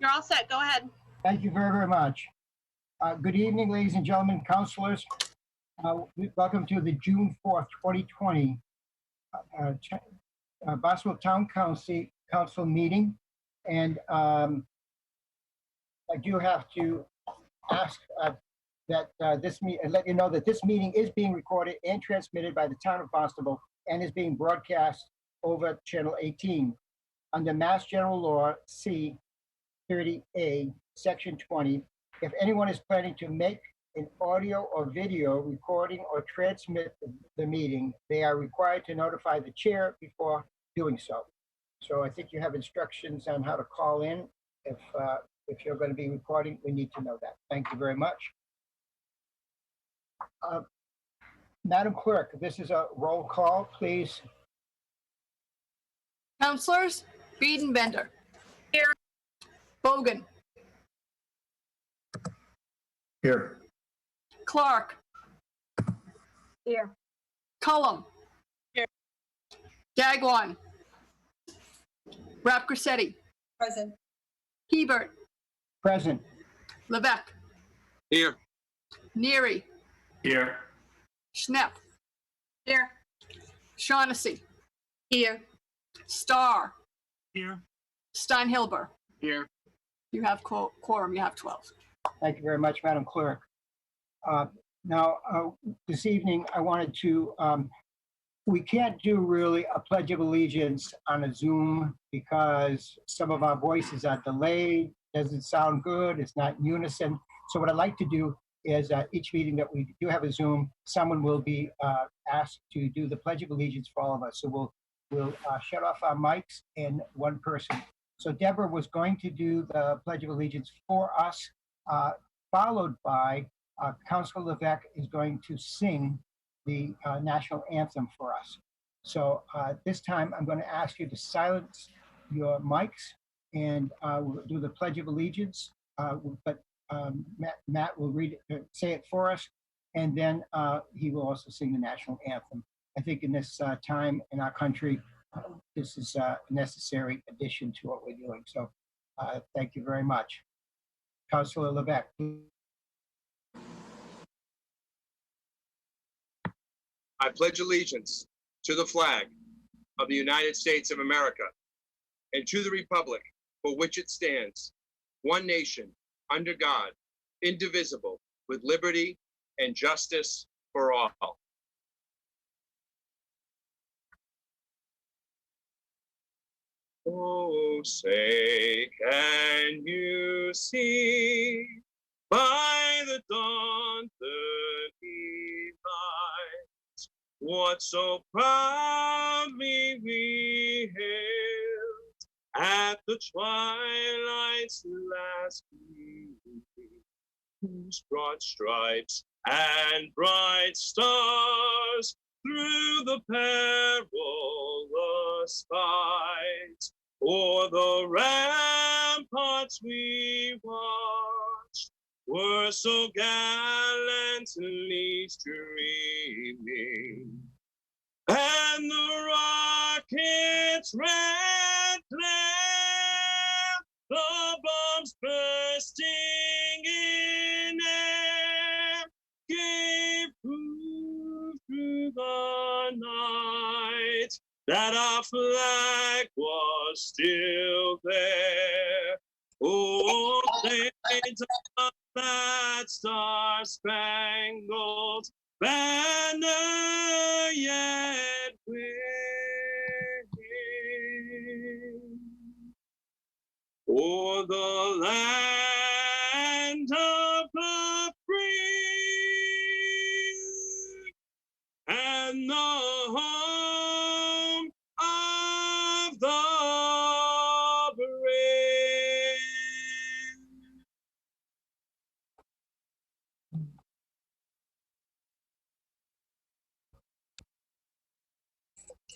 You're all set. Go ahead. Thank you very, very much. Good evening, ladies and gentlemen, councilors. Welcome to the June 4th, 2020 Barnstable Town Council meeting. And I do have to ask that let you know that this meeting is being recorded and transmitted by the town of Barnstable and is being broadcast over Channel 18 under Mass General Law C 30A, Section 20. If anyone is planning to make an audio or video recording or transmit the meeting, they are required to notify the chair before doing so. So I think you have instructions on how to call in. If you're going to be recording, we need to know that. Thank you very much. Madam Clerk, this is a roll call, please. Councilors, Biedenbender. Here. Bogan. Here. Clark. Here. Cullum. Here. Dagwan. Rapgrassetti. Present. Hebert. Present. Levesque. Here. Neary. Here. Schnepp. Here. Shaughnessy. Here. Starr. Here. Steinhilber. Here. You have quorum. You have 12. Thank you very much, Madam Clerk. Now, this evening, I wanted to, we can't do really a Pledge of Allegiance on a Zoom because some of our voices are delayed, doesn't sound good, it's not in unison. So what I'd like to do is each meeting that we do have a Zoom, someone will be asked to do the Pledge of Allegiance for all of us. So we'll shut off our mics and one person. So Deborah was going to do the Pledge of Allegiance for us, followed by Councilor Levesque is going to sing the national anthem for us. So this time I'm going to ask you to silence your mics and we'll do the Pledge of Allegiance, but Matt will say it for us, and then he will also sing the national anthem. I think in this time in our country, this is a necessary addition to what we're doing. So thank you very much. Councilor Levesque. I pledge allegiance to the flag of the United States of America and to the republic for which it stands, one nation, under God, indivisible, with liberty and justice for all. Oh, say, can you see by the dawn's early light what so proudly we hailed at the twilight's last gleaming, whose broad stripes and bright stars through the perilous fight o'er the ramparts we watched were so gallantly streaming, and the rocket's red glare, the bombs bursting in air, gave proof through the night that our flag was still there. Oh, saints of that star-spangled banner yet waving o'er the land of the free and the home of the brave.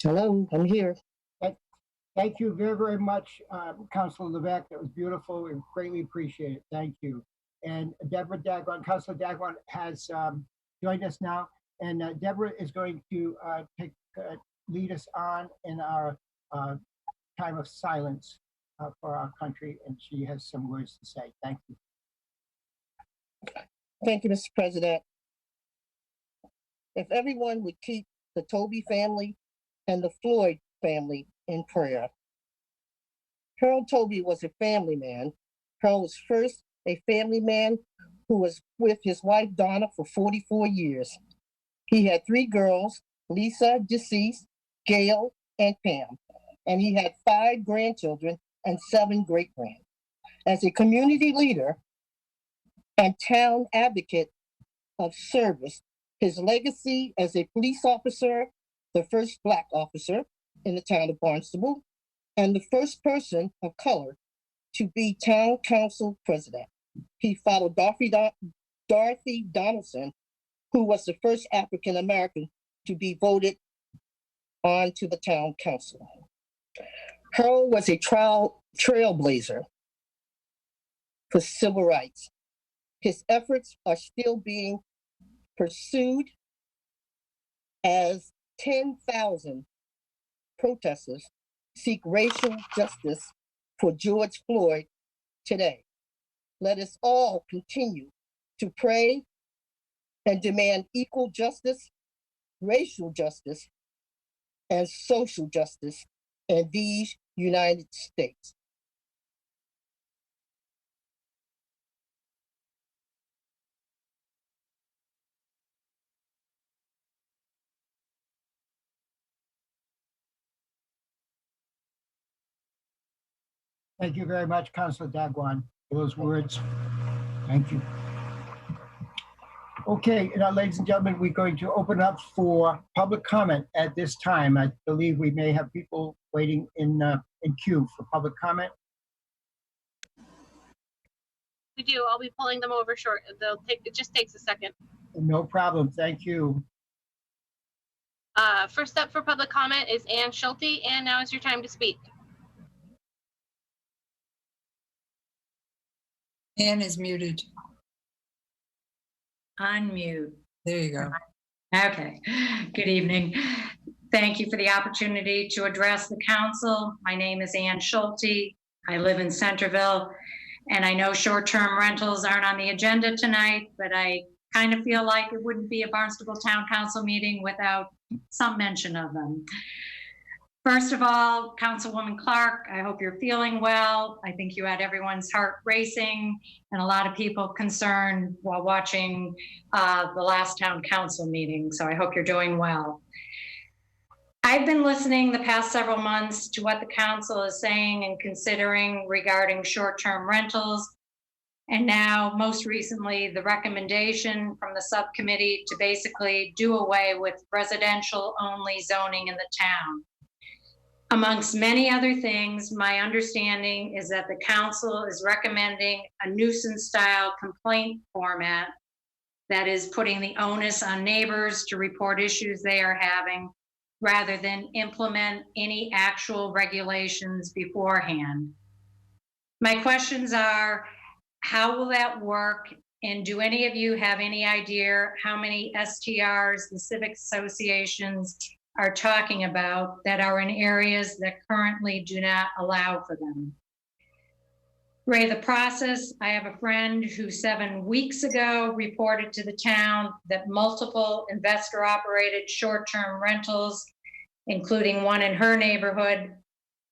Hello, I'm here. Thank you very, very much, Councilor Levesque. That was beautiful and greatly appreciated. Thank you. And Deborah Dagwan, Councilor Dagwan has joined us now. And Deborah is going to lead us on in our time of silence. for our country, and she has some words to say. Thank you. Thank you, Mr. President. If everyone would keep the Toby family and the Floyd family in prayer. Harold Toby was a family man. Harold was first a family man who was with his wife Donna for 44 years. He had 3 girls, Lisa, deceased, Gail, and Pam, and he had 5 grandchildren and 7 great-grand. As a community leader and town advocate of service, his legacy as a police officer, the first Black officer in the town of Barnstable, and the first person of color to be town council president. He followed Dorothy Donaldson, who was the first African American to be voted on to the town council. Harold was a trailblazer for civil rights. His efforts are still being pursued as 10,000 protesters seek racial justice for George Floyd today. Let us all continue to pray and demand equal justice, racial justice, and social justice in these United States. Thank you very much, Councilor Dagwan, for those words. Thank you. Okay, now, ladies and gentlemen, we're going to open up for public comment at this time. I believe we may have people waiting in queue for public comment. We do. I'll be pulling them over short. It just takes a second. No problem. Thank you. First up for public comment is Ann Schulte, and now is your time to speak. Ann is muted. Unmute. There you go. Okay. Good evening. Thank you for the opportunity to address the council. My name is Ann Schulte. I live in Centerville, and I know short-term rentals aren't on the agenda tonight, but I kind of feel like it wouldn't be a Barnstable Town Council meeting without some mention of them. First of all, Councilwoman Clark, I hope you're feeling well. I think you had everyone's heart racing and a lot of people concerned while watching the last town council meeting. So I hope you're doing well. I've been listening the past several months to what the council is saying and considering regarding short-term rentals. And now, most recently, the recommendation from the subcommittee to basically do away with residential-only zoning in the town. Amongst many other things, my understanding is that the council is recommending a nuisance-style complaint format that is putting the onus on neighbors to report issues they are having rather than implement any actual regulations beforehand. My questions are, how will that work? And do any of you have any idea how many STRs the civic associations are talking about that are in areas that currently do not allow for them? Ray, the process, I have a friend who 7 weeks ago reported to the town that multiple investor-operated short-term rentals, including one in her neighborhood,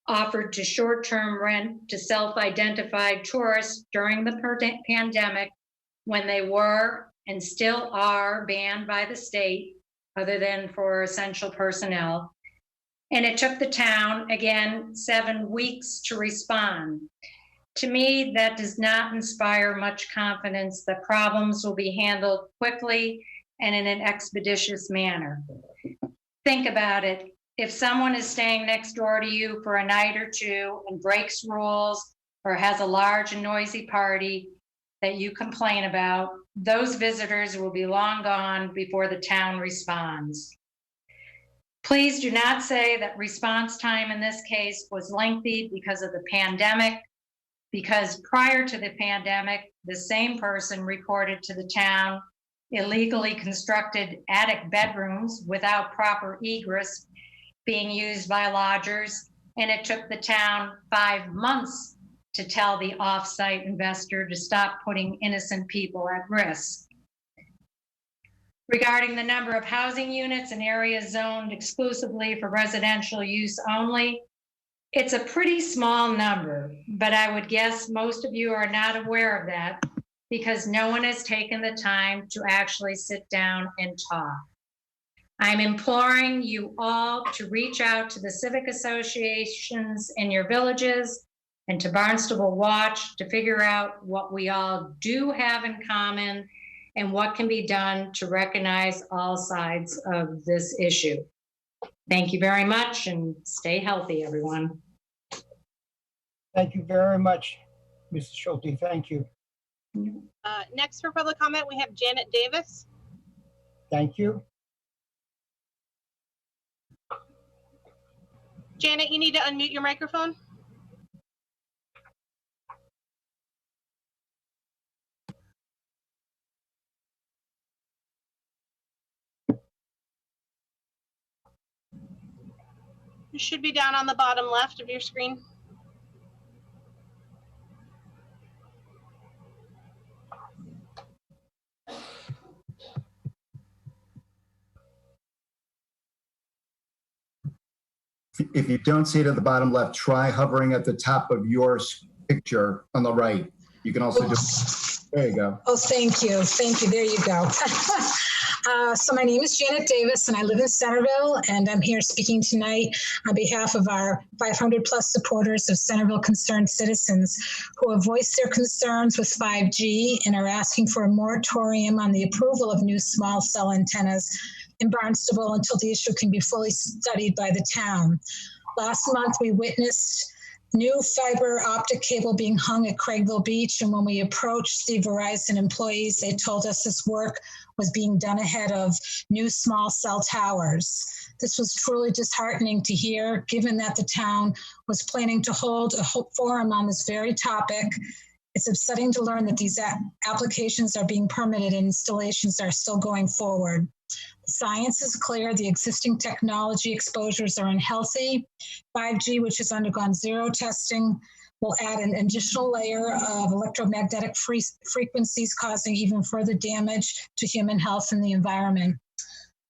offered to short-term rent to self-identified tourists during the pandemic when they were and still are banned by the state, other than for essential personnel. And it took the town, again, 7 weeks to respond. To me, that does not inspire much confidence that problems will be handled quickly and in an expeditious manner. Think about it. If someone is staying next door to you for a night or two and breaks rules or has a large and noisy party that you complain about, those visitors will be long gone before the town responds. Please do not say that response time in this case was lengthy because of the pandemic, because prior to the pandemic, the same person reported to the town illegally constructed attic bedrooms without proper egress being used by lodgers and it took the town 5 months to tell the off-site investor to stop putting innocent people at risk. Regarding the number of housing units in areas zoned exclusively for residential use only, it's a pretty small number, but I would guess most of you are not aware of that because no one has taken the time to actually sit down and talk. I'm imploring you all to reach out to the civic associations in your villages and to Barnstable Watch to figure out what we all do have in common and what can be done to recognize all sides of this issue. Thank you very much and stay healthy, everyone. Thank you very much, Mrs. Schulte. Thank you. Next for public comment, we have Janet Davis. Thank you. Janet, you need to unmute your microphone. It should be down on the bottom left of your screen. If you don't see it at the bottom left, try hovering at the top of your picture on the right. You can also just, there you go. Oh, thank you. Thank you. There you go. So my name is Janet Davis and I live in Centerville, and I'm here speaking tonight on behalf of our 500 plus supporters of Centerville Concerned Citizens who have voiced their concerns with 5G and are asking for a moratorium on the approval of new small cell antennas in Barnstable until the issue can be fully studied by the town. Last month, we witnessed new fiber optic cable being hung at Craigville Beach, and when we approached the Verizon employees, they told us this work was being done ahead of new small cell towers. This was truly disheartening to hear, given that the town was planning to hold a forum on this very topic. It's upsetting to learn that these applications are being permitted and installations are still going forward. Science is clear. The existing technology exposures are unhealthy. 5G, which has undergone zero testing, will add an additional layer of electromagnetic frequencies, causing even further damage to human health and the environment.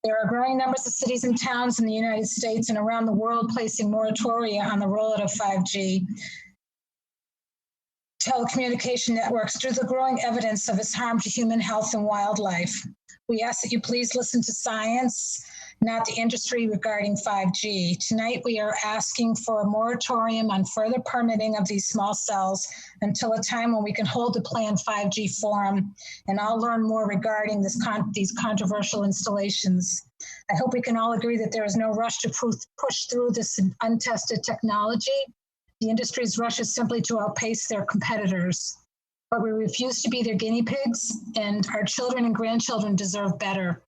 There are growing numbers of cities and towns in the United States and around the world placing moratoria on the rollout of 5G telecommunication networks due to the growing evidence of its harm to human health and wildlife. We ask that you please listen to science, not the industry, regarding 5G. Tonight, we are asking for a moratorium on further permitting of these small cells until a time when we can hold a planned 5G forum, and I'll learn more regarding these controversial installations. I hope we can all agree that there is no rush to push through this untested technology. The industry's rush is simply to outpace their competitors. But we refuse to be their guinea pigs, and our children and grandchildren deserve better.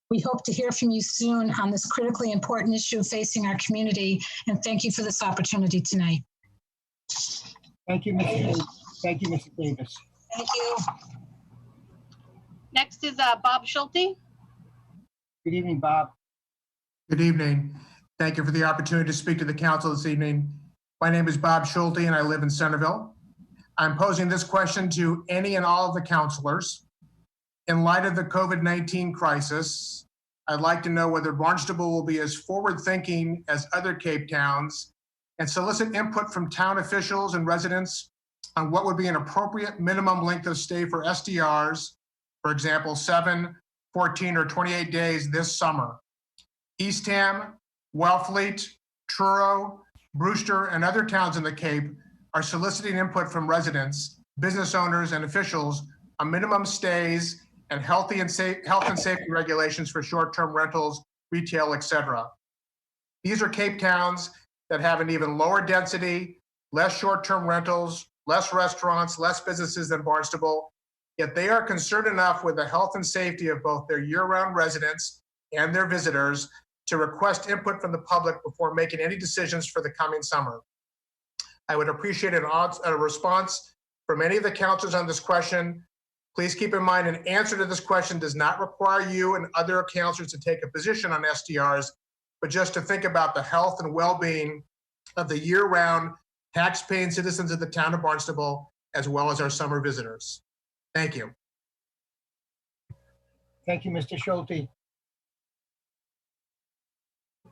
We hope to hear from you soon on this critically important issue facing our community, and thank you for this opportunity tonight. Thank you, Mrs. Davis. Thank you, Mrs. Davis. Thank you. Next is Bob Schulte. Good evening, Bob. Good evening. Thank you for the opportunity to speak to the council this evening. My name is Bob Schulte and I live in Centerville. I'm posing this question to any and all of the councilors. In light of the COVID-19 crisis, I'd like to know whether Barnstable will be as forward-thinking as other Cape towns and solicit input from town officials and residents on what would be an appropriate minimum length of stay for SDRs, for example, 7, 14, or 28 days this summer. Eastham, Wellfleet, Truro, Brewster, and other towns in the Cape are soliciting input from residents, business owners, and officials on minimum stays and health and safety regulations for short-term rentals, retail, etc. These are Cape towns that have an even lower density, less short-term rentals, less restaurants, less businesses than Barnstable, yet they are concerned enough with the health and safety of both their year-round residents and their visitors to request input from the public before making any decisions for the coming summer. I would appreciate a response from any of the councilors on this question. Please keep in mind an answer to this question does not require you and other councilors to take a position on SDRs, but just to think about the health and well-being of the year-round tax-paying citizens of the town of Barnstable, as well as our summer visitors. Thank you. Thank you, Mr. Schulte.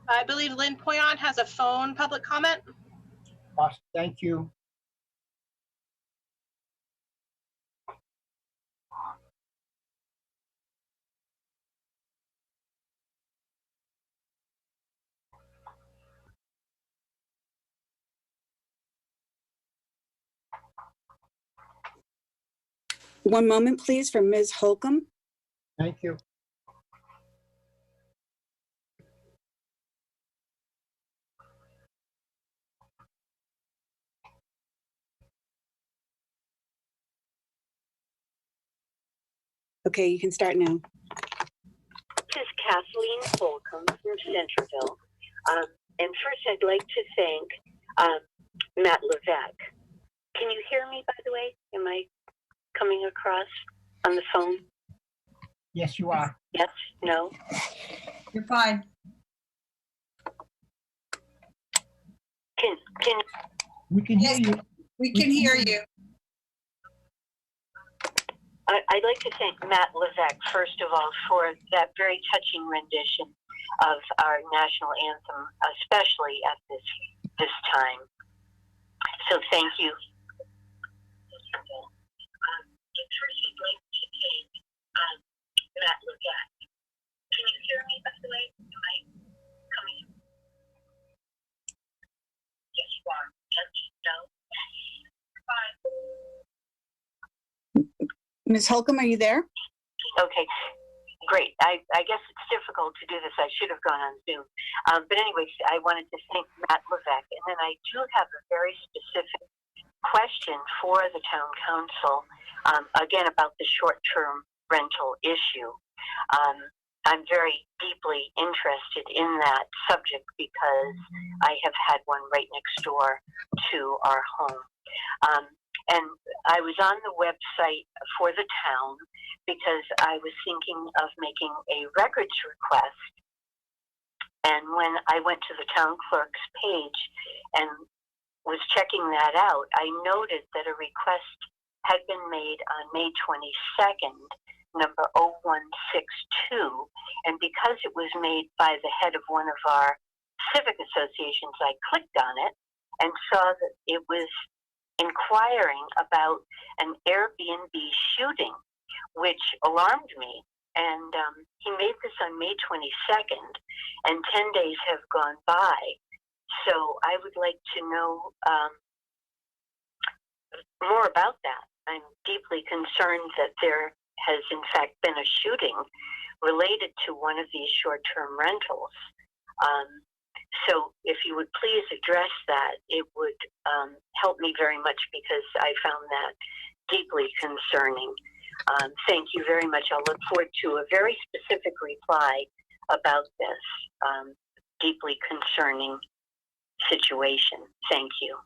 I believe Lynn Poyon has a phone public comment. Awesome. Thank you. One moment, please, for Ms. Holcomb. Thank you. Okay, you can start now. This is Kathleen Holcomb from Centerville. And first, I'd like to thank Matt Levesque. Can you hear me, by the way? Am I coming across on the phone? Yes, you are. Yes? No? You're fine. Can We can hear you. We can hear you. I'd like to thank Matt Levesque, first of all, for that very touching rendition of our national anthem, especially at this time. So thank you. First, I'd like to thank Matt Levesque. Can you hear me, by the way? Am I coming? Yes, you are. Yes, no? Fine. Ms. Holcomb, are you there? Okay, great. I guess it's difficult to do this. I should have gone on Zoom. But anyways, I wanted to thank Matt Levesque. And then I do have a very specific question for the town council, again, about the short-term rental issue. I'm very deeply interested in that subject because I have had one right next door to our home. And I was on the website for the town because I was thinking of making a records request. And when I went to the town clerk's page and was checking that out, I noted that a request had been made on May 22nd, number 0162. And because it was made by the head of one of our civic associations, I clicked on it and saw that it was inquiring about an Airbnb shooting, which alarmed me. And he made this on May 22nd, and 10 days have gone by. So I would like to know more about that. I'm deeply concerned that there has in fact been a shooting related to one of these short-term rentals. So if you would please address that, it would help me very much because I found that deeply concerning. Thank you very much. I'll look forward to a very specific reply about this deeply concerning situation. Thank you.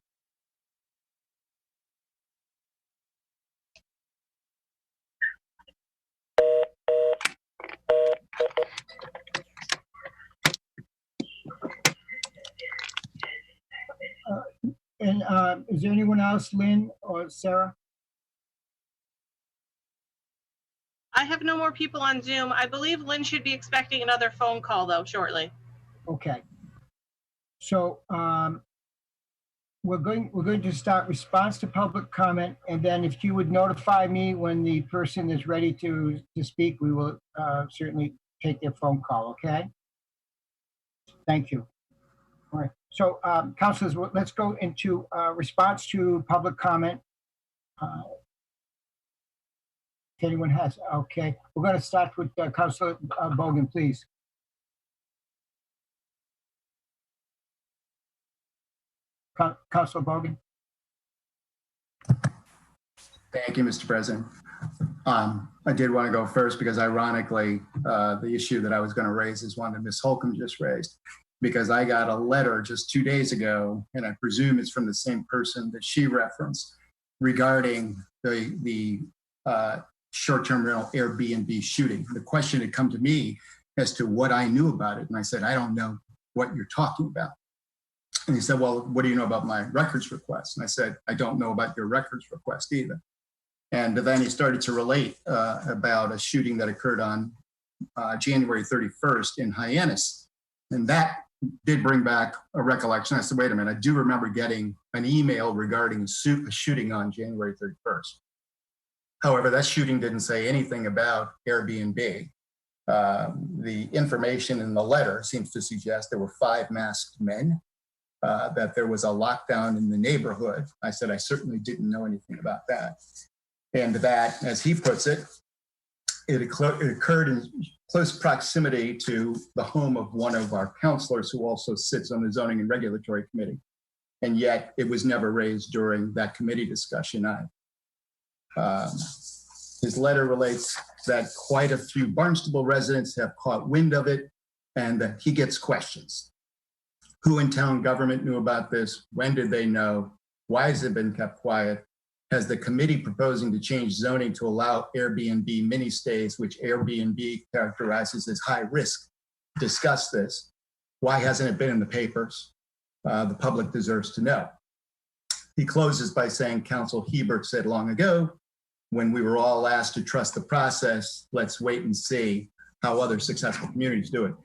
And is there anyone else, Lynn or Sarah? I have no more people on Zoom. I believe Lynn should be expecting another phone call though shortly. Okay. So we're going to start response to public comment, and then if you would notify me when the person is ready to speak, we will certainly take their phone call. Okay. Thank you. All right. So, councilors, let's go into response to public comment. If anyone has, okay. We're going to start with Councilor Bogan, please. Councilor Bogan. Thank you, Mr. President. I did want to go first because ironically, the issue that I was going to raise is one that Ms. Holcomb just raised, because I got a letter just 2 days ago, and I presume it's from the same person that she referenced, regarding the short-term rental Airbnb shooting. The question had come to me as to what I knew about it, and I said, I don't know what you're talking about. And he said, well, what do you know about my records request? And I said, I don't know about your records request either. And then he started to relate about a shooting that occurred on January 31st in Hyannis. And that did bring back a recollection. I said, wait a minute, I do remember getting an email regarding a shooting on January 31st. However, that shooting didn't say anything about Airbnb. The information in the letter seems to suggest there were 5 masked men, that there was a lockdown in the neighborhood. I said, I certainly didn't know anything about that. And that, as he puts it, it occurred in close proximity to the home of one of our counselors who also sits on the Zoning and Regulatory Committee. And yet it was never raised during that committee discussion. His letter relates that quite a few Barnstable residents have caught wind of it and that he gets questions. Who in town government knew about this? When did they know? Why has it been kept quiet? Has the committee proposing to change zoning to allow Airbnb mini stays, which Airbnb characterizes as high risk, discussed this? Why hasn't it been in the papers? The public deserves to know. He closes by saying, Council Hebert said long ago, when we were all asked to trust the process, let's wait and see how other successful communities do it.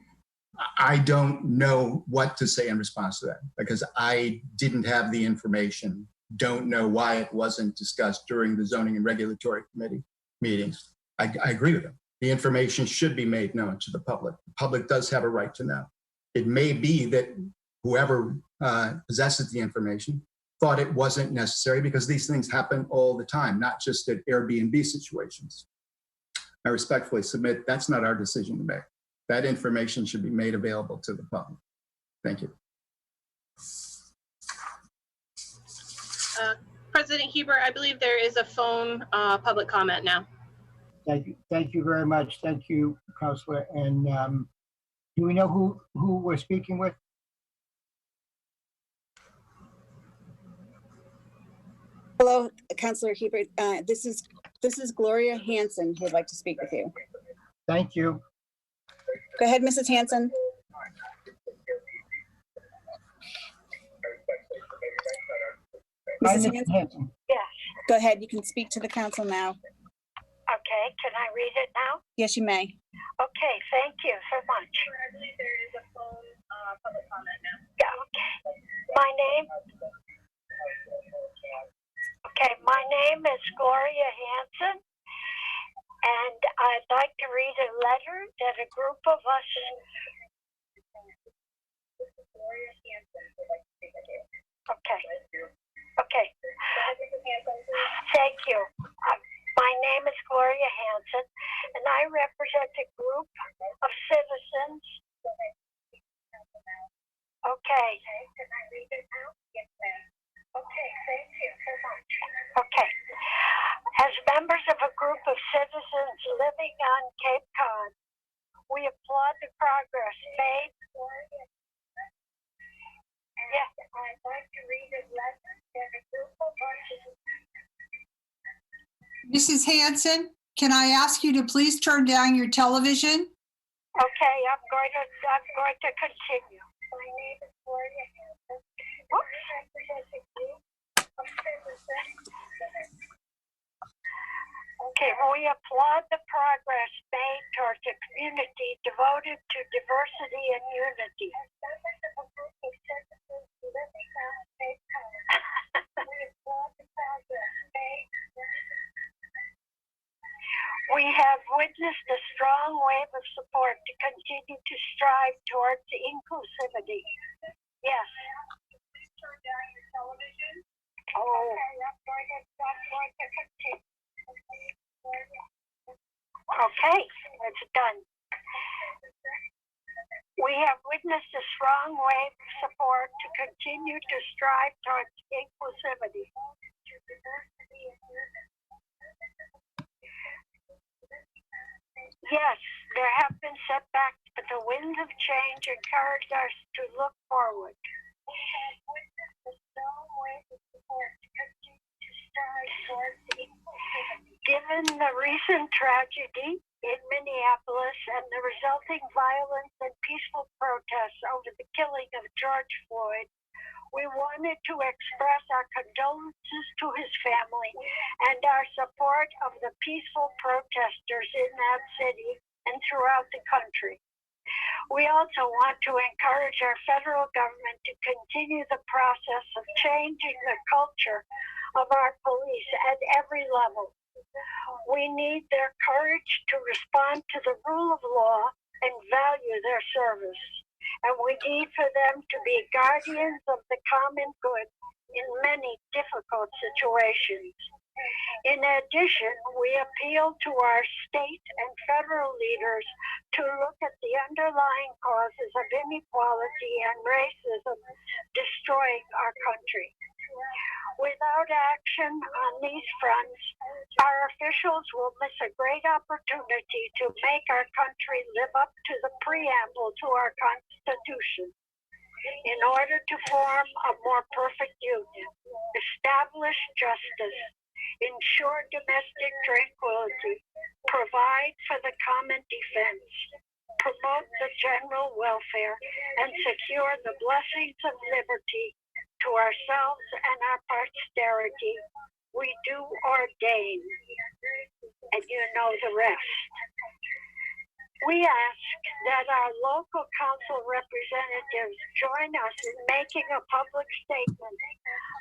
I don't know what to say in response to that because I didn't have the information, don't know why it wasn't discussed during the Zoning and Regulatory Committee meetings. I agree with him. The information should be made known to the public. The public does have a right to know. It may be that whoever possesses the information thought it wasn't necessary because these things happen all the time, not just at Airbnb situations. I respectfully submit that's not our decision to make. That information should be made available to the public. Thank you. President Hebert, I believe there is a phone public comment now. Thank you. Thank you very much. Thank you, Councilor. And do we know who we're speaking with? Hello, Councilor Hebert. This is Gloria Hanson who would like to speak with you. Thank you. Go ahead, Mrs. Hanson. Hi, Mrs. Mrs. Hanson, Hanson. Yes. go ahead. You can speak to the council now. Okay. Can I read it now? Yes, you may. Okay. Thank you so much. I believe there is a phone public comment now. Yeah. Okay. My name is Gloria Hanson, and I'd like to read a letter that a group of us. Okay. Okay. Thank you. My name is Gloria Hanson, and I represent a group of citizens. Okay. Can I read it now? Yes, ma'am. Okay, thank you so much. Okay. As members of a group of citizens living on Cape Cod, we applaud the progress made. Yes, I'd like to read a letter that a group of us. Mrs. Hanson, can I ask you to please turn down your television? Okay, I'm going to continue. My name is Gloria Hanson. Okay, we applaud the progress made towards a community devoted to diversity and unity. We have witnessed a strong wave of support to continue to strive towards inclusivity. Yes. Please turn down your television. Oh. Okay, I'm going to continue. Okay, it's done. We have witnessed a strong wave of support to continue to strive towards inclusivity. Yes, there have been setbacks, but the winds of change encourage us to look forward. We have witnessed a strong wave of support to continue to strive towards inclusivity. Given the recent tragedy in Minneapolis and the resulting violence and peaceful protests over the killing of George Floyd, We wanted to express our condolences to his family and our support of the peaceful protesters in that city and throughout the country. We also want to encourage our federal government to continue the process of changing the culture of our police at every level. We need their courage to respond to the rule of law and value their service. And we need for them to be guardians of the common good in many difficult situations. In addition, we appeal to our state and federal leaders to look at the underlying causes of inequality and racism destroying our country. Without action on these fronts, our officials will miss a great opportunity to make our country live up to the preamble to our Constitution. In order to form a more perfect union, establish justice, ensure domestic tranquility, provide for the common defense, promote the general welfare, and secure the blessings of liberty to ourselves and our posterity, we do ordain, and you know the rest. We ask that our local council representatives join us in making a public statement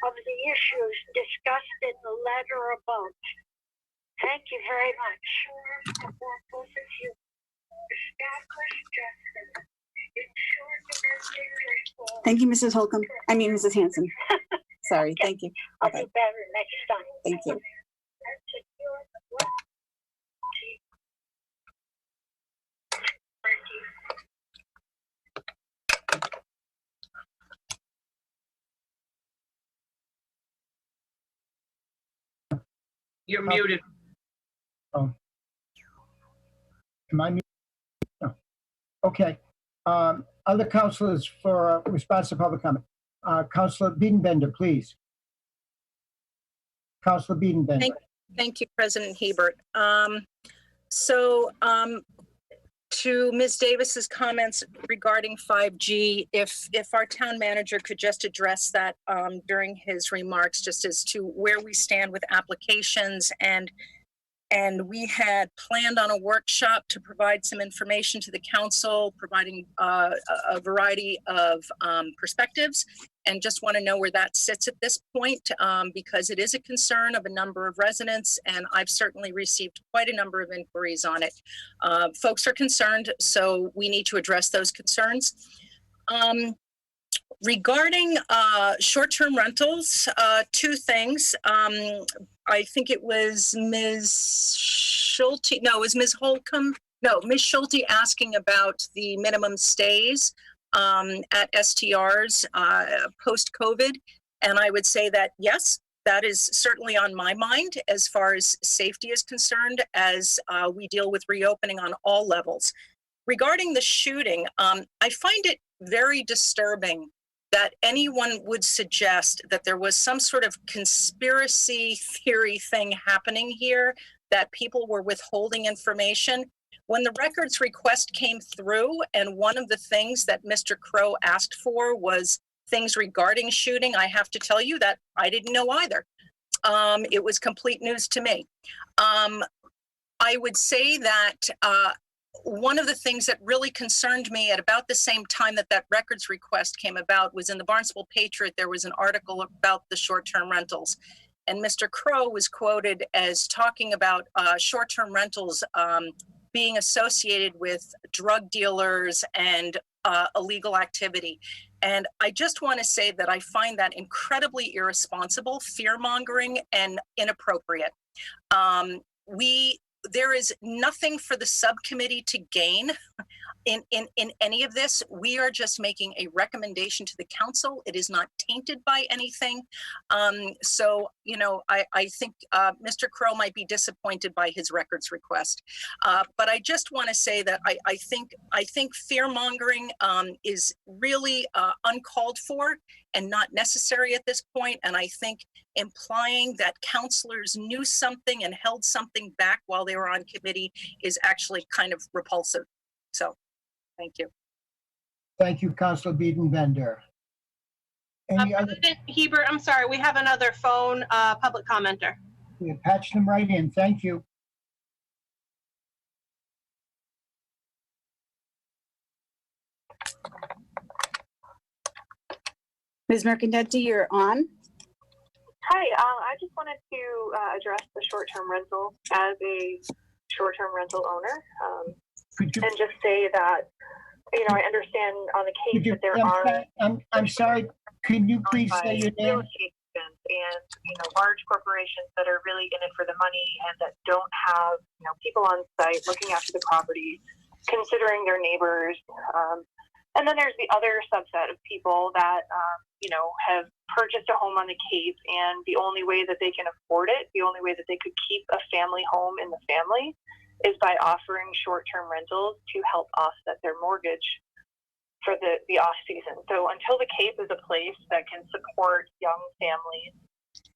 of the issues discussed in the letter above. Thank you very much. Thank you, Mrs. Holcomb. I mean, Mrs. Hanson. Sorry, thank you. I'll Bye-bye. do better next time. Thank you. You're muted. Oh. Am I muted? No. Okay. Other councilors for response to public comment. Councilor Biedenbender, please. Councilor Biedenbender. Thank you, President Hebert. To Ms. Davis's comments regarding 5G, if our town manager could just address that during his remarks, just as to where we stand with applications, and we had planned on a workshop to provide some information to the council, providing a variety of perspectives, and just want to know where that sits at this point, because it is a concern of a number of residents, and I've certainly received quite a number of inquiries on it. Folks are concerned, so we need to address those concerns. Regarding short-term rentals, two things. I think it was Ms. Schulte, no, it was Ms. Holcomb. No, Ms. Schulte asking about the minimum stays at STRs post-COVID. And I would say that, yes, that is certainly on my mind as far as safety is concerned, as we deal with reopening on all levels. Regarding the shooting, I find it very disturbing that anyone would suggest that there was some sort of conspiracy theory thing happening here, that people were withholding information. When the records request came through, and one of the things that Mr. Crow asked for was things regarding shooting, I have to tell you that I didn't know either. It was complete news to me. I would say that one of the things that really concerned me at about the same time that that records request came about was in the Barnstable Patriot. There was an article about the short-term rentals, and Mr. Crow was quoted as talking about short-term rentals being associated with drug dealers and illegal activity. And I just want to say that I find that incredibly irresponsible, fear-mongering, and inappropriate. There is nothing for the subcommittee to gain in any of this. We are just making a recommendation to the council. It is not tainted by anything. So, you know, I think Mr. Crow might be disappointed by his records request. But I just want to say that I think fear mongering is really uncalled for and not necessary at this point. And I think implying that counselors knew something and held something back while they were on committee is actually kind of repulsive. So, thank you. Thank you, Councilor Biedenbender. Any other, President Hebert, I'm sorry, we have another phone public commenter. we patch them right in. Thank you. Ms. Mercandetti, you're on. Hi, I just wanted to address the short-term rental as a short-term rental owner, and just say that, you know, I understand on the case that there are. I'm sorry. Can you please say your real name? estate agents and, you know, large corporations that are really in it for the money and that don't have, you know, people on site looking after the property, considering their neighbors. And then there's the other subset of people that, you know, have purchased a home on the Cape, and the only way that they can afford it, the only way that they could keep a family home in the family, is by offering short-term rentals to help offset their mortgage for the off season. So until the Cape is a place that can support young families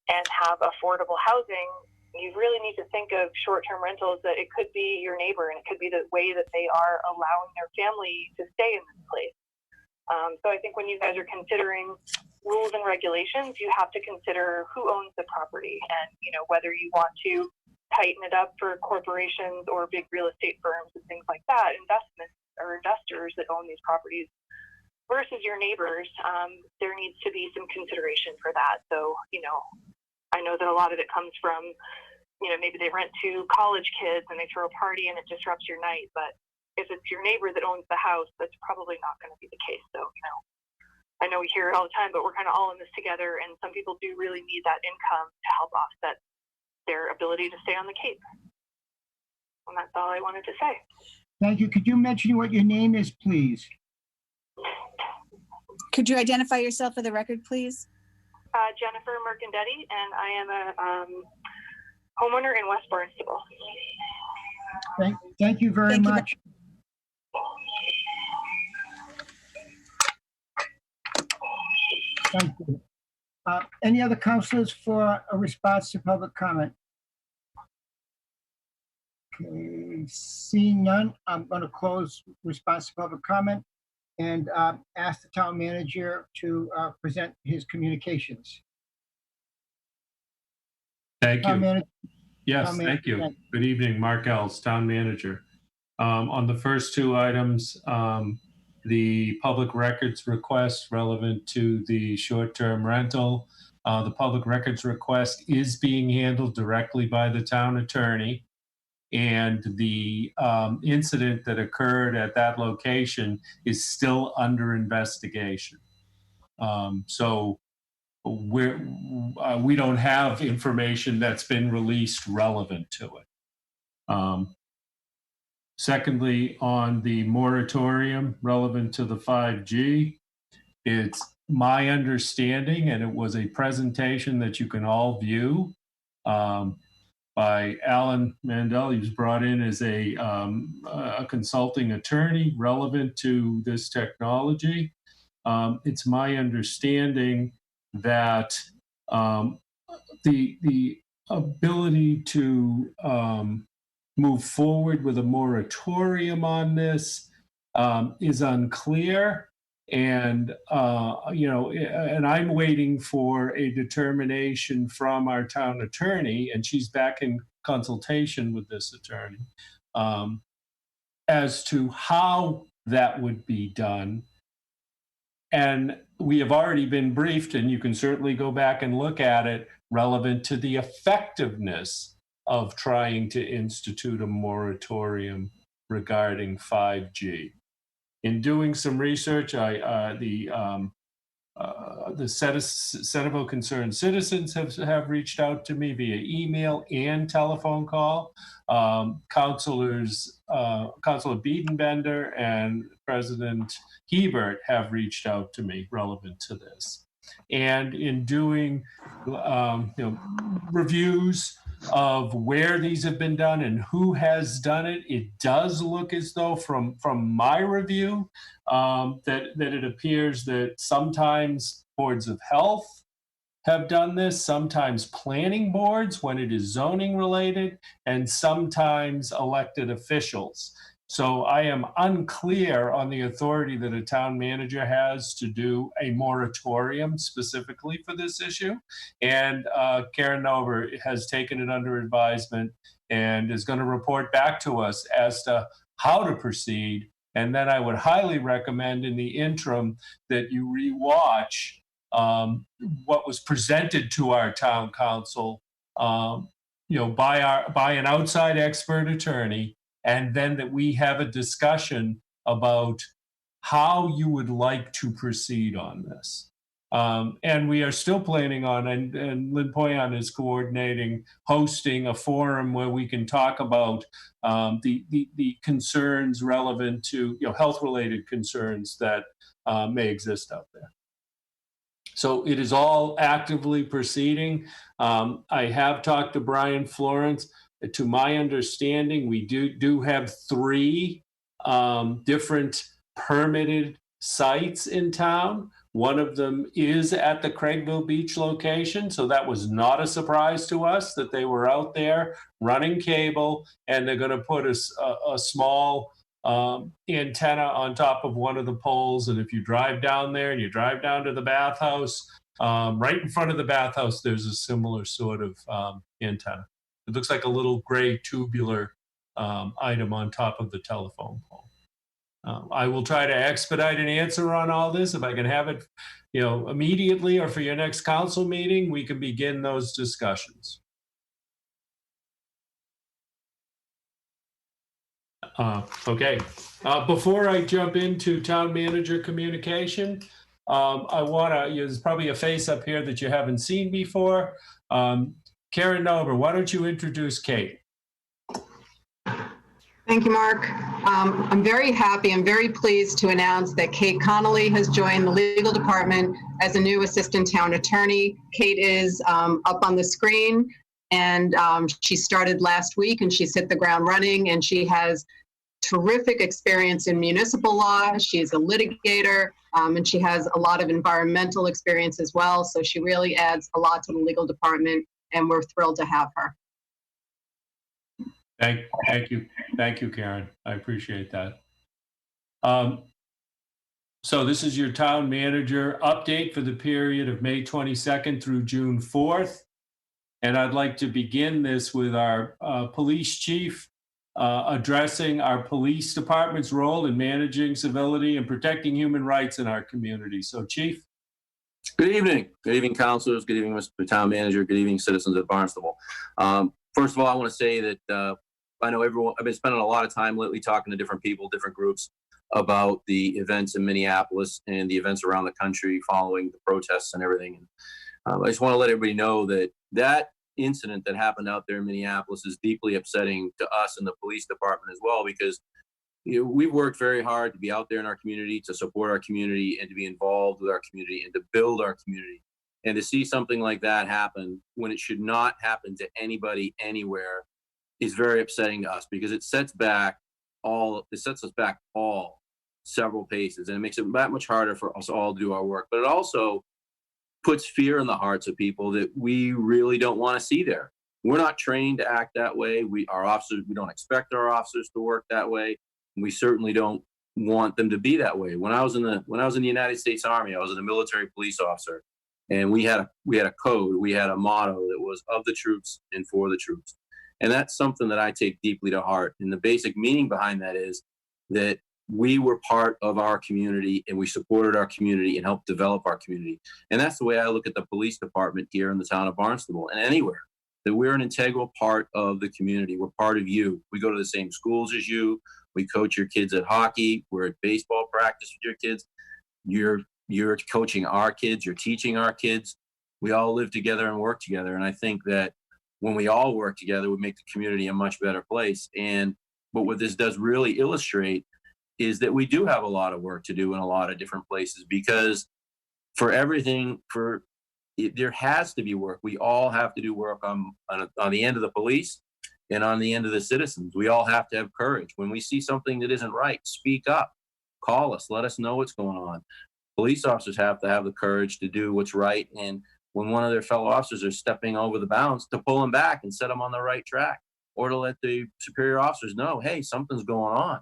and have affordable housing, you really need to think of short-term rentals that it could be your neighbor, and it could be the way that they are allowing their family to stay in this place. So I think when you guys are considering rules and regulations, you have to consider who owns the property, and, you know, whether you want to tighten it up for corporations or big real estate firms and things like that, investors that own these properties versus your neighbors. There needs to be some consideration for that. So, you know, I know that a lot of it comes from, you know, maybe they rent to college kids and they throw a party and it disrupts your night. But if it's your neighbor that owns the house, that's probably not going to be the case. So, you know, I know we hear it all the time, but we're kind of all in this together. And some people do really need that income to help offset their ability to stay on the Cape. And that's all I wanted to say. Thank you. Could you mention what your name is, please? Could you identify yourself for the record, please? Jennifer Mercandetti, and I am a homeowner in West Barnstable. Thank you very much. Thank you. Any other councilors for a response to public comment? Okay, seeing none, I'm going to close response to public comment and ask the town manager to present his communications. Thank Town you. manager. Yes, Town thank you. manager. Good evening, Mark Ells, Town Manager. On the first two items, the public records request relevant to the short-term rental, the public records request is being handled directly by the town attorney. And the incident that occurred at that location is still under investigation. So we don't have information that's been released relevant to it. Secondly, on the moratorium relevant to the 5G, it's my understanding, and it was a presentation that you can all view, by Alan Mandel. He was brought in as a consulting attorney relevant to this technology. It's my understanding that the ability to move forward with a moratorium on this is unclear. And, you know, and I'm waiting for a determination from our town attorney, and she's back in consultation with this attorney, as to how that would be done. And we have already been briefed, and you can certainly go back and look at it, relevant to the effectiveness of trying to institute a moratorium regarding 5G. In doing some research, the Centerville Concerned Citizens have reached out to me via email and telephone call. Councilor Biedenbender and President Hebert have reached out to me relevant to this. And in doing reviews of where these have been done and who has done it, it does look as though from my review that it appears that sometimes boards of health have done this, sometimes planning boards when it is zoning related, and sometimes elected officials. So I am unclear on the authority that a town manager has to do a moratorium specifically for this issue. And Karen Nover has taken it under advisement and is going to report back to us as to how to proceed. And then I would highly recommend in the interim that you rewatch what was presented to our town council, by an outside expert attorney, and then that we have a discussion about how you would like to proceed on this. And we are still planning on, and Lynn Poyon is coordinating, hosting a forum where we can talk about the concerns relevant to health-related concerns that may exist out there. So it is all actively proceeding. I have talked to Brian Florence. To my understanding, we do have 3 different permitted sites in town. One of them is at the Craigville Beach location, so that was not a surprise to us that they were out there running cable, and they're going to put a small antenna on top of one of the poles. And if you drive down there and you drive down to the bathhouse, right in front of the bathhouse, there's a similar sort of antenna. It looks like a little gray tubular item on top of the telephone pole. I will try to expedite an answer on all this. If I can have it, immediately or for your next council meeting, we can begin those discussions. Okay. Before I jump into town manager communication, I want to, there's probably a face up here that you haven't seen before. Karen Nover, why don't you introduce Kate? Thank you, Mark. I'm very happy, I'm very pleased to announce that Kate Connolly has joined the legal department as a new assistant town attorney. Kate is up on the screen, and she started last week, and she's hit the ground running, and she has terrific experience in municipal law. She's a litigator, and she has a lot of environmental experience as well. So she really adds a lot to the legal department, and we're thrilled to have her. Thank you, Karen. I appreciate that. So this is your town manager update for the period of May 22nd through June 4th. And I'd like to begin this with our police chief addressing our police department's role in managing civility and protecting human rights in our community. So, Chief. Good evening. Good evening, councilors. Good evening, Mr. Town Manager. Good evening, citizens of Barnstable. First of all, I want to say that I know everyone, I've been spending a lot of time lately talking to different people, different groups about the events in Minneapolis and the events around the country following the protests and everything. And I just want to let everybody know that that incident that happened out there in Minneapolis is deeply upsetting to us in the police department as well, because we've worked very hard to be out there in our community, to support our community, and to be involved with our community and to build our community. And to see something like that happen when it should not happen to anybody anywhere is very upsetting to us, because it sets us back all several paces, and it makes it that much harder for us all to do our work. But it also puts fear in the hearts of people that we really don't want to see there. We're not trained to act that way. Our officers, we don't expect our officers to work that way. We certainly don't want them to be that way. When I was in the United States Army, I was a military police officer, and we had a code, we had a motto that was of the troops and for the troops. And that's something that I take deeply to heart. And the basic meaning behind that is that we were part of our community, and we supported our community and helped develop our community. And that's the way I look at the police department here in the town of Barnstable and anywhere, that we're an integral part of the community. We're part of you. We go to the same schools as you. We coach your kids at hockey. We're at baseball practice with your kids. You're coaching our kids. You're teaching our kids. We all live together and work together. And I think that when we all work together, we make the community a much better place. But what this does really illustrate is that we do have a lot of work to do in a lot of different places, because there has to be work. We all have to do work on the end of the police and on the end of the citizens. We all have to have courage. When we see something that isn't right, speak up, call us, let us know what's going on. Police officers have to have the courage to do what's right. And when one of their fellow officers are stepping over the bounds, to pull them back and set them on the right track, or to let the superior officers know, hey, something's going on.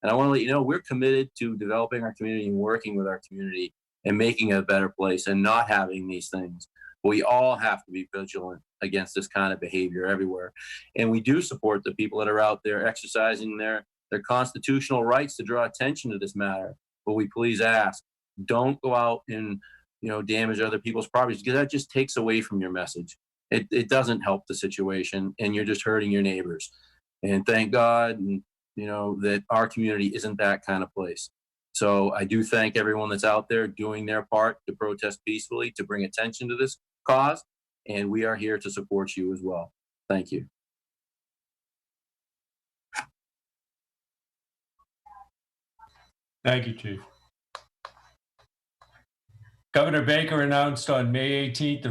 And I want to let you know we're committed to developing our community and working with our community and making it a better place and not having these things. We all have to be vigilant against this kind of behavior everywhere. And we do support the people that are out there exercising their constitutional rights to draw attention to this matter. But we please ask, don't go out and damage other people's properties, because that just takes away from your message. It doesn't help the situation, and you're just hurting your neighbors. And thank God, that our community isn't that kind of place. So I do thank everyone that's out there doing their part to protest peacefully, to bring attention to this cause, and we are here to support you as well. Thank you. Thank you, Chief. Governor Baker announced on May 18th the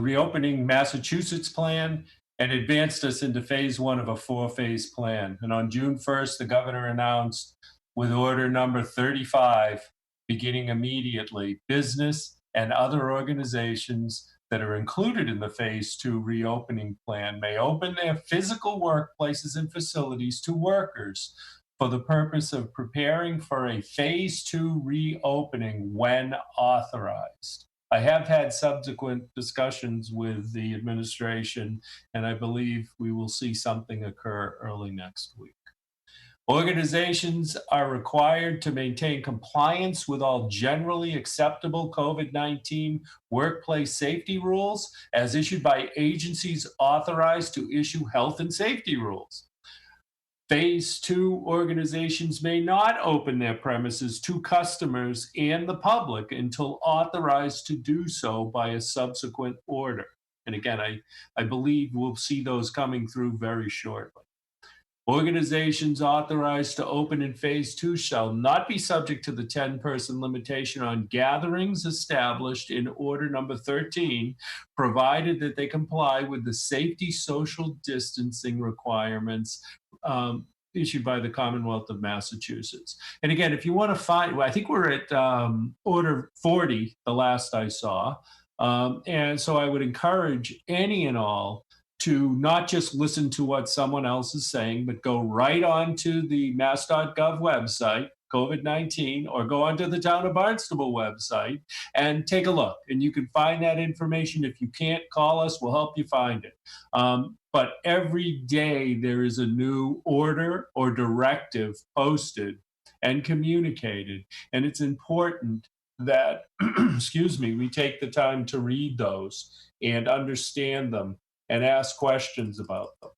reopening Massachusetts plan, and advanced us into phase 1 of a 4-phase plan. And on June 1st, the governor announced, with order number 35, beginning immediately, business and other organizations that are included in the phase 2 reopening plan may open their physical workplaces and facilities to workers for the purpose of preparing for a phase 2 reopening when authorized. I have had subsequent discussions with the administration, and I believe we will see something occur early next week. Organizations are required to maintain compliance with all generally acceptable COVID-19 workplace safety rules as issued by agencies authorized to issue health and safety rules. Phase 2 organizations may not open their premises to customers and the public until authorized to do so by a subsequent order. And again, I believe we'll see those coming through very shortly. Organizations authorized to open in phase 2 shall not be subject to the 10-person limitation on gatherings established in order number 13, provided that they comply with the safety social distancing requirements issued by the Commonwealth of Massachusetts. And again, if you want to find, I think we're at order 40, the last I saw. And so I would encourage any and all to not just listen to what someone else is saying, but go right on to the mass.gov website, COVID-19, or go onto the Town of Barnstable website and take a look. And you can find that information. If you can't, call us, we'll help you find it. But every day there is a new order or directive posted and communicated. And it's important that, we take the time to read those and understand them and ask questions about them.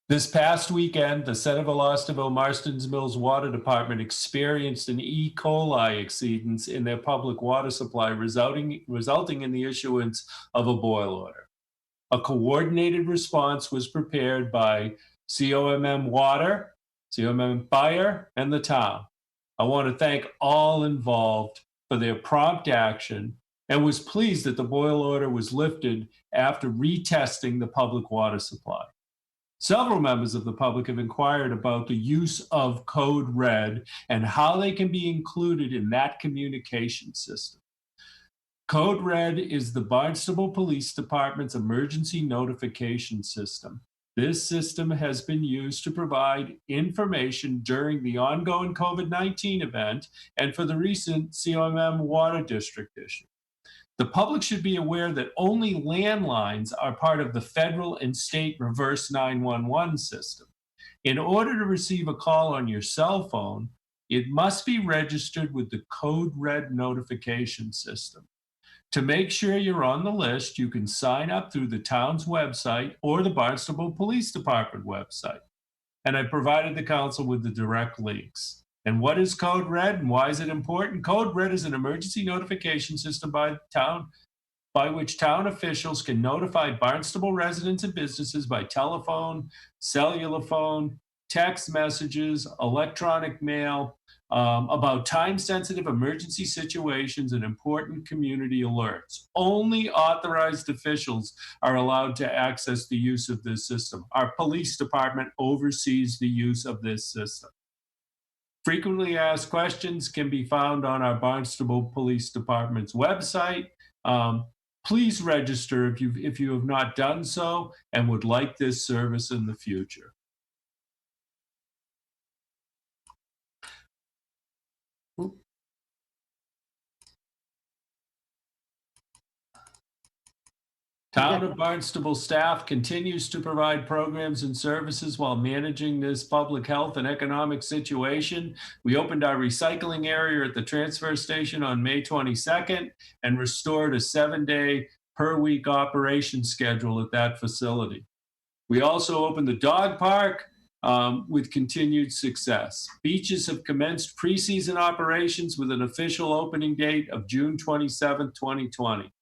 This past weekend, the Centerville, Osterville, Marston's Mills Water Department experienced an E. coli exceedance in their public water supply, resulting in the issuance of a boil order. A coordinated response was prepared by COMM Water, COMM Fire, and the town. I want to thank all involved for their prompt action, and was pleased that the boil order was lifted after retesting the public water supply. Several members of the public have inquired about the use of Code Red and how they can be included in that communication system. Code Red is the Barnstable Police Department's emergency notification system. This system has been used to provide information during the ongoing COVID-19 event and for the recent COMM Water District issue. The public should be aware that only landlines are part of the federal and state reverse 911 system. In order to receive a call on your cell phone, it must be registered with the Code Red notification system. To make sure you're on the list, you can sign up through the town's website or the Barnstable Police Department website. And I provided the council with the direct links. And what is Code Red and why is it important? Code Red is an emergency notification system by which town officials can notify Barnstable residents and businesses by telephone, cellular phone, text messages, electronic mail, about time-sensitive emergency situations and important community alerts. Only authorized officials are allowed to access the use of this system. Our police department oversees the use of this system. Frequently asked questions can be found on our Barnstable Police Department's website. Please register if you have not done so and would like this service in the future. Town of Barnstable staff continues to provide programs and services while managing this public health and economic situation. We opened our recycling area at the transfer station on May 22nd and restored a 7-day per week operation schedule at that facility. We also opened the dog park with continued success. Beaches have commenced preseason operations with an official opening date of June 27, 2020.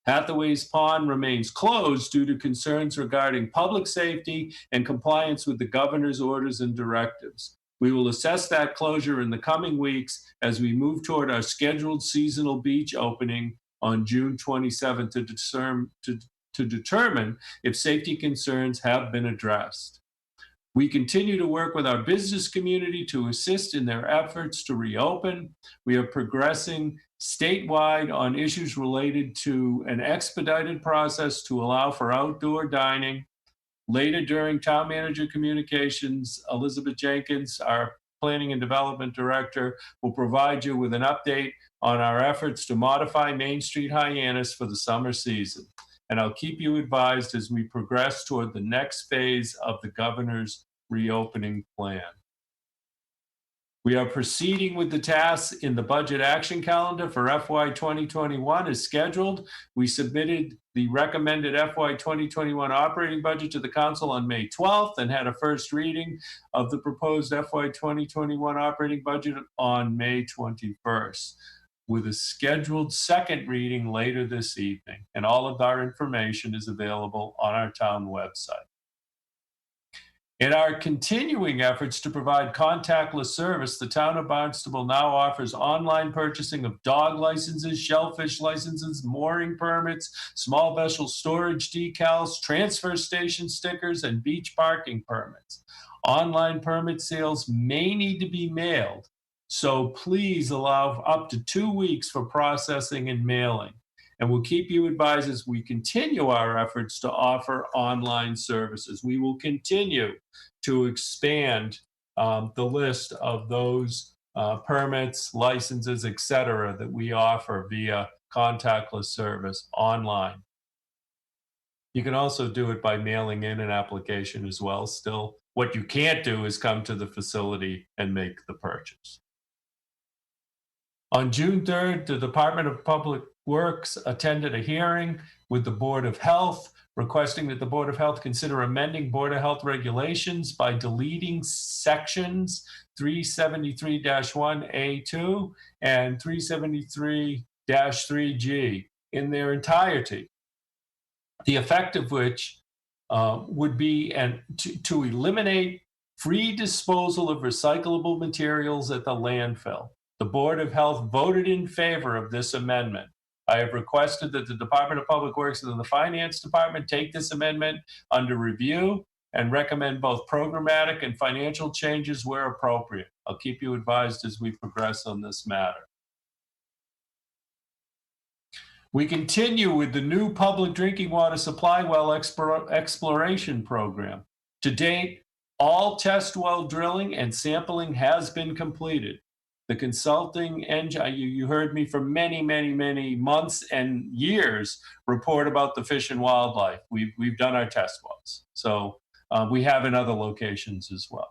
Hathaway's Pond remains closed due to concerns regarding public safety and compliance with the governor's orders and directives. We will assess that closure in the coming weeks as we move toward our scheduled seasonal beach opening on June 27 to determine if safety concerns have been addressed. We continue to work with our business community to assist in their efforts to reopen. We are progressing statewide on issues related to an expedited process to allow for outdoor dining. Later during town manager communications, Elizabeth Jenkins, our Planning and Development Director, will provide you with an update on our efforts to modify Main Street Hyannis for the summer season. And I'll keep you advised as we progress toward the next phase of the governor's reopening plan. We are proceeding with the tasks in the budget action calendar for FY 2021 as scheduled. We submitted the recommended FY 2021 operating budget to the council on May 12th and had a first reading of the proposed FY 2021 operating budget on May 21st, with a scheduled second reading later this evening. And all of our information is available on our town website. In our continuing efforts to provide contactless service, the town of Barnstable now offers online purchasing of dog licenses, shellfish licenses, mooring permits, small vessel storage decals, transfer station stickers, and beach parking permits. Online permit sales may need to be mailed, so please allow up to 2 weeks for processing and mailing. And we'll keep you advised as we continue our efforts to offer online services. We will continue to expand the list of those permits, licenses, et cetera, that we offer via contactless service online. You can also do it by mailing in an application as well. Still, what you can't do is come to the facility and make the purchase. On June 3rd, the Department of Public Works attended a hearing with the Board of Health, requesting that the Board of Health consider amending Board of Health regulations by deleting sections 373-1A2 and 373-3G in their entirety, the effect of which would be to eliminate free disposal of recyclable materials at the landfill. The Board of Health voted in favor of this amendment. I have requested that the Department of Public Works and the Finance Department take this amendment under review and recommend both programmatic and financial changes where appropriate. I'll keep you advised as we progress on this matter. We continue with the new public drinking water supply well exploration program. To date, all test well drilling and sampling has been completed. The consulting engine, you heard me for many, many, many months and years report about the fish and wildlife. We've done our test wells. So we have in other locations as well.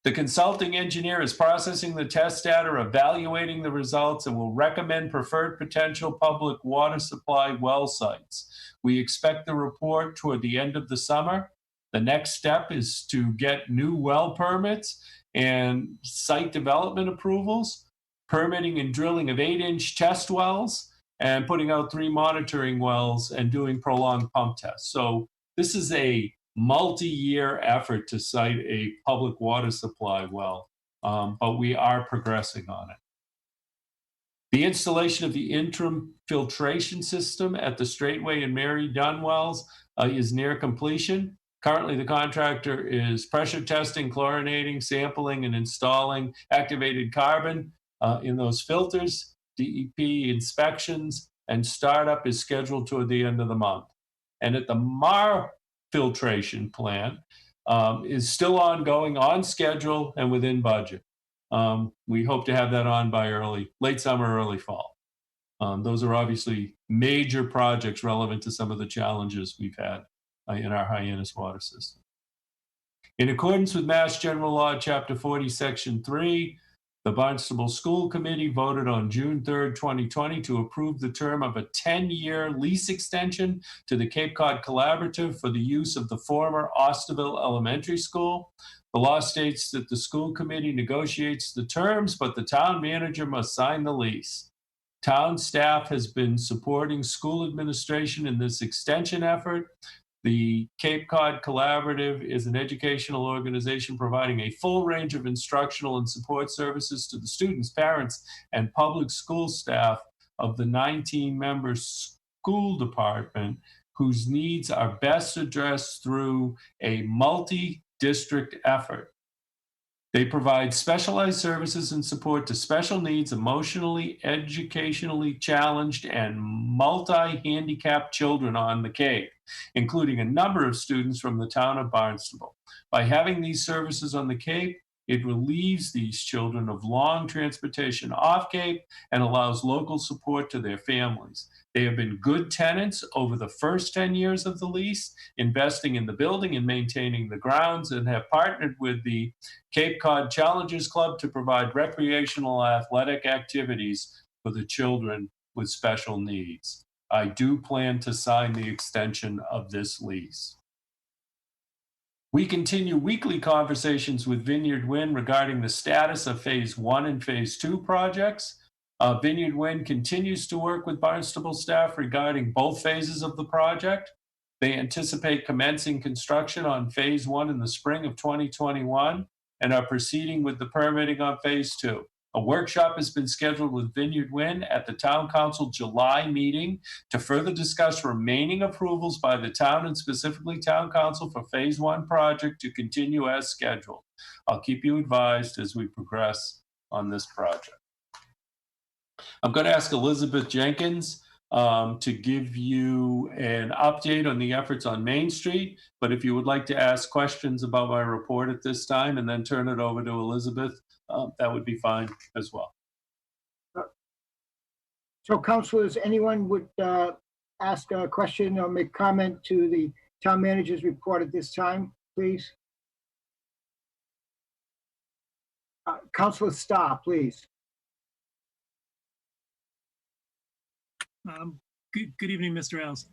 The consulting engineer is processing the test data, evaluating the results, and will recommend preferred potential public water supply well sites. We expect the report toward the end of the summer. The next step is to get new well permits and site development approvals, permitting and drilling of 8-inch test wells, and putting out 3 monitoring wells and doing prolonged pump tests. So this is a multi-year effort to site a public water supply well, but we are progressing on it. The installation of the interim filtration system at the Straightway and Mary Dunn wells is near completion. Currently, the contractor is pressure testing, chlorinating, sampling, and installing activated carbon in those filters. DEP inspections and startup is scheduled toward the end of the month. And at the Mar filtration plant is still ongoing, on schedule, and within budget. We hope to have that on by late summer, early fall. Those are obviously major projects relevant to some of the challenges we've had in our Hyannis water system. In accordance with Mass General Law, Chapter 40, Section 3, the Barnstable School Committee voted on June 3rd, 2020 to approve the term of a 10-year lease extension to the Cape Cod Collaborative for the use of the former Osterville Elementary School. The law states that the school committee negotiates the terms, but the town manager must sign the lease. Town staff has been supporting school administration in this extension effort. The Cape Cod Collaborative is an educational organization providing a full range of instructional and support services to the students, parents, and public school staff of the 19-member school department, whose needs are best addressed through a multi-district effort. They provide specialized services and support to special needs, emotionally, educationally challenged, and multi-handicapped children on the Cape, including a number of students from the town of Barnstable. By having these services on the Cape, it relieves these children of long transportation off Cape and allows local support to their families. They have been good tenants over the first 10 years of the lease, investing in the building and maintaining the grounds, and have partnered with the Cape Cod Challengers Club to provide recreational athletic activities for the children with special needs. I do plan to sign the extension of this lease. We continue weekly conversations with Vineyard Wind regarding the status of Phase 1 and Phase 2 projects. Vineyard Wind continues to work with Barnstable staff regarding both phases of the project. They anticipate commencing construction on Phase 1 in the spring of 2021 and are proceeding with the permitting on Phase 2. A workshop has been scheduled with Vineyard Wind at the Town Council July meeting to further discuss remaining approvals by the town and specifically Town Council for Phase 1 project to continue as scheduled. I'll keep you advised as we progress on this project. I'm going to ask Elizabeth Jenkins to give you an update on the efforts on Main Street, but if you would like to ask questions about my report at this time and then turn it over to Elizabeth, that would be fine as well. So councilors, anyone would ask a question or make comment to the town manager's report at this time, please? Councilor Starr, please. Good evening, Mr. Ells.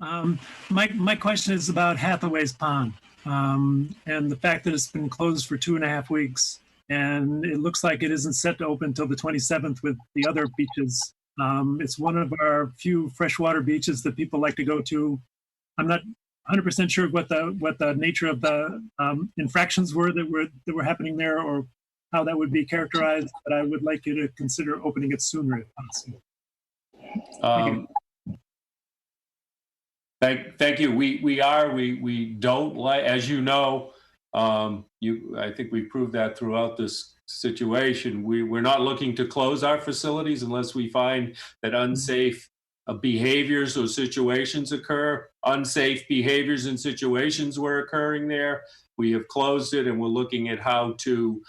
My question is about Hathaway's Pond and the fact that it's been closed for 2.5 weeks, and it looks like it isn't set to open until the 27th with the other beaches. It's one of our few freshwater beaches that people like to go to. I'm not 100% sure what the nature of the infractions were that were happening there, or how that would be characterized, but I would like you to consider opening it sooner if possible. Thank you. We don't like, as you know, I think we proved that throughout this situation. We're not looking to close our facilities unless we find that unsafe behaviors or situations occur. Unsafe behaviors and situations were occurring there. We have closed it, and we're looking at how to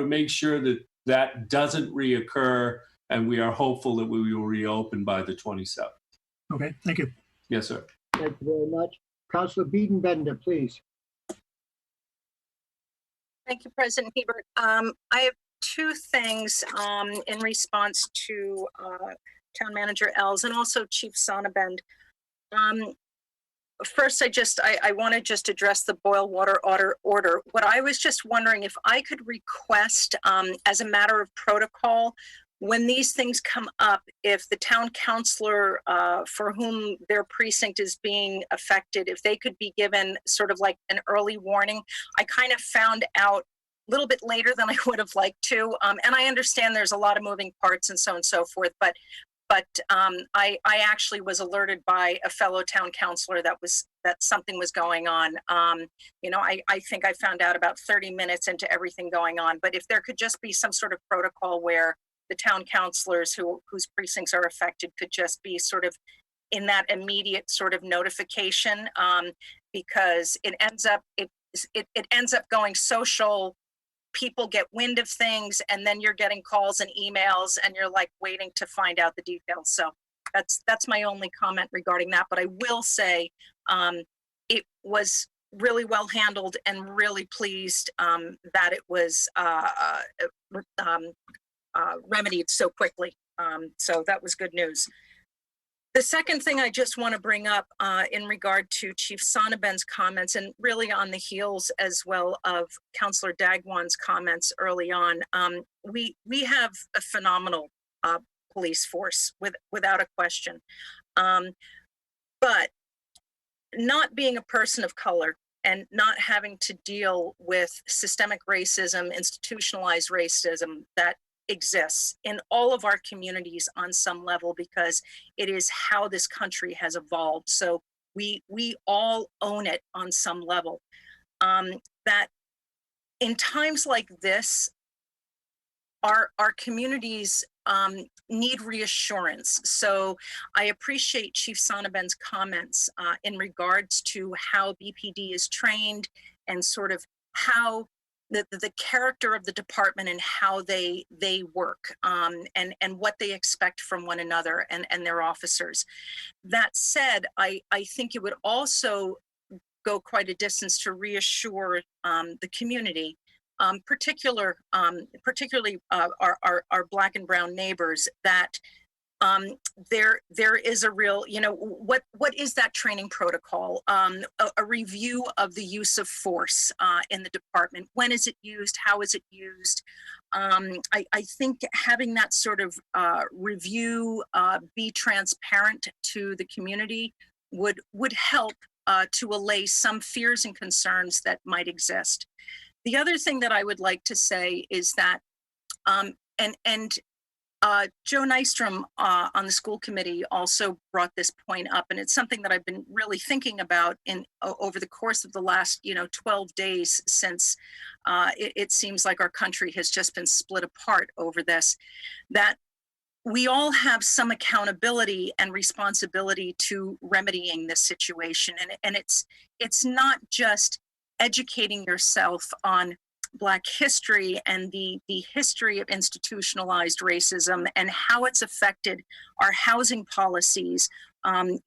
make sure that that doesn't reoccur. And we are hopeful that we will reopen by the 27th. Okay, thank you. Yes, sir. Thank you very much. Councilor Biedenbender, please. Thank you, President Hebert. I have two things in response to Town Manager Ells and also Chief Sonnabend. First, I want to just address the boil water order. What I was just wondering if I could request, as a matter of protocol, when these things come up, if the town councilor for whom their precinct is being affected, if they could be given sort of like an early warning. I kind of found out a little bit later than I would have liked to. And I understand there's a lot of moving parts and so on and so forth, but I actually was alerted by a fellow town councilor that something was going on. I think I found out about 30 minutes into everything going on, but if there could just be some sort of protocol where the town councilors whose precincts are affected could just be sort of in that immediate sort of notification, because it ends up going social. People get wind of things, and then you're getting calls and emails, and you're like waiting to find out the details. So that's my only comment regarding that. But I will say it was really well handled, and really pleased that it was remedied so quickly. So that was good news. The second thing I just want to bring up in regard to Chief Sonnabend's comments, and really on the heels as well of Councillor Dagwan's comments early on, we have a phenomenal police force without a question. But not being a person of color and not having to deal with systemic racism, institutionalized racism that exists in all of our communities on some level, because it is how this country has evolved. So we all own it on some level. That in times like this, our communities need reassurance. So I appreciate Chief Sonnabend's comments in regards to how BPD is trained, and sort of how the character of the department and how they work, and what they expect from one another and their officers. That said, I think it would also go quite a distance to reassure the community, particularly our Black and brown neighbors, that there is a real, what is that training protocol? A review of the use of force in the department. When is it used? How is it used? I think having that sort of review, be transparent to the community would help to allay some fears and concerns that might exist. The other thing that I would like to say is that, Joe Nystrom on the school committee also brought this point up, and it's something that I've been really thinking about over the course of the last 12 days, since it seems like our country has just been split apart over this, that we all have some accountability and responsibility to remedying this situation. And it's not just educating yourself on Black history and the history of institutionalized racism and how it's affected our housing policies, how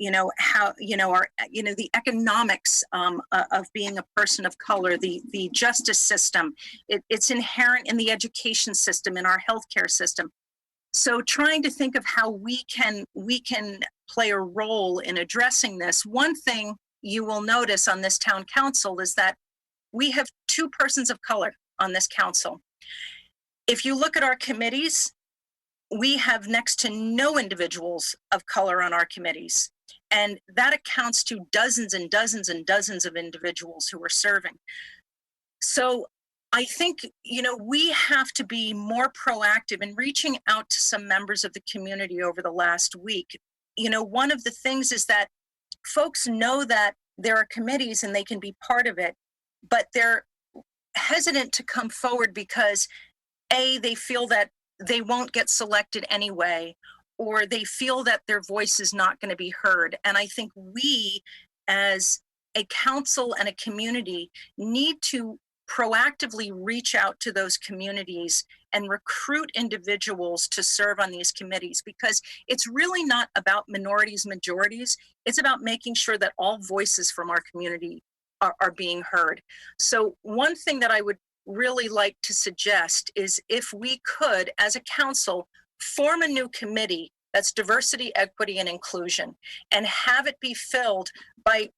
our the economics of being a person of color, the justice system. It's inherent in the education system, in our healthcare system. So trying to think of how we can play a role in addressing this. One thing you will notice on this town council is that we have 2 persons of color on this council. If you look at our committees, we have next to no individuals of color on our committees. And that accounts to dozens and dozens and dozens of individuals who are serving. So I think, we have to be more proactive in reaching out to some members of the community over the last week. One of the things is that folks know that there are committees and they can be part of it, but they're hesitant to come forward because they feel that they won't get selected anyway, or they feel that their voice is not going to be heard. And I think we, as a council and a community, need to proactively reach out to those communities and recruit individuals to serve on these committees, because it's really not about minorities, majorities. It's about making sure that all voices from our community are being heard. So one thing that I would really like to suggest is, if we could, as a council, form a new committee that's diversity, equity, and inclusion, and have it be filled by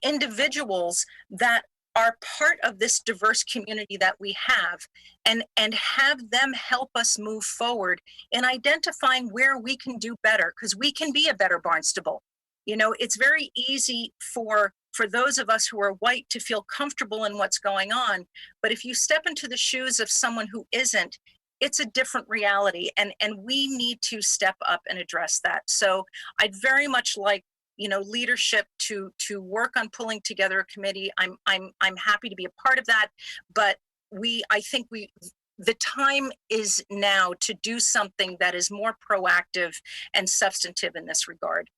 individuals that are part of this diverse community that we have, and have them help us move forward in identifying where we can do better, because we can be a better Barnstable. It's very easy for those of us who are white to feel comfortable in what's going on. But if you step into the shoes of someone who isn't, it's a different reality. And we need to step up and address that. So I'd very much like, leadership to work on pulling together a committee. I'm happy to be a part of that, but I think the time is now to do something that is more proactive and substantive in this regard.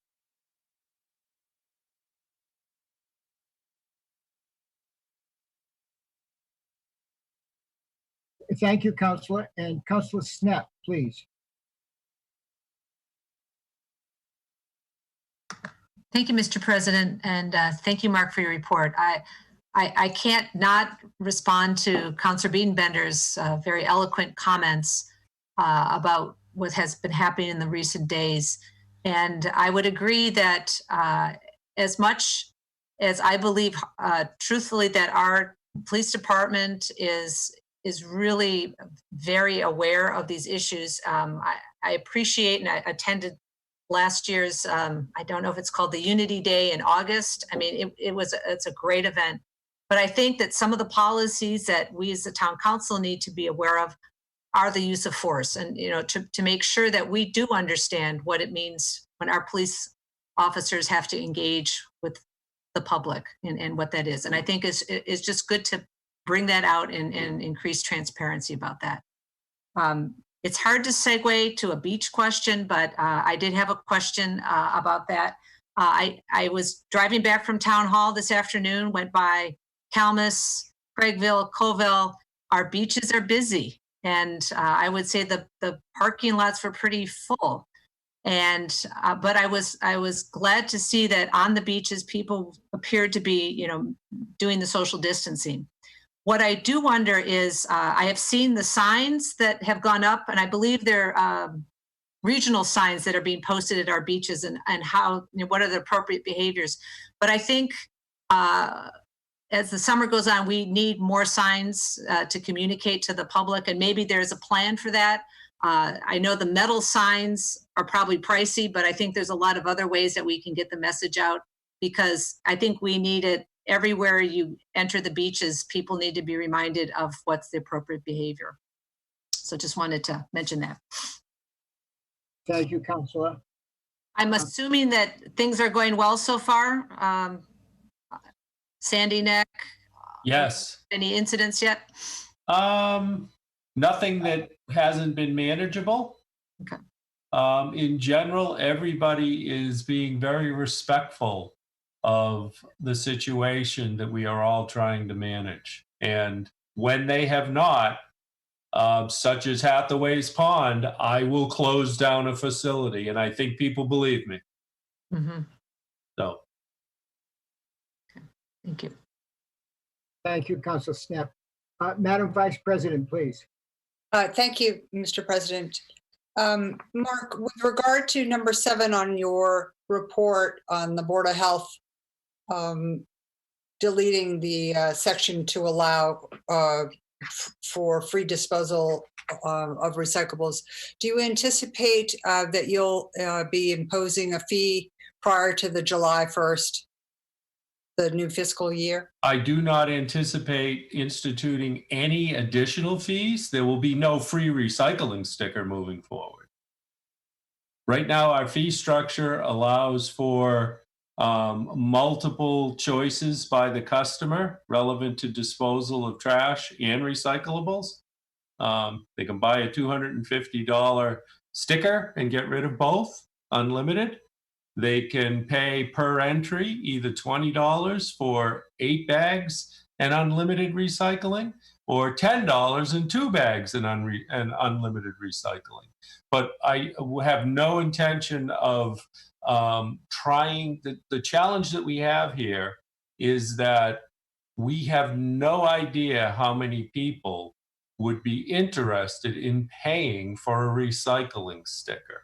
Thank you, Councilor. And Councilor Snap, please. Thank you, Mr. President, and thank you, Mark, for your report. I can't not respond to Councilor Beedenbender's very eloquent comments about what has been happening in the recent days. And I would agree that as much as I believe truthfully that our police department is really very aware of these issues, I appreciate, and I attended last year's, I don't know if it's called the Unity Day in August. I mean, it's a great event. But I think that some of the policies that we as the town council need to be aware of are the use of force, and to make sure that we do understand what it means when our police officers have to engage with the public and what that is. And I think it's just good to bring that out and increase transparency about that. It's hard to segue to a beach question, but I did have a question about that. I was driving back from town hall this afternoon, went by Calmus, Craigville, Covell. Our beaches are busy. And I would say the parking lots were pretty full. And but I was glad to see that on the beaches, people appeared to be, doing the social distancing. What I do wonder is, I have seen the signs that have gone up, and I believe they're regional signs that are being posted at our beaches, and how, what are the appropriate behaviors. But I think as the summer goes on, we need more signs to communicate to the public, and maybe there's a plan for that. I know the metal signs are probably pricey, but I think there's a lot of other ways that we can get the message out, because I think we need it everywhere you enter the beaches. People need to be reminded of what's the appropriate behavior. So just wanted to mention that. Thank you, Councilor. I'm assuming that things are going well so far. Sandy Neck. Yes. Any incidents yet? Nothing that hasn't been manageable. Okay. In general, everybody is being very respectful of the situation that we are all trying to manage. And when they have not, such as Hathaway's Pond, I will close down a facility, and I think people believe me. Mm-hmm. So. Okay. Thank you. Thank you, Councilor Snap. Madam Vice President, please. Thank you, Mr. President. Mark, with regard to number 7 on your report on the Board of Health, deleting the section to allow for free disposal of recyclables, do you anticipate that you'll be imposing a fee prior to the July 1st, the new fiscal year? I do not anticipate instituting any additional fees. There will be no free recycling sticker moving forward. Right now, our fee structure allows for multiple choices by the customer relevant to disposal of trash and recyclables. They can buy a $250 sticker and get rid of both, unlimited. They can pay per entry, either $20 for 8 bags and unlimited recycling, or $10 and 2 bags and unlimited recycling. But I have no intention of trying. The challenge that we have here is that we have no idea how many people would be interested in paying for a recycling sticker.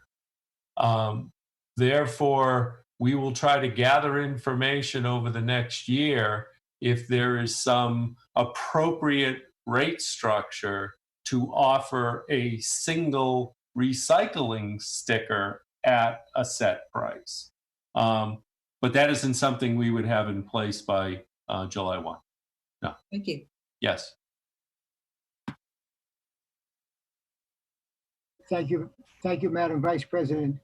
Therefore, we will try to gather information over the next year if there is some appropriate rate structure to offer a single recycling sticker at a set price. But that isn't something we would have in place by July 1. No. Thank you. Yes. Thank you, Madam Vice President.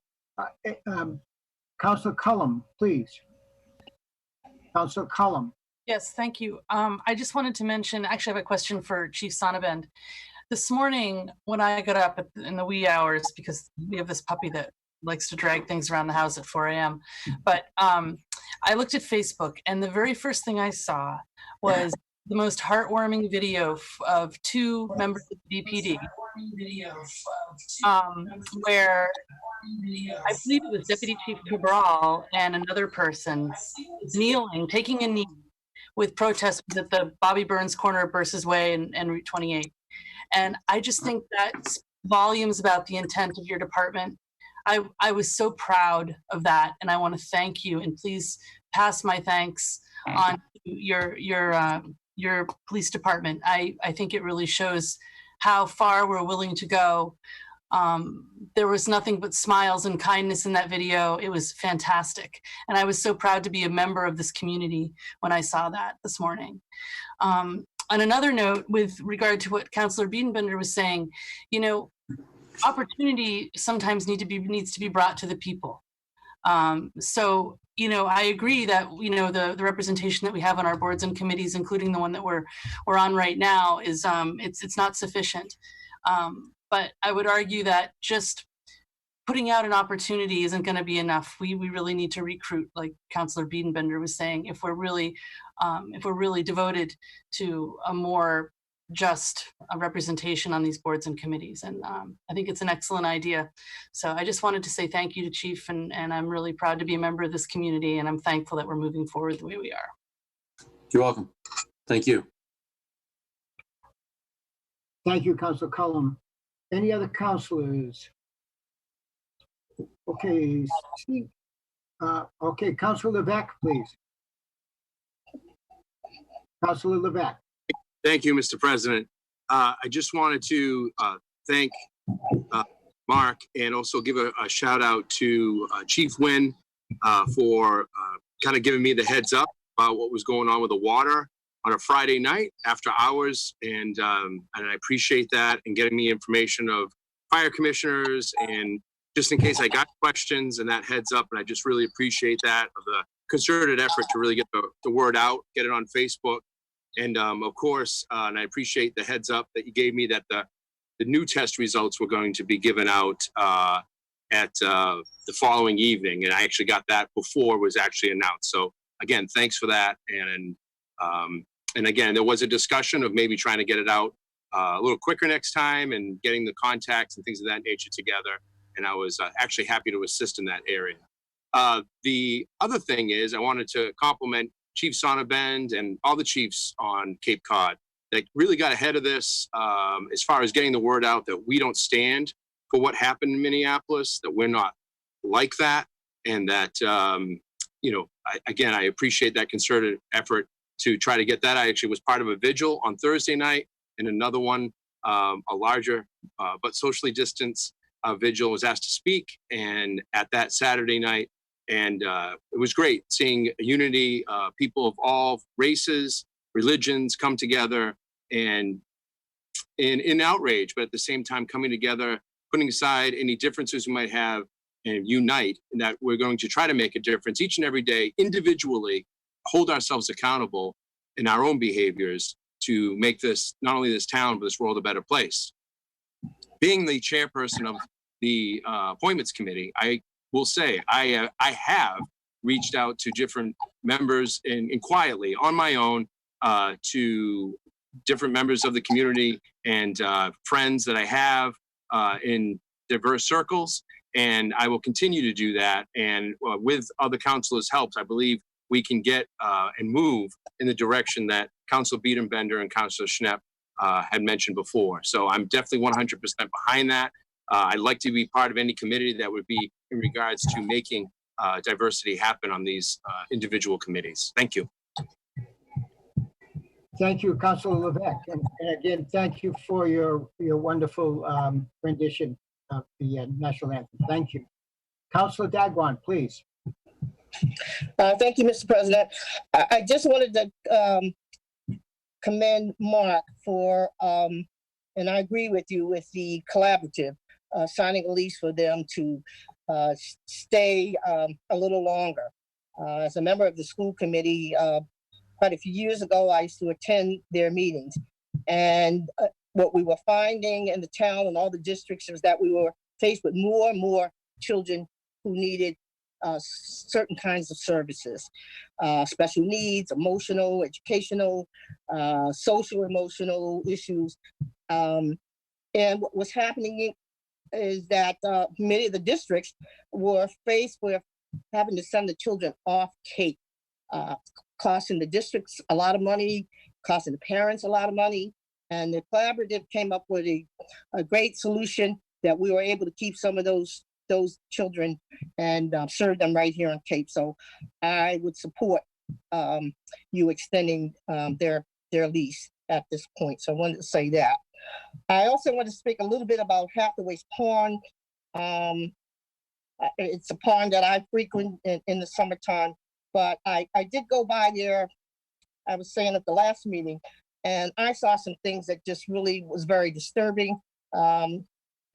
Councilor Cullum, please. Councilor Cullum. Yes, thank you. I just wanted to mention, actually I have a question for Chief Sonnabend. this morning when I got up in the wee hours, because we have this puppy that likes to drag things around the house at 4 a.m. But I looked at Facebook, and the very first thing I saw was the most heartwarming video of two members of the DPD, where I believe it was Deputy Chief Cabral and another person kneeling, taking a knee with protests at the Bobby Burns corner of Bursa's Way and Route 28. And I just think that volumes about the intent of your department. I was so proud of that, and I want to thank you. And please pass my thanks on to your police department. I think it really shows how far we're willing to go. There was nothing but smiles and kindness in that video. It was fantastic. And I was so proud to be a member of this community when I saw that this morning. On another note, with regard to what Councillor Biedenbender was saying, you know, opportunity sometimes needs to be brought to the people. So, you know, I agree that, you know, the representation that we have on our boards and committees, including the one that we're on right now, is it's not sufficient. But I would argue that just putting out an opportunity isn't going to be enough. We really need to recruit, like Councillor Biedenbender was saying, if we're really devoted to a more just representation on these boards and committees. And I think it's an excellent idea. So I just wanted to say thank you to Chief, and I'm really proud to be a member of this community, and I'm thankful that we're moving forward the way we are. You're welcome. Thank you. Thank you, Councilor Cullum. Any other councilors? Okay, okay, Councilor Levesque, please. Councilor Levesque. Thank you, Mr. President. I just wanted to thank Mark and also give a shout out to Chief Wynn for kind of giving me the heads up about what was going on with the water on a Friday night after hours. And I appreciate that, and getting me information of fire commissioners, and just in case I got questions, and that heads up. And I just really appreciate that, of the concerted effort to really get the word out, get it on Facebook. And of course, and I appreciate the heads up that you gave me that the new test results were going to be given out at the following evening. And I actually got that before it was actually announced. So again, thanks for that. And again, there was a discussion of maybe trying to get it out a little quicker next time, and getting the contacts and things of that nature together. And I was actually happy to assist in that area. The other thing is, I wanted to compliment Chief Sonnabend and all the chiefs on Cape Cod that really got ahead of this as far as getting the word out that we don't stand for what happened in Minneapolis, that we're not like that. And that, you know, I appreciate that concerted effort to try to get that. I actually was part of a vigil on Thursday night, and another one, a larger but socially distanced vigil, was asked to speak, and at that Saturday night. And it was great seeing unity, people of all races, religions come together, and in outrage, but at the same time coming together, putting aside any differences we might have, and unite, and that we're going to try to make a difference each and every day, individually, hold ourselves accountable in our own behaviors to make this, not only this town, but this world a better place. Being the chairperson of the appointments committee, I will say I have reached out to different members and quietly on my own to different members of the community and friends that I have in diverse circles. And I will continue to do that. And with other councilors' help, I believe we can get and move in the direction that Councilor Biedenbender and Councilor Schnepp had mentioned before. So I'm definitely 100% behind that. I'd like to be part of any committee that would be in regards to making diversity happen on these individual committees. Thank you. Thank you, Councilor Levesque. And again, thank you for your wonderful rendition of the national anthem. Thank you. Councilor Dagwan, please. Thank you, Mr. President. I just wanted to commend Mark for, and I agree with you with the collaborative, signing a lease for them to stay a little longer. As a member of the school committee, quite a few years ago, I used to attend their meetings. And what we were finding in the town and all the districts was that we were faced with more and more children who needed certain kinds of services, special needs, emotional, educational, social, emotional issues. And what was happening is that many of the districts were faced with having to send the children off Cape, costing the districts a lot of money, costing the parents a lot of money. And the collaborative came up with a great solution that we were able to keep some of those children and serve them right here on Cape. So I would support you extending their lease at this point. So I wanted to say that. I also want to speak a little bit about Hathaway's Pond. It's a pond that I frequent in the summertime, but I did go by there, I was saying at the last meeting, and I saw some things that just really was very disturbing. And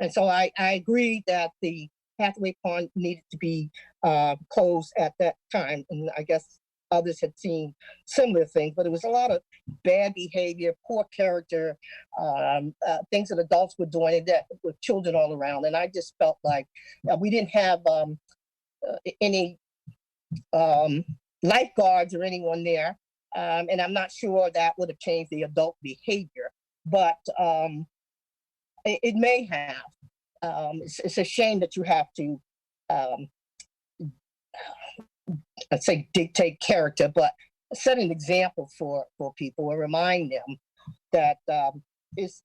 so I agreed that the Hathaway Pond needed to be closed at that time. And I guess others had seen similar things, but it was a lot of bad behavior, poor character, things that adults were doing that with children all around. And I just felt like we didn't have any lifeguards or anyone there. And I'm not sure that would have changed the adult behavior, but it may have. It's a shame that you have to, I'd say dictate character, but set an example for people and remind them that it's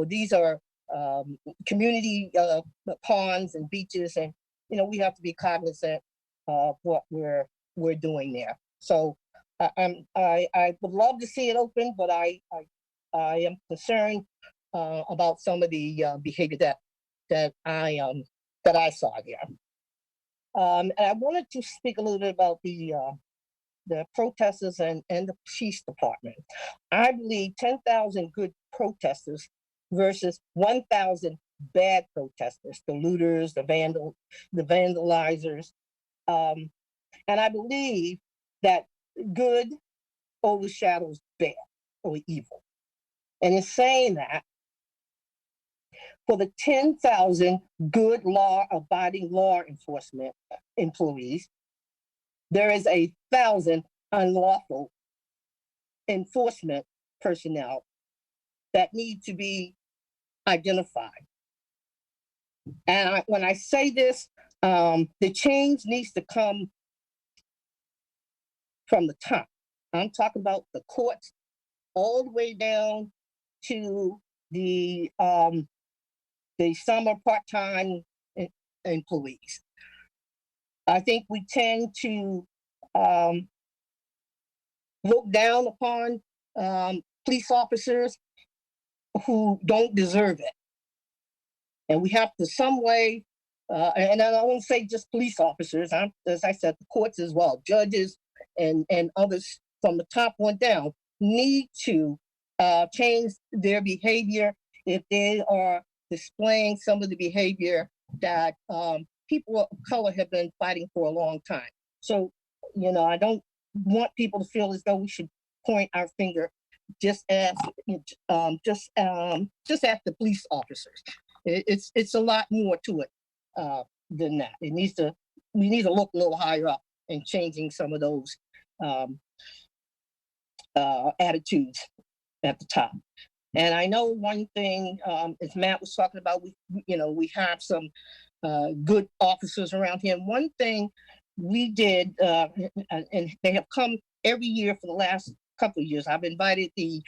these are community ponds and beaches, and we have to be cognizant of what we're doing there. So I would love to see it open, but I am concerned about some of the behavior that I saw there. And I wanted to speak a little bit about the protesters and the police department. I believe 10,000 good protesters versus 1,000 bad protesters, the looters, the vandalizers. And I believe that good overshadows bad or evil. And in saying that, for the 10,000 good law-abiding law enforcement employees, there is 1,000 unlawful enforcement personnel that need to be identified. And when I say this, the change needs to come from the top. I'm talking about the courts all the way down to the summer part-time employees. I think we tend to look down upon police officers who don't deserve it. And we have to some way, and I won't say just police officers, as I said, the courts as well, judges and others from the top on down need to change their behavior if they are displaying some of the behavior that people of color have been fighting for a long time. So, I don't want people to feel as though we should point our finger just at the police officers. It's a lot more to it than that. We need to look a little higher up and changing some of those attitudes at the top. And I know one thing, as Matt was talking about, we have some good officers around here. And one thing we did, and they have come every year for the last couple of years. I've invited a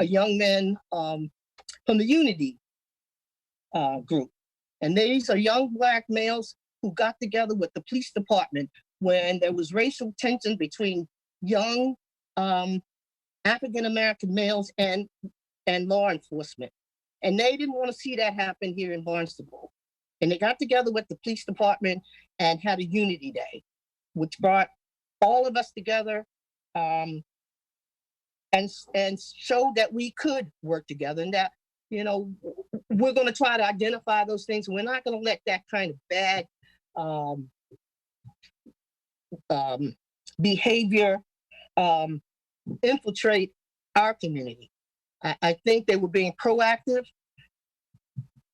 young man from the Unity group. And these are young Black males who got together with the police department when there was racial tension between young African-American males and law enforcement. And they didn't want to see that happen here in Barnstable. And they got together with the police department and had a Unity Day, which brought all of us together and showed that we could work together, and that, we're going to try to identify those things. We're not going to let that kind of bad behavior infiltrate our community. I think they were being proactive,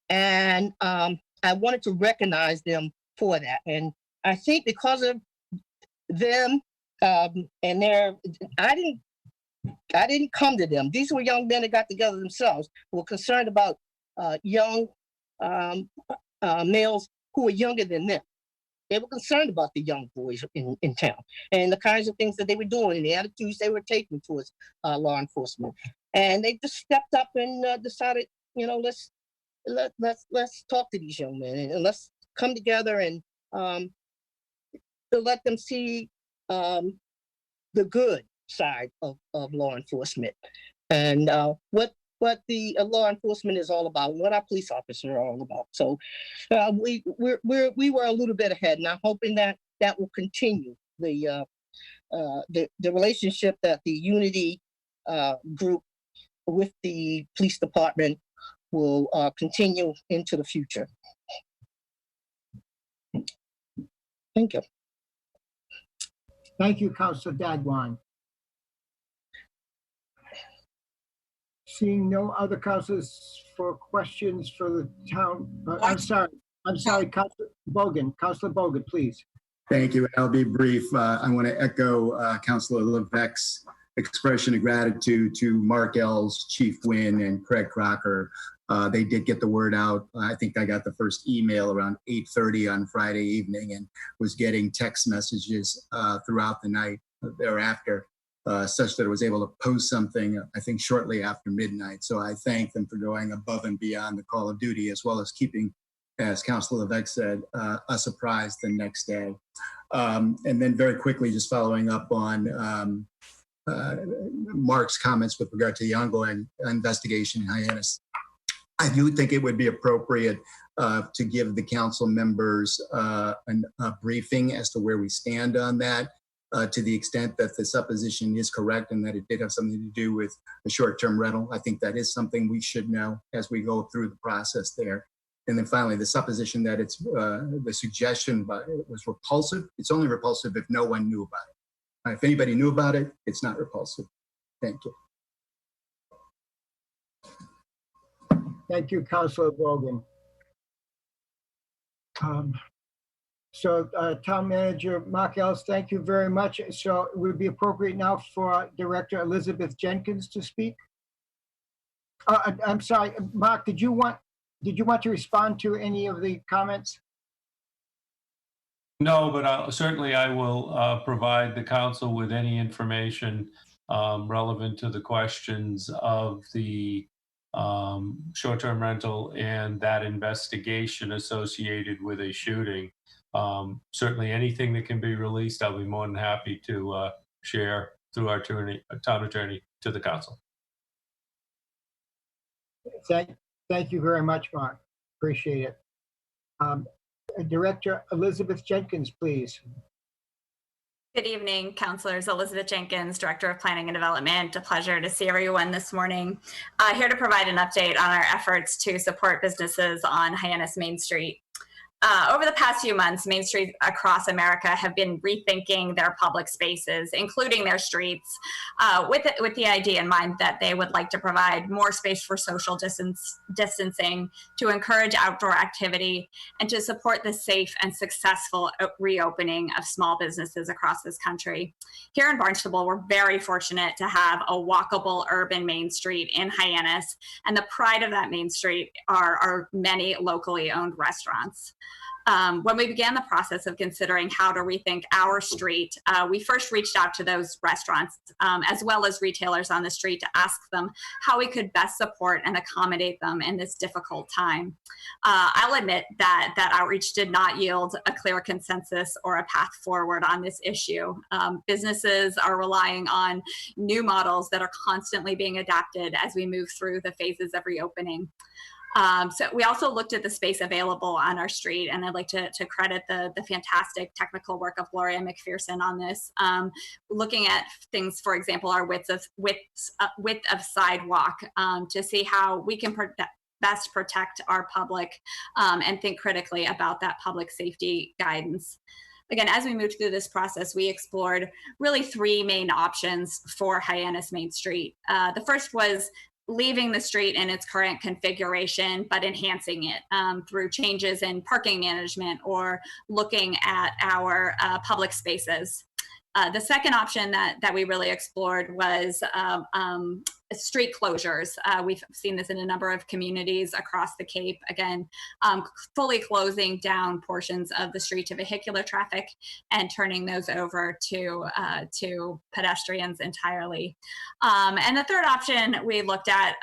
and I wanted to recognize them for that. And I think because of them and I didn't come to them. These were young men that got together themselves, who were concerned about young males who were younger than them. They were concerned about the young boys in town and the kinds of things that they were doing and the attitudes they were taking towards law enforcement. And they just stepped up and decided, you know, let's talk to these young men and let's come together and to let them see the good side of law enforcement and what the law enforcement is all about, what our police officers are all about. So we were a little bit ahead, and I'm hoping that will continue. The relationship that the Unity group with the police department will continue into the future. Thank you. Thank you, Councilor Dagwan. Seeing no other councilors for questions for the town. I'm sorry, Councilor Bogan, please. Thank you. I'll be brief. I want to echo Councilor Levesque's expression of gratitude to Mark Ells, Chief Wynn, and Craig Crocker. They did get the word out. I think I got the first email around 8:30 on Friday evening and was getting text messages throughout the night thereafter, such that I was able to post something, I think, shortly after midnight. So I thank them for going above and beyond the call of duty, as well as keeping, as Councilor Levesque said, us apprised the next day. And then very quickly, just following up on Mark's comments with regard to the ongoing investigation in Hyannis. I do think it would be appropriate to give the council members a briefing as to where we stand on that, to the extent that the supposition is correct and that it did have something to do with a short-term rental. I think that is something we should know as we go through the process there. And then finally, the supposition that it's the suggestion was repulsive. It's only repulsive if no one knew about it. If anybody knew about it, it's not repulsive. Thank you. Thank you, Councilor Bogan. So Town Manager Mark Ells, thank you very much. So it would be appropriate now for Director Elizabeth Jenkins to speak. I'm sorry, Mark, did you want to respond to any of the comments? No, but certainly I will provide the council with any information relevant to the questions of the short-term rental and that investigation associated with a shooting. Certainly anything that can be released, I'll be more than happy to share through our town attorney to the council. Thank you very much, Mark. Appreciate it. Director Elizabeth Jenkins, please. Good evening, councilors. Elizabeth Jenkins, Director of Planning and Development. A pleasure to see everyone this morning. Here to provide an update on our efforts to support businesses on Hyannis Main Street. Over the past few months, Main Streets across America have been rethinking their public spaces, including their streets, with the idea in mind that they would like to provide more space for social distancing, to encourage outdoor activity, and to support the safe and successful reopening of small businesses across this country. Here in Barnstable, we're very fortunate to have a walkable urban Main Street in Hyannis, and the pride of that Main Street are our many locally owned restaurants. When we began the process of considering how to rethink our street, we first reached out to those restaurants as well as retailers on the street to ask them how we could best support and accommodate them in this difficult time. I'll admit that that outreach did not yield a clear consensus or a path forward on this issue. Businesses are relying on new models that are constantly being adapted as we move through the phases of reopening. So we also looked at the space available on our street, and I'd like to credit the fantastic technical work of Gloria McPherson on this. Looking at things, for example, our width of sidewalk to see how we can best protect our public and think critically about that public safety guidance. Again, as we moved through this process, we explored really three main options for Hyannis Main Street. The first was leaving the street in its current configuration, but enhancing it through changes in parking management or looking at our public spaces. The second option that we really explored was street closures. We've seen this in a number of communities across the Cape. Again, fully closing down portions of the street to vehicular traffic and turning those over to pedestrians entirely. And the third option we looked at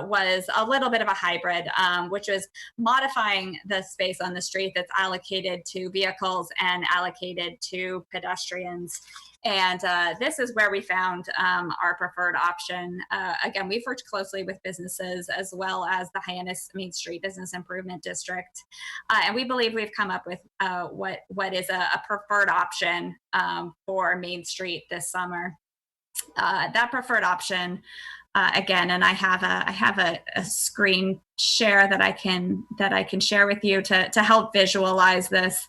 was a little bit of a hybrid, which was modifying the space on the street that's allocated to vehicles and allocated to pedestrians. And this is where we found our preferred option. Again, we've worked closely with businesses as well as the Hyannis Main Street Business Improvement District. And we believe we've come up with what is a preferred option for Main Street this summer. That preferred option, again, and I have a screen share that I can share with you to help visualize this.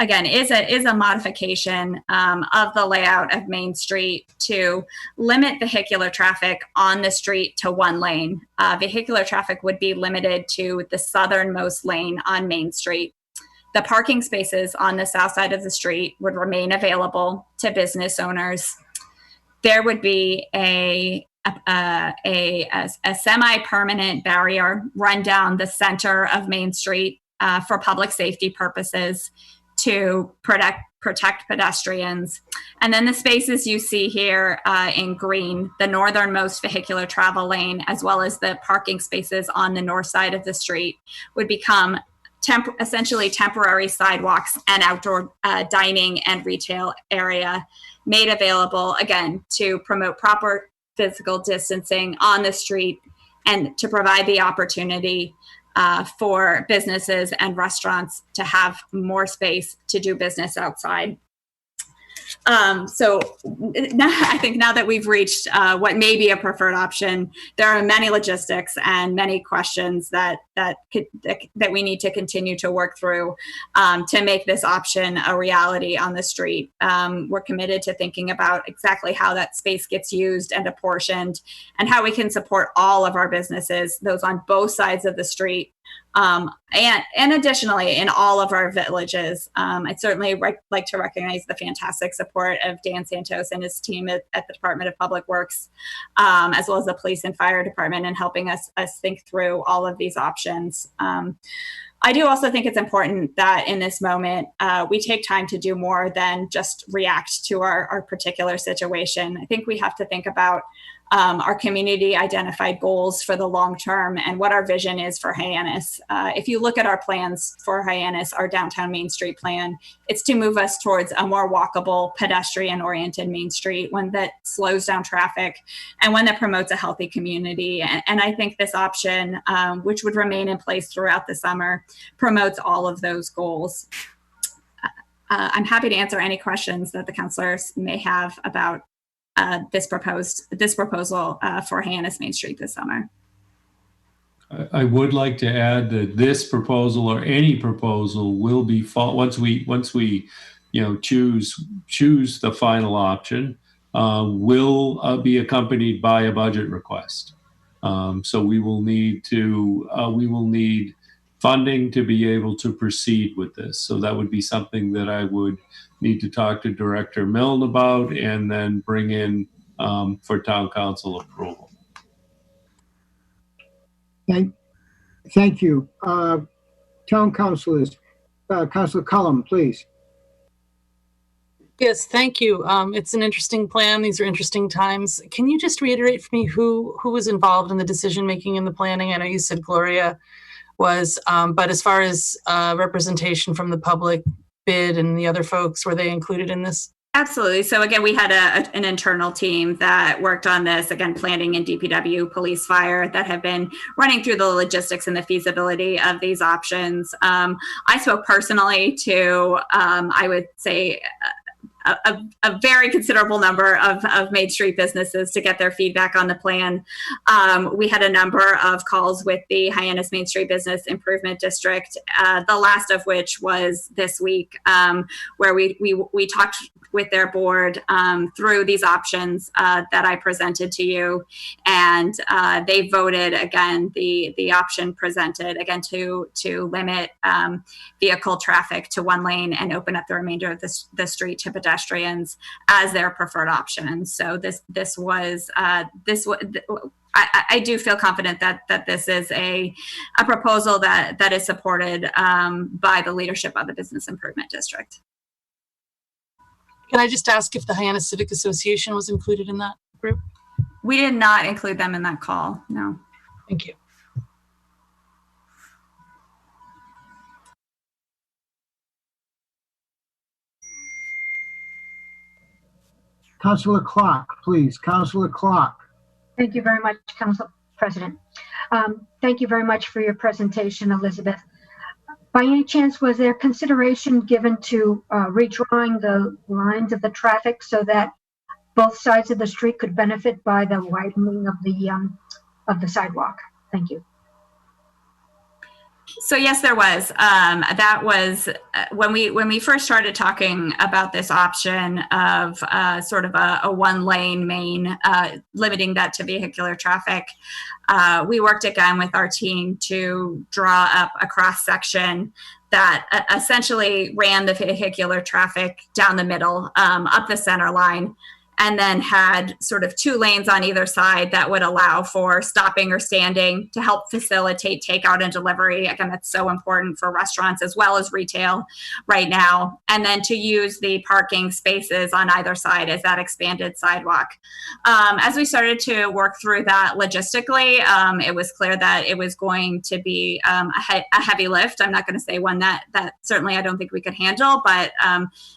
Again, is a modification of the layout of Main Street to limit vehicular traffic on the street to one lane. Vehicular traffic would be limited to the southernmost lane on Main Street. The parking spaces on the south side of the street would remain available to business owners. There would be a semi-permanent barrier run down the center of Main Street for public safety purposes, to protect pedestrians. And then the spaces you see here in green, the northernmost vehicular travel lane, as well as the parking spaces on the north side of the street, would become essentially temporary sidewalks and outdoor dining and retail area made available, again, to promote proper physical distancing on the street and to provide the opportunity for businesses and restaurants to have more space to do business outside. So now, I think now that we've reached what may be a preferred option, there are many logistics and many questions that we need to continue to work through to make this option a reality on the street. We're committed to thinking about exactly how that space gets used and apportioned, and how we can support all of our businesses, those on both sides of the street, and additionally in all of our villages. I'd certainly like to recognize the fantastic support of Dan Santos and his team at the Department of Public Works, as well as the police and fire department, in helping us think through all of these options. I do also think it's important that in this moment, we take time to do more than just react to our particular situation. I think we have to think about our community identified goals for the long term and what our vision is for Hyannis. If you look at our plans for Hyannis, our downtown Main Street plan, it's to move us towards a more walkable, pedestrian-oriented Main Street, one that slows down traffic and one that promotes a healthy community. And I think this option, which would remain in place throughout the summer, promotes all of those goals. I'm happy to answer any questions that the councilors may have about this proposal for Hyannis Main Street this summer. I would like to add that this proposal, or any proposal, will be once we choose the final option, will be accompanied by a budget request. So we will need funding to be able to proceed with this. So that would be something that I would need to talk to Director Milne about and then bring in for town council approval. Thank you. Town councilors, Councilor Cullum, please. Yes, thank you. It's an interesting plan. These are interesting times. Can you just reiterate for me who was involved in the decision making and the planning? I know you said Gloria was, but as far as representation from the public, bid, and the other folks, were they included in this? Absolutely. So again, we had an internal team that worked on this, again, planning and DPW, police, fire, that have been running through the logistics and the feasibility of these options. I spoke personally to, I would say, a very considerable number of Main Street businesses to get their feedback on the plan. We had a number of calls with the Hyannis Main Street Business Improvement District, the last of which was this week, where we talked with their board through these options that I presented to you, and they voted again the option presented again to limit vehicle traffic to one lane and open up the remainder of the street to pedestrians as their preferred option. So I do feel confident that this is a proposal that is supported by the leadership of the Business Improvement District. Can I just ask if the Hyannis Civic Association was included in that group? We did not include them in that call, no. Thank you. Councilor Clark, please. Councilor Clark. Thank you very much, Council President. Thank you very much for your presentation, Elizabeth. By any chance, was there consideration given to redrawing the lines of the traffic so that both sides of the street could benefit by the widening of the sidewalk? Thank you. So yes, there was. That was when we first started talking about this option of sort of a one-lane main, limiting that to vehicular traffic. We worked again with our team to draw up a cross section that essentially ran the vehicular traffic down the middle, up the center line, and then had sort of 2 lanes on either side that would allow for stopping or standing to help facilitate takeout and delivery. Again, that's so important for restaurants as well as retail right now. And then to use the parking spaces on either side as that expanded sidewalk. As we started to work through that logistically, it was clear that it was going to be a heavy lift. I'm not going to say one that certainly I don't think we could handle, but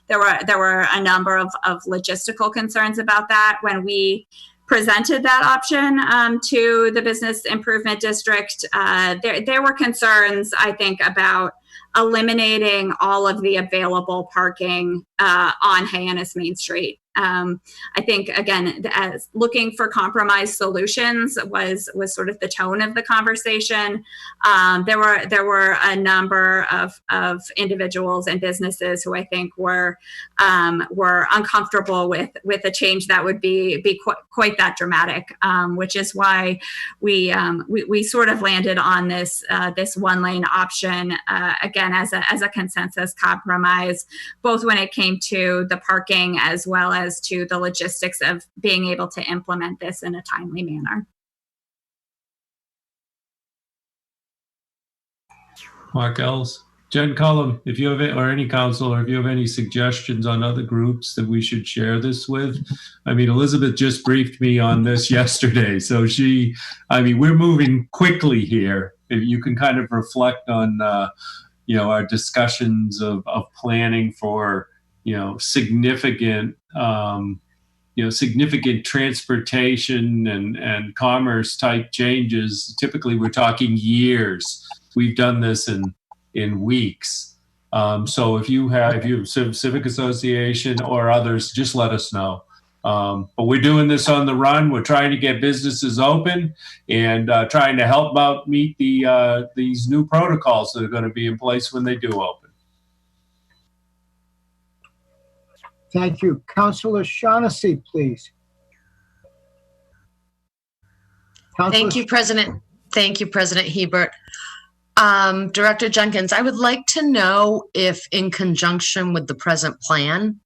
there were a number of logistical concerns about that when we presented that option to the Business Improvement District. There were concerns, I think, about eliminating all of the available parking on Hyannis Main Street. I think, again, as looking for compromise solutions was sort of the tone of the conversation. There were a number of individuals and businesses who I think were uncomfortable with a change that would be quite that dramatic, which is why we sort of landed on this one lane option again as a consensus compromise, both when it came to the parking as well as to the logistics of being able to implement this in a timely manner. Mark Ells. Jen Cullum, if you have it, or any council, or if you have any suggestions on other groups that we should share this with. I mean, Elizabeth just briefed me on this yesterday. So we're moving quickly here. If you can kind of reflect on, our discussions of planning for, significant transportation and commerce type changes. Typically, we're talking years. We've done this in weeks. So if you have civic association or others, just let us know. But we're doing this on the run. We're trying to get businesses open and trying to help out meet these new protocols that are going to be in place when they do open. Thank you. Councilor Shaughnessy, please. Thank you, President. Thank you, President Hebert. Director Jenkins, I would like to know if in conjunction with the present plan,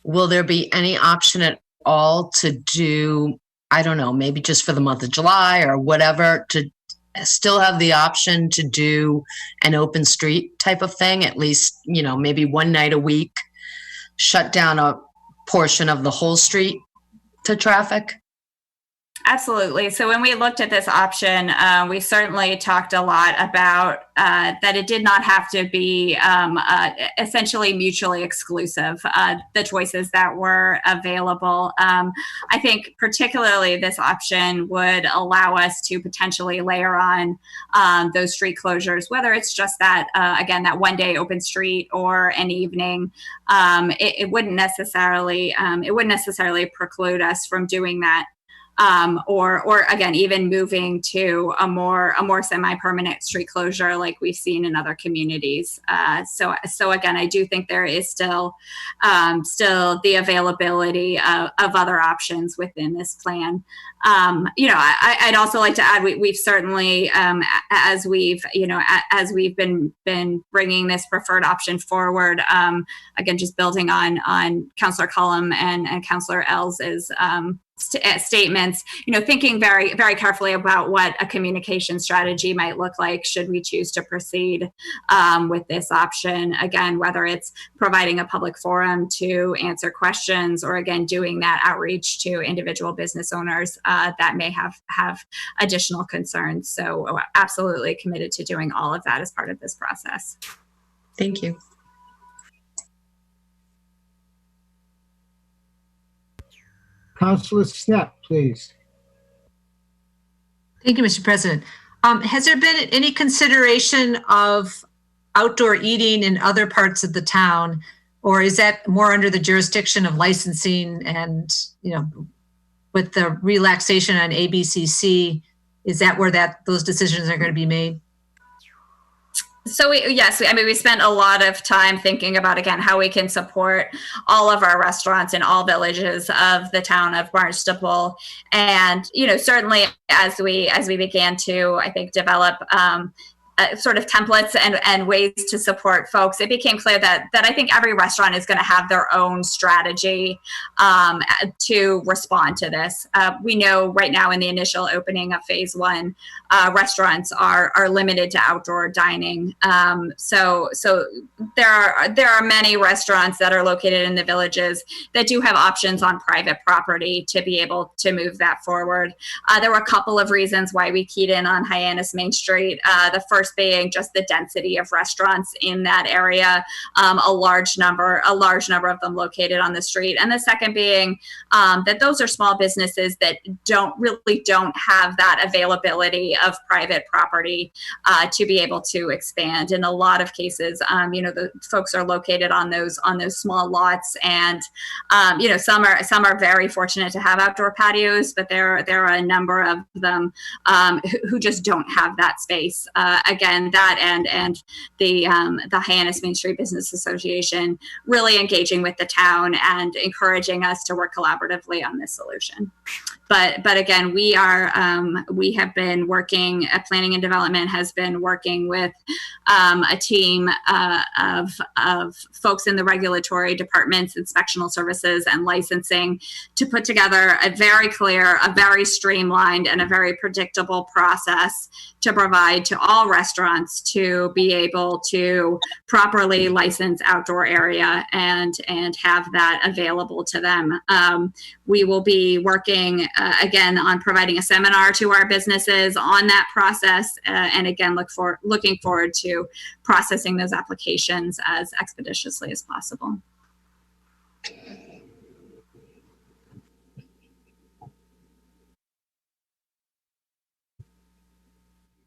will there be any option at all to do, I don't know, maybe just for the month of July or whatever, to still have the option to do an open street type of thing, at least, maybe one night a week, shut down a portion of the whole street to traffic? Absolutely. So when we looked at this option, we certainly talked a lot about that it did not have to be essentially mutually exclusive, the choices that were available. I think particularly this option would allow us to potentially layer on those street closures, whether it's just that, again, that one day open street or an evening. It wouldn't necessarily preclude us from doing that. or again, even moving to a more semi-permanent street closure like we've seen in other communities. So again, I do think there is still the availability of other options within this plan. I'd also like to add, we've certainly, as we've been bringing this preferred option forward, again, just building on Councillor Cullum and Councillor Ells's statements, thinking very, very carefully about what a communication strategy might look like should we choose to proceed with this option. Again, whether it's providing a public forum to answer questions, or again, doing that outreach to individual business owners that may have additional concerns. So absolutely committed to doing all of that as part of this process. Thank you. Councilor Snep, please. Thank you, Mr. President. Has there been any consideration of outdoor eating in other parts of the town, or is that more under the jurisdiction of licensing and, with the relaxation on ABCC, is that where those decisions are going to be made? So we spent a lot of time thinking about, again, how we can support all of our restaurants in all villages of the town of Barnstable. And, certainly as we began to, I think, develop sort of templates and ways to support folks, it became clear that I think every restaurant is going to have their own strategy to respond to this. We know right now in the initial opening of phase 1, restaurants are limited to outdoor dining. So there are many restaurants that are located in the villages that do have options on private property to be able to move that forward. There were a couple of reasons why we keyed in on Hyannis Main Street. The first being just the density of restaurants in that area, a large number of them located on the street, and the second being that those are small businesses that don't have that availability of private property to be able to expand. In a lot of cases, the folks are located on those small lots, and some are very fortunate to have outdoor patios, but there are a number of them who just don't have that space. Again, that and the Hyannis Main Street Business Association really engaging with the town and encouraging us to work collaboratively on this solution. But again, we have been working, planning and development has been working with a team of folks in the regulatory departments, inspectional services, and licensing to put together a very clear, a very streamlined, and a very predictable process to provide to all restaurants to be able to properly license outdoor area and have that available to them. We will be working again on providing a seminar to our businesses on that process, and again looking forward to processing those applications as expeditiously as possible.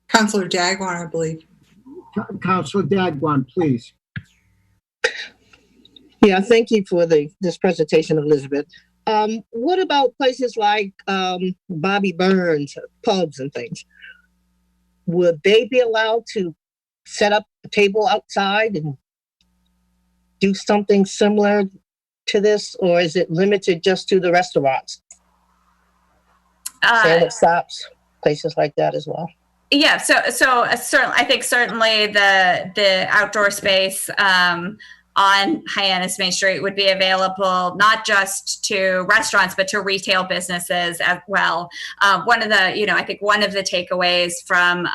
Councillor Dagwan, I believe. Councilor Dagwan, please. Yeah, thank you for this presentation, Elizabeth. What about places like Bobby Burns, pubs and things? Would they be allowed to set up a table outside and do something similar to this, or is it limited just to the restaurants? Sandwich shops, places like that as well? Yeah, so I think certainly the outdoor space on Hyannis Main Street would be available not just to restaurants, but to retail businesses as well. One of the takeaways from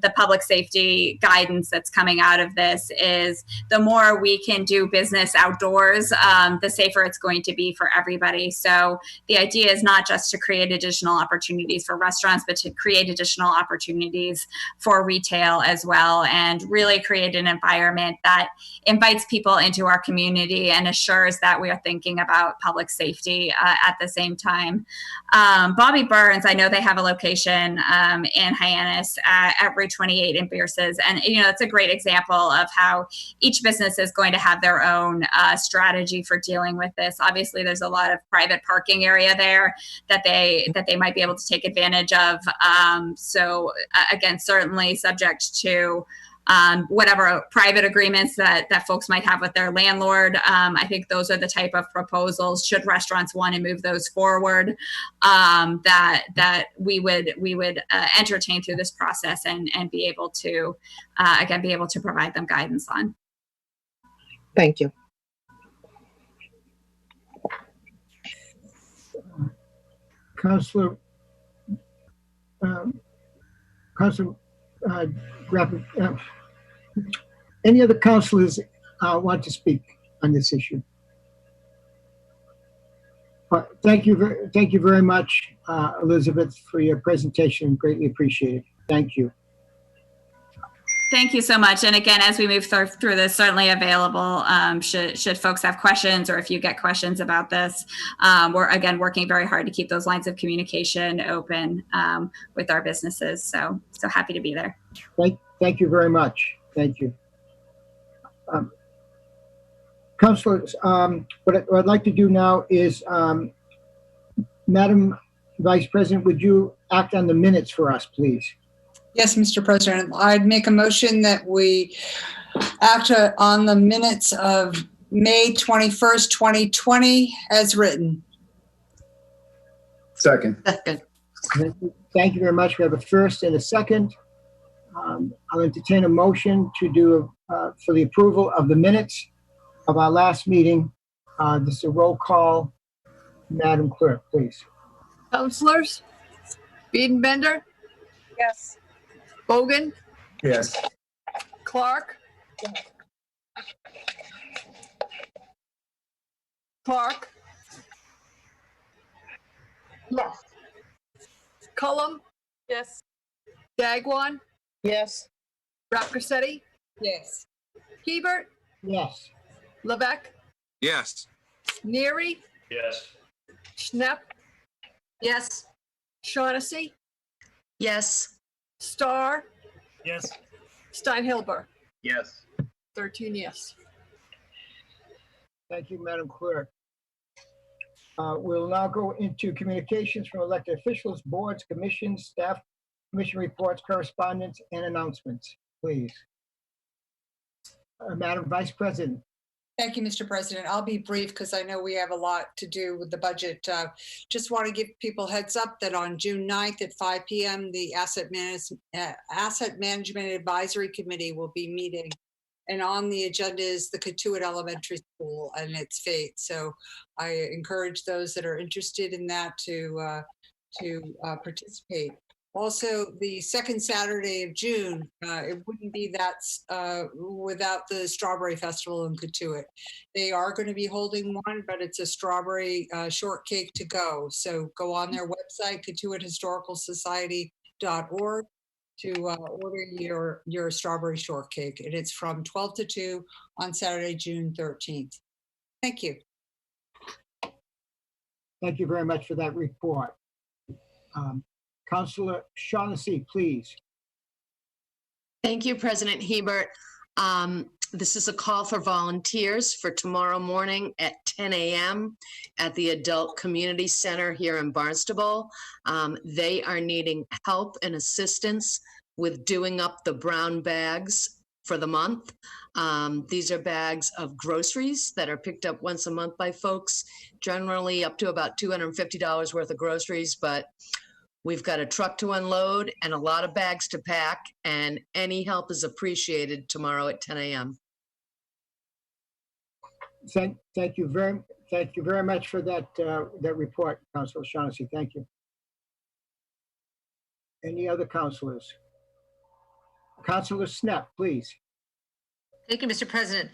the public safety guidance that's coming out of this is the more we can do business outdoors, the safer it's going to be for everybody. So the idea is not just to create additional opportunities for restaurants, but to create additional opportunities for retail as well, and really create an environment that invites people into our community and assures that we are thinking about public safety at the same time. Bobby Burns, I know they have a location in Hyannis, every 28 inverses. And, it's a great example of how each business is going to have their own strategy for dealing with this. Obviously, there's a lot of private parking area there that they might be able to take advantage of. So again, certainly subject to whatever private agreements that folks might have with their landlord. I think those are the type of proposals, should restaurants want to move those forward, that we would entertain through this process and be able to again be able to provide them guidance on. Thank you. Councilor Graffin, any other councilors want to speak on this issue? Thank you very much, Elizabeth, for your presentation. Greatly appreciated. Thank you. Thank you so much. And again, as we move through this, certainly available should folks have questions, or if you get questions about this. We're again working very hard to keep those lines of communication open with our businesses. So happy to be there. Thank you very much. Thank you. Councilors, what I'd like to do now is, Madam Vice President, would you act on the minutes for us, please? Yes, Mr. President, I'd make a motion that we act on the minutes of May 21st, 2020 as written. Second. Thank you very much. We have a first and a second. I'll entertain a motion to do for the approval of the minutes of our last meeting. This is a roll call. Madam Clerk, please. Councilors, Biedenbender, Yes. Bogan, Yes. Clark, Yes. Cullum, Yes. Dagwan, Yes. Rafferty, Yes. Hebert, Yes. Levesque, Yes. Neary, Yes. Schnepp, Yes. Shaughnessy, Yes. Starr, Yes. Steinhilber. Yes. 13 yes. Thank you, Madam Clerk. We'll now go into communications from elected officials, boards, commissions, staff, commission reports, correspondence, and announcements, please. Madam Vice President. Thank you, Mr. President. I'll be brief because I know we have a lot to do with the budget. Just want to give people heads up that on June 9th at 5 p.m., the Asset Management Advisory Committee will be meeting. And on the agenda is the Katuitt Elementary School and its fate. So I encourage those that are interested in that to participate. Also, the second Saturday of June, it wouldn't be that without the Strawberry Festival in Katuitt. They are going to be holding one, but it's a strawberry shortcake to go. So go on their website, KatuittHistoricalSociety.org, to order your strawberry shortcake. And it's from 12 to 2 on Saturday, June 13th. Thank you. Thank you very much for that report. Councilor Shaughnessy, please. Thank you, President Hebert. This is a call for volunteers for tomorrow morning at 10 a.m. at the Adult Community Center here in Barnstable. They are needing help and assistance with doing up the brown bags for the month. These are bags of groceries that are picked up once a month by folks, generally up to about $250 worth of groceries, but we've got a truck to unload and a lot of bags to pack, and any help is appreciated tomorrow at 10 a.m. Thank you very much for that report, Councilor Shaughnessy. Thank you. Any other councilors? Councilor Schnepp, please. Thank you, Mr. President.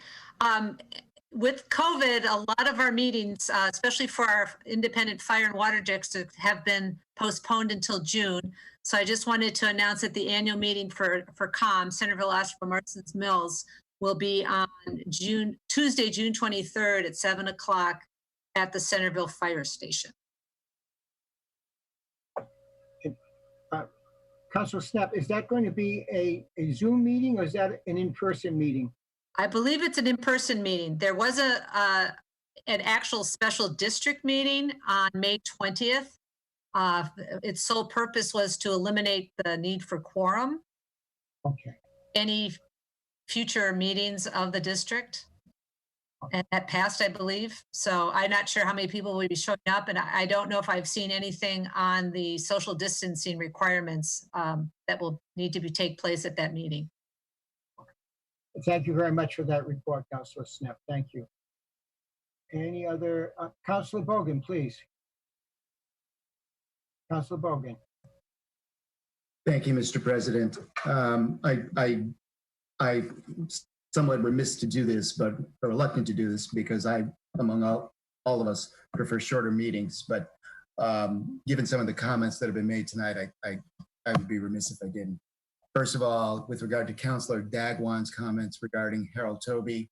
With COVID, a lot of our meetings, especially for our independent fire and water districts, have been postponed until June. So I just wanted to announce that the annual meeting for COM, Centerville, Asheville, Marston's Mills, will be on Tuesday, June 23rd at 7 o'clock at the Centerville Fire Station. Councilor Snap, is that going to be a Zoom meeting or is that an in-person meeting? I believe it's an in-person meeting. There was an actual special district meeting on May 20th. Its sole purpose was to eliminate the need for quorum. Okay. Any future meetings of the district. And that passed, I believe. So I'm not sure how many people will be showing up. And I don't know if I've seen anything on the social distancing requirements that will need to take place at that meeting. Thank you very much for that report, Councilor Snap. Thank you. Any other, Councilor Bogan, please. Councilor Bogan. Thank you, Mr. President. I somewhat remiss to do this, but reluctant to do this because I, among all of us, prefer shorter meetings. But given some of the comments that have been made tonight, I would be remiss if I didn't. First of all, with regard to Councilor Dagwan's comments regarding Harold Toby,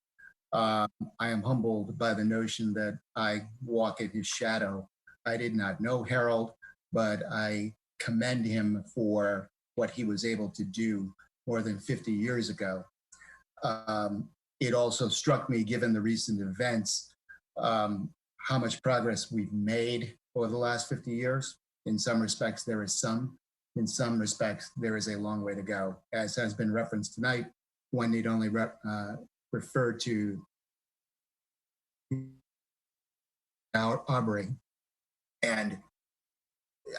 I am humbled by the notion that I walk in his shadow. I did not know Harold, but I commend him for what he was able to do more than 50 years ago. It also struck me, given the recent events, how much progress we've made over the last 50 years. In some respects, there is some. In some respects, there is a long way to go. As has been referenced tonight, one need only refer to Aubrey. And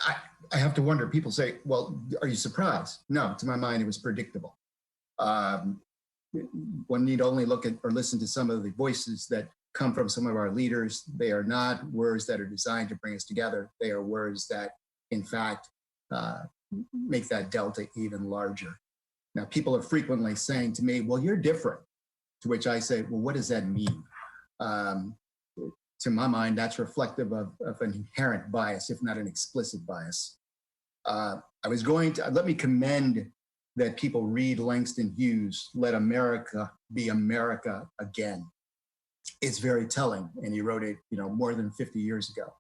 I have to wonder, people say, well, are you surprised? No, to my mind, it was predictable. One need only look at or listen to some of the voices that come from some of our leaders. They are not words that are designed to bring us together. They are words that, in fact, make that delta even larger. Now, people are frequently saying to me, well, you're different. To which I say, well, what does that mean? To my mind, that's reflective of an inherent bias, if not an explicit bias. Let me commend that people read Langston Hughes' Let America Be America Again. It's very telling, and he wrote it, more than 50 years ago.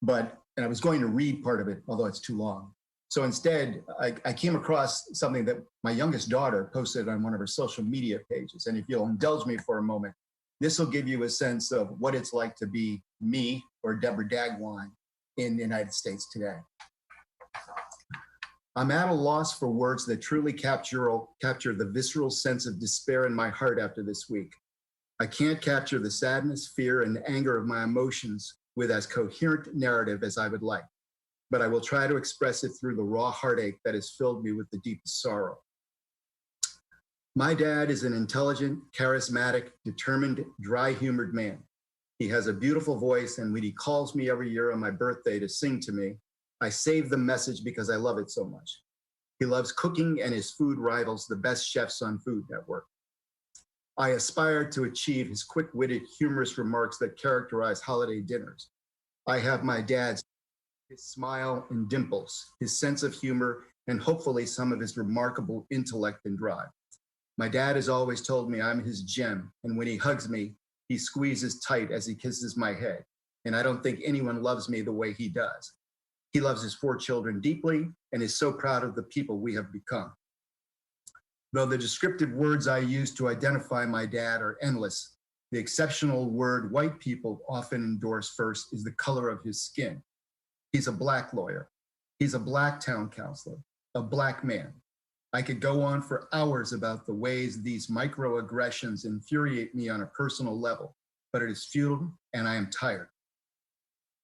And I was going to read part of it, although it's too long. So instead, I came across something that my youngest daughter posted on one of her social media pages. And if you'll indulge me for a moment, this will give you a sense of what it's like to be me or Deborah Dagwan in the United States today. I'm at a loss for words that truly capture the visceral sense of despair in my heart after this week. I can't capture the sadness, fear, and anger of my emotions with as coherent narrative as I would like, but I will try to express it through the raw heartache that has filled me with the deepest sorrow. My dad is an intelligent, charismatic, determined, dry-humored man. He has a beautiful voice, and when he calls me every year on my birthday to sing to me, I save the message because I love it so much. He loves cooking, and his food rivals the best chefs on Food Network. I aspire to achieve his quick-witted, humorous remarks that characterize holiday dinners. I have my dad's his smile and dimples, his sense of humor, and hopefully some of his remarkable intellect and drive. My dad has always told me I'm his gem, and when he hugs me, he squeezes tight as he kisses my head. And I don't think anyone loves me the way he does. He loves his 4 children deeply and is so proud of the people we have become. Though the descriptive words I use to identify my dad are endless, the exceptional word white people often endorse first is the color of his skin. He's a Black lawyer. He's a Black town councilor, a Black man. I could go on for hours about the ways these microaggressions infuriate me on a personal level, but it is futile and I am tired.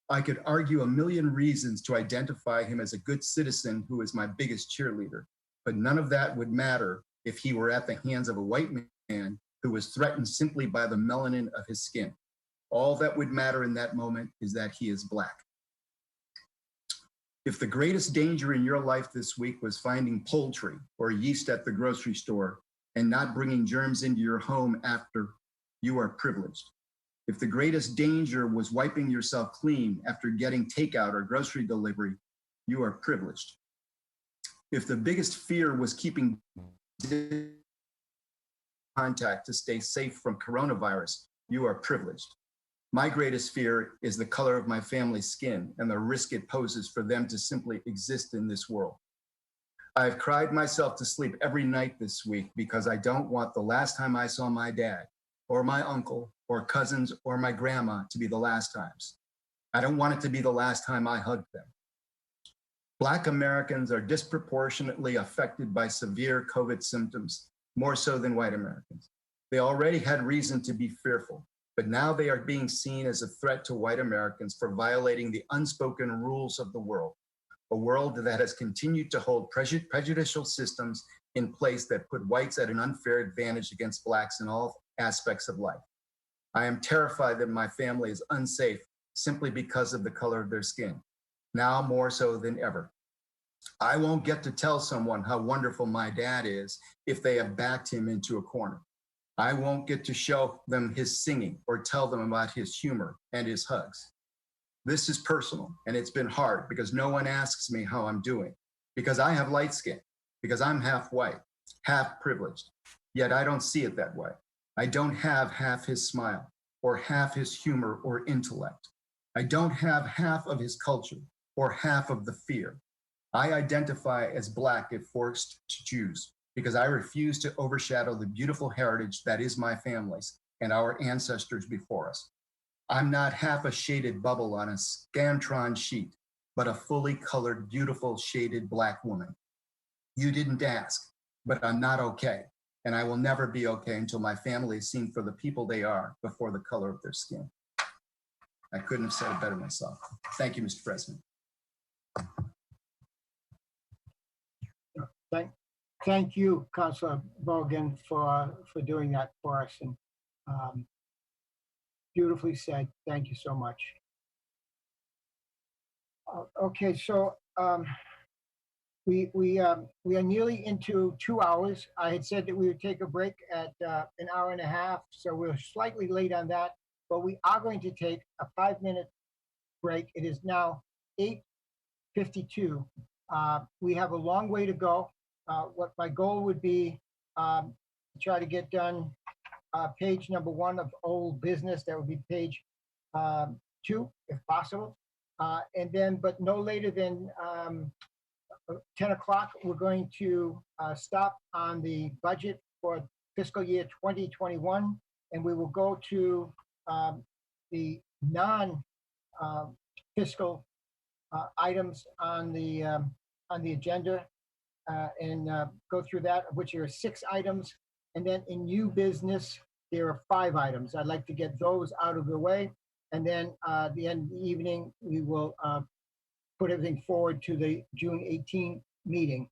I could argue a million reasons to identify him as a good citizen who is my biggest cheerleader, but none of that would matter if he were at the hands of a white man who was threatened simply by the melanin of his skin. All that would matter in that moment is that he is Black. If the greatest danger in your life this week was finding poultry or yeast at the grocery store and not bringing germs into your home after, you are privileged. If the greatest danger was wiping yourself clean after getting takeout or grocery delivery, you are privileged. If the biggest fear was keeping contact to stay safe from coronavirus, you are privileged. My greatest fear is the color of my family's skin and the risk it poses for them to simply exist in this world. I've cried myself to sleep every night this week because I don't want the last time I saw my dad or my uncle or cousins or my grandma to be the last times. I don't want it to be the last time I hugged them. Black Americans are disproportionately affected by severe COVID symptoms, more so than white Americans. They already had reason to be fearful, but now they are being seen as a threat to white Americans for violating the unspoken rules of the world, a world that has continued to hold prejudicial systems in place that put whites at an unfair advantage against blacks in all aspects of life. I am terrified that my family is unsafe simply because of the color of their skin, now more so than ever. I won't get to tell someone how wonderful my dad is if they have backed him into a corner. I won't get to show them his singing or tell them about his humor and his hugs. This is personal, and it's been hard because no one asks me how I'm doing, because I have light skin, because I'm half white, half privileged, yet I don't see it that way. I don't have half his smile or half his humor or intellect. I don't have half of his culture or half of the fear. I identify as Black if forced to choose, because I refuse to overshadow the beautiful heritage that is my family's and our ancestors before us. I'm not half a shaded bubble on a Scantron sheet, but a fully colored, beautiful shaded Black woman. You didn't ask, but I'm not okay. And I will never be okay until my family is seen for the people they are before the color of their skin. I couldn't have said it better myself. Thank you, Mr. President. Thank you, Councilor Bogan, for doing that for us. And beautifully said. Thank you so much. Okay, so we are nearly into 2 hours. I had said that we would take a break at an hour and a half, so we're slightly late on that, but we are going to take a 5-minute break. It is now 8:52. We have a long way to go. What my goal would be to try to get done page number 1 of old business. That would be page 2, if possible. And then, but no later than 10 o'clock, we're going to stop on the budget for fiscal year 2021, and we will go to the non-fiscal items on the agenda and go through that, which are 6 items. And then in new business, there are 5 items. I'd like to get those out of the way. And then at the end of the evening, we will put everything forward to the June 18th meeting.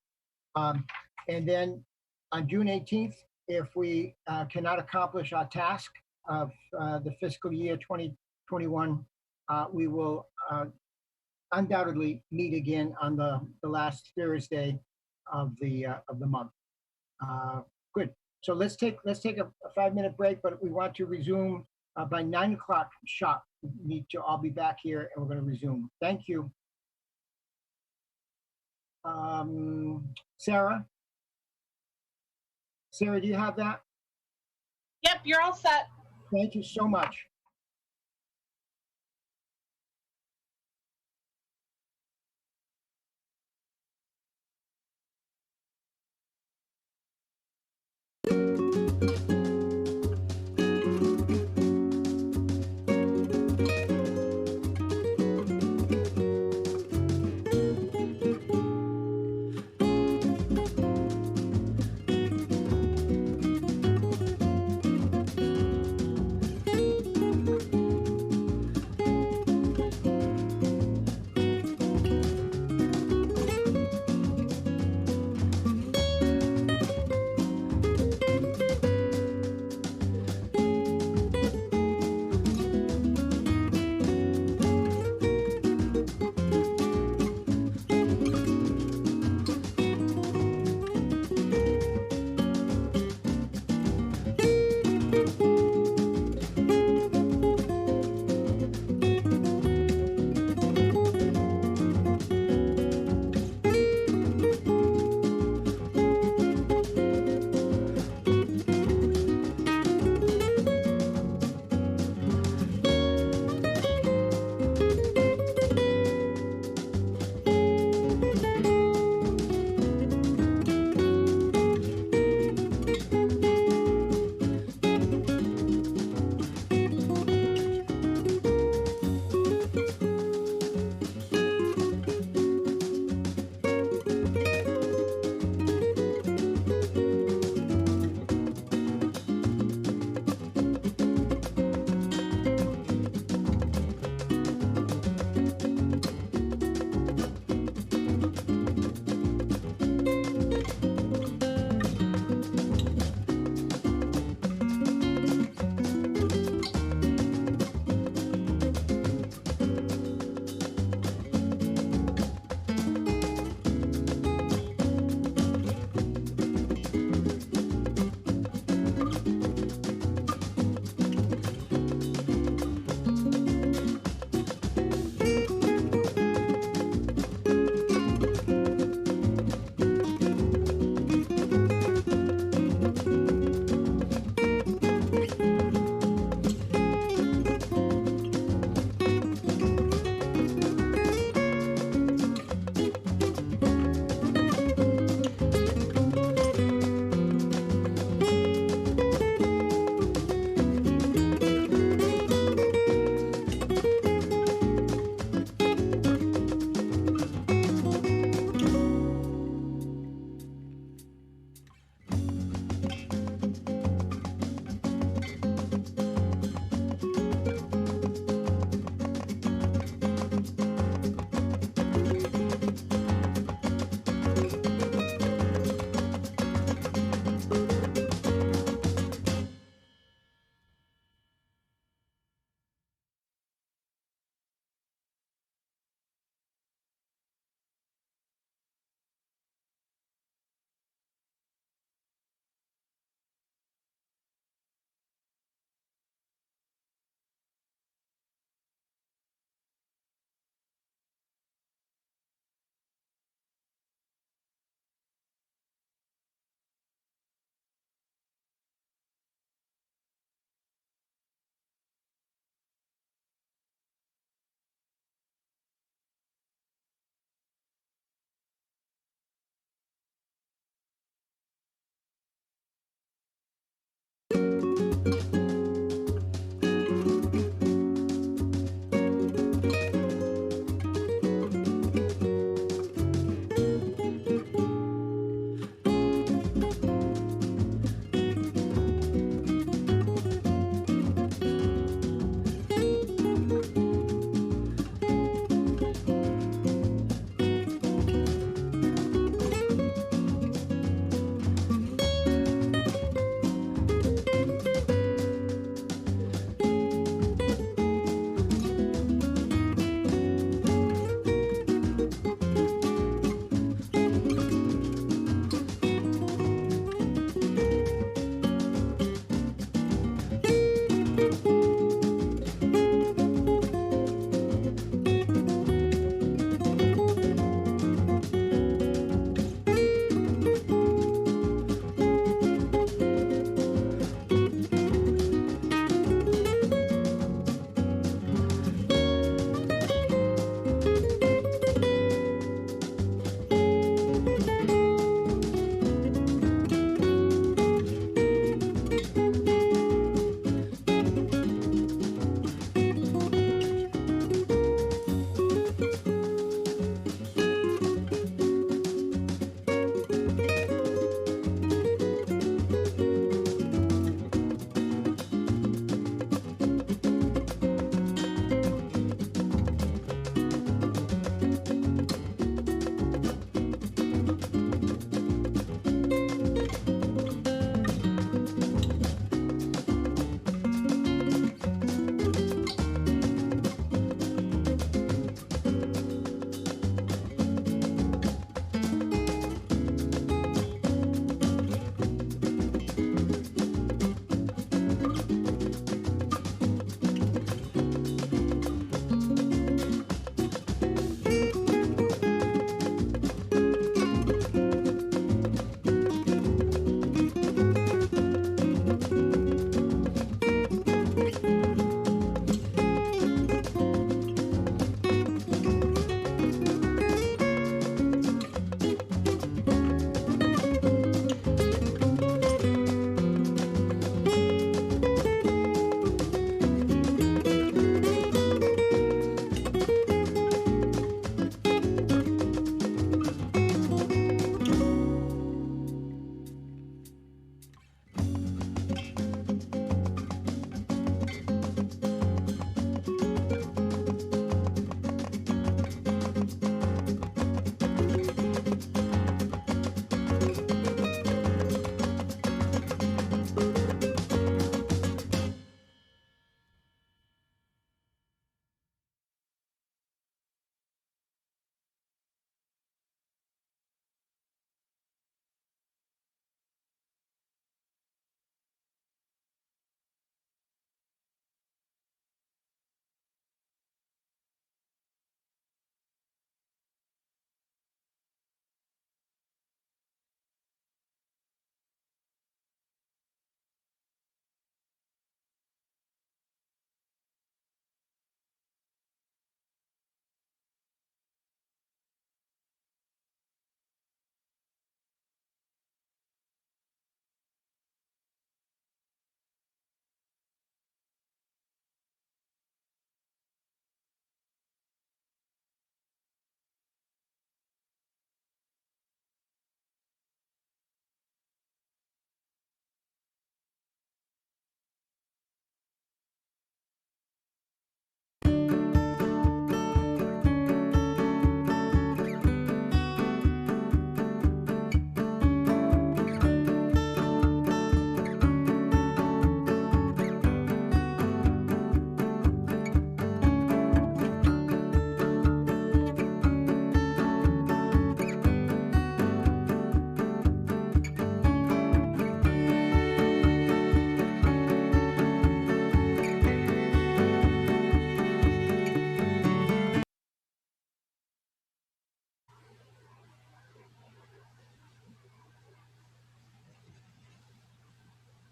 And then on June 18th, if we cannot accomplish our task of the fiscal year 2021, we will undoubtedly meet again on the last Thursday of the month. Good. So let's take a 5-minute break, but we want to resume by 9 o'clock sharp. We need to all be back here, and we're going to resume. Thank you. Sarah? Sarah, do you have that? Yep, you're all set. Thank you so much.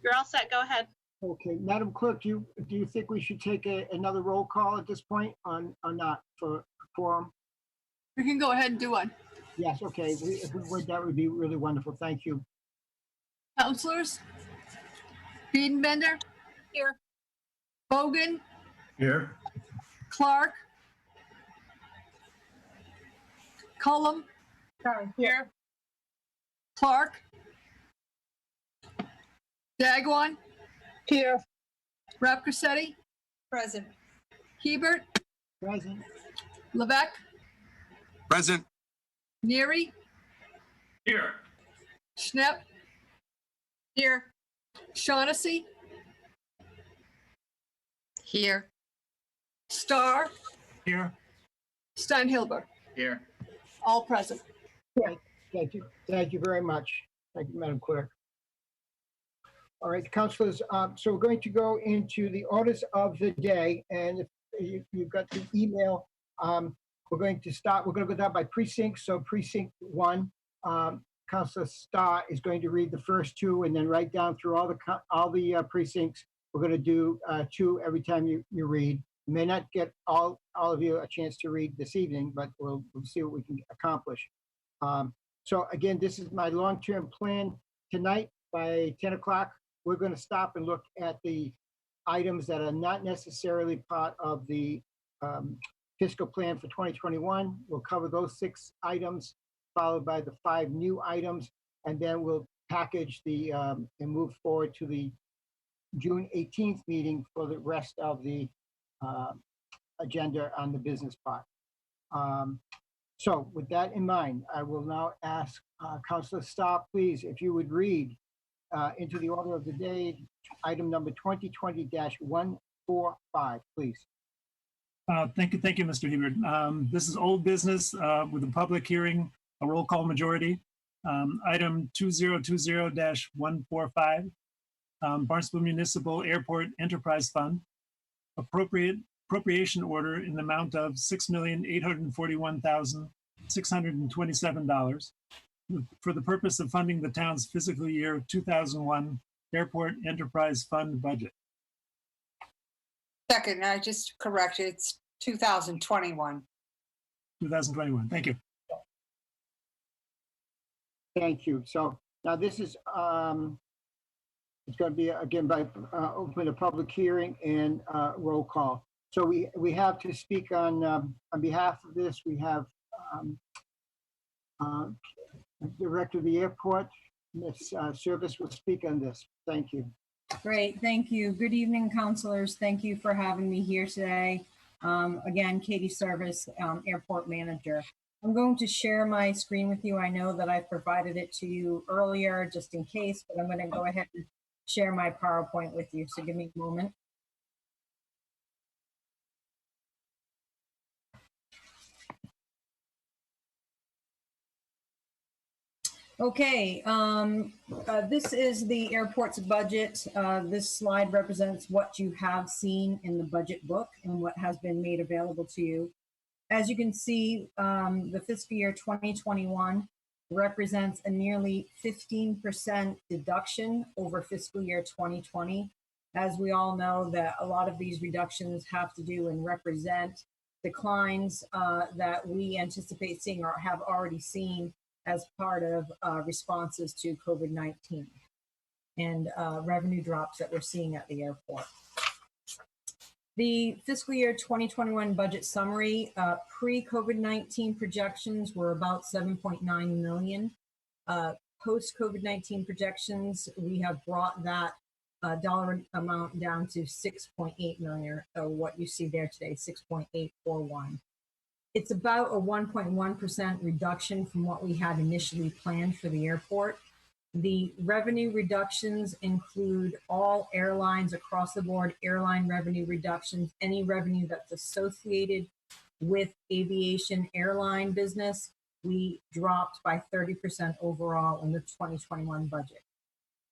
You're all set. Go ahead. Okay, Madam Clerk, do you think we should take another roll call at this point on or not for quorum? We can go ahead and do one. Yes, okay, if we would, that would be really wonderful. Thank you. Counselors? Biedenbender? Here. Bogan? Here. Clark? Cullum? Sorry. Here. Clark? Dagwan? Here. Rapcasetti? Present. Hebert? Present. Levesque? Present. Neary? Here. Schnepp? Here. Shaughnessy? Here. Starr? Here. Steinhilber? Here. All present. Right. Thank you. Thank you very much. Thank you, Madam Clerk. All right, councilors, so we're going to go into the orders of the day, and if you've got the email, we're going to go down by precinct. So precinct 1, Councilor Starr is going to read the first 2, and then right down through all the precincts. We're going to do 2 every time you read. You may not get all of you a chance to read this evening, but we'll see what we can accomplish. So again, this is my long-term plan. Tonight by 10 o'clock, we're going to stop and look at the items that are not necessarily part of the fiscal plan for 2021. We'll cover those 6 items, followed by the 5 new items, and then we'll package and move forward to the June 18th meeting for the rest of the agenda on the business part. So with that in mind, I will now ask Councilor Starr, please, if you would read into the order of the day, item number 2020-145, please. Thank you, Mr. Hebert. This is old business with a public hearing, a roll call majority. Item 2020-145, Barnstable Municipal Airport Enterprise Fund, appropriation order in the amount of $6,841,627 for the purpose of funding the town's fiscal year 2001 Airport Enterprise Fund budget. Second, I just corrected, it's 2021. 2021, thank you. Thank you. So now this is, it's going to be again by open a public hearing and roll call. So we have to speak on behalf of this. We have Director of the Airport, Ms. Service will speak on this. Thank you. Great, thank you. Good evening, councilors. Thank you for having me here today. Again, Katie Service, Airport Manager. I'm going to share my screen with you. I know that I provided it to you earlier just in case, but I'm going to go ahead and share my PowerPoint with you. So give me a moment. Okay, this is the airport's budget. This slide represents what you have seen in the budget book and what has been made available to you. As you can see, the fiscal year 2021 represents a nearly 15% deduction over fiscal year 2020. As we all know, that a lot of these reductions have to do and represent declines that we anticipate seeing or have already seen as part of responses to COVID-19 and revenue drops that we're seeing at the airport. The fiscal year 2021 budget summary, pre-COVID-19 projections were about 7.9 million. Post-COVID-19 projections, we have brought that dollar amount down to 6.8 million, or what you see there today, 6.841. It's about a 1.1% reduction from what we had initially planned for the airport. The revenue reductions include all airlines across the board, airline revenue reductions, any revenue that's associated with aviation airline business. We dropped by 30% overall in the 2021 budget.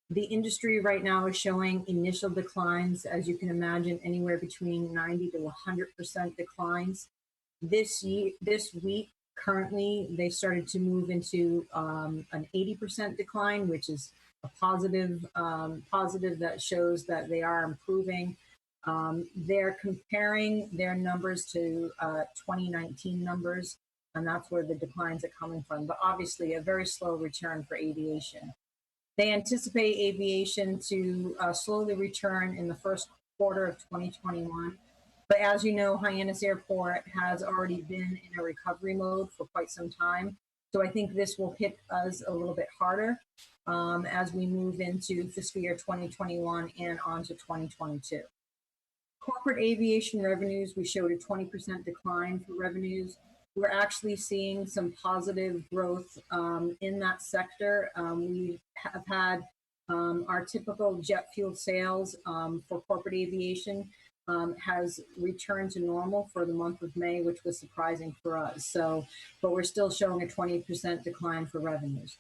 The industry right now is showing initial declines, as you can imagine, anywhere between 90 to 100% declines. This week, currently, they started to move into an 80% decline, which is positive that shows that they are improving. They're comparing their numbers to 2019 numbers, and that's where the declines are coming from. But obviously, a very slow return for aviation. They anticipate aviation to slowly return in the first quarter of 2021. But as you know, Hyannis Airport has already been in a recovery mode for quite some time. So I think this will hit us a little bit harder as we move into fiscal year 2021 and on to 2022. Corporate aviation revenues, we showed a 20% decline for revenues. We're actually seeing some positive growth in that sector. We have had our typical jet fuel sales for corporate aviation has returned to normal for the month of May, which was surprising for us. So, but we're still showing a 20% decline for revenues.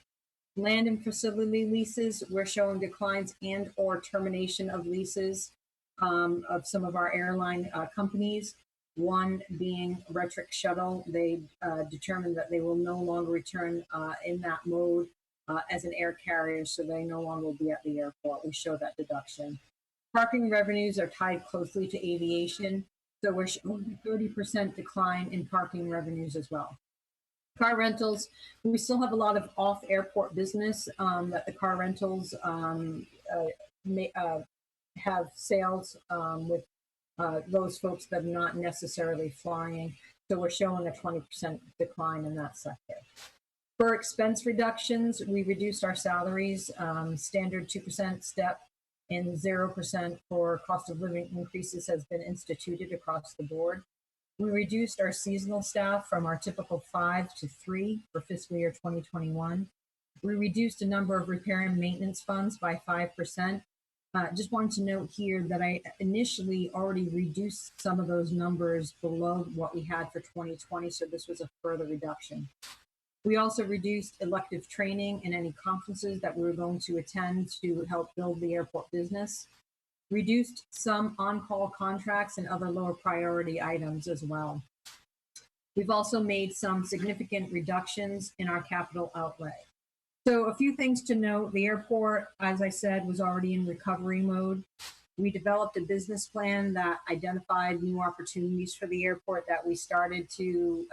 Land and facility leases, we're showing declines and or termination of leases of some of our airline companies. One being Retrick Shuttle. They determined that they will no longer return in that mode as an air carrier, so they no longer will be at the airport. We show that deduction. Parking revenues are tied closely to aviation, so we're showing a 30% decline in parking revenues as well. Car rentals, we still have a lot of off-airport business that the car rentals have sales with those folks that are not necessarily flying. So we're showing a 20% decline in that sector. For expense reductions, we reduced our salaries, standard 2% step and 0% for cost of living increases has been instituted across the board. We reduced our seasonal staff from our typical 5 to 3 for fiscal year 2021. We reduced a number of repair and maintenance funds by 5%. Just wanted to note here that I initially already reduced some of those numbers below what we had for 2020, so this was a further reduction. We also reduced elective training and any conferences that we were going to attend to help build the airport business. Reduced some on-call contracts and other lower priority items as well. We've also made some significant reductions in our capital outlay. So a few things to note. The airport, as I said, was already in recovery mode. We developed a business plan that identified new opportunities for the airport that we started to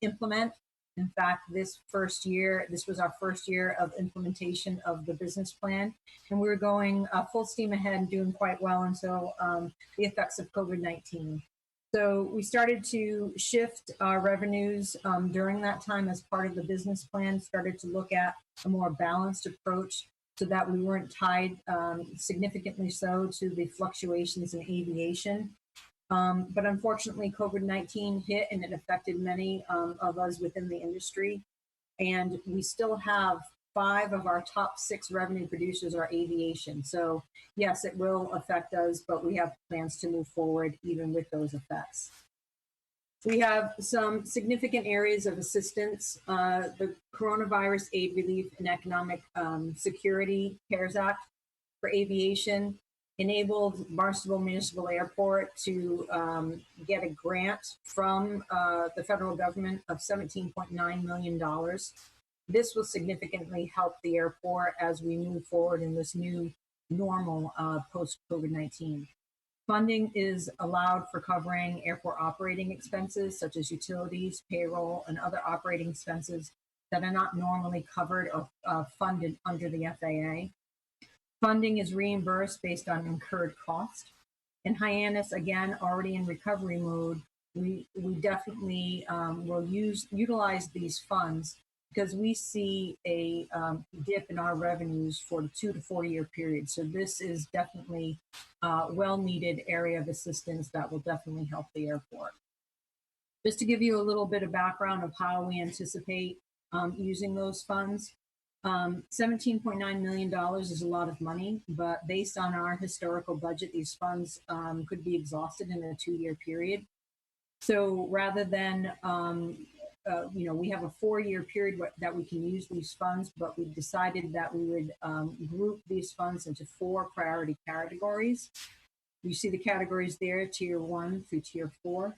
implement. In fact, this was our first year of implementation of the business plan, and we were going full steam ahead and doing quite well until the effects of COVID-19. So we started to shift our revenues during that time as part of the business plan, started to look at a more balanced approach so that we weren't tied significantly so to the fluctuations in aviation. But unfortunately, COVID-19 hit and it affected many of us within the industry. And we still have 5 of our top 6 revenue producers are aviation. So yes, it will affect us, but we have plans to move forward even with those effects. We have some significant areas of assistance. The Coronavirus Aid Relief and Economic Security CARES Act for aviation enabled Barnstable Municipal Airport to get a grant from the federal government of $17.9 million. This will significantly help the airport as we move forward in this new normal post-COVID-19. Funding is allowed for covering airport operating expenses such as utilities, payroll, and other operating expenses that are not normally covered or funded under the FAA. Funding is reimbursed based on incurred cost. In Hyannis, again, already in recovery mode, we definitely will utilize these funds because we see a dip in our revenues for the 2 to 4 year period. So this is definitely a well-needed area of assistance that will definitely help the airport. Just to give you a little bit of background of how we anticipate using those funds, $17.9 million is a lot of money, but based on our historical budget, these funds could be exhausted in a 2 year period. So rather than we have a 4 year period that we can use these funds, but we decided that we would group these funds into 4 priority categories. You see the categories there, tier 1 through tier 4.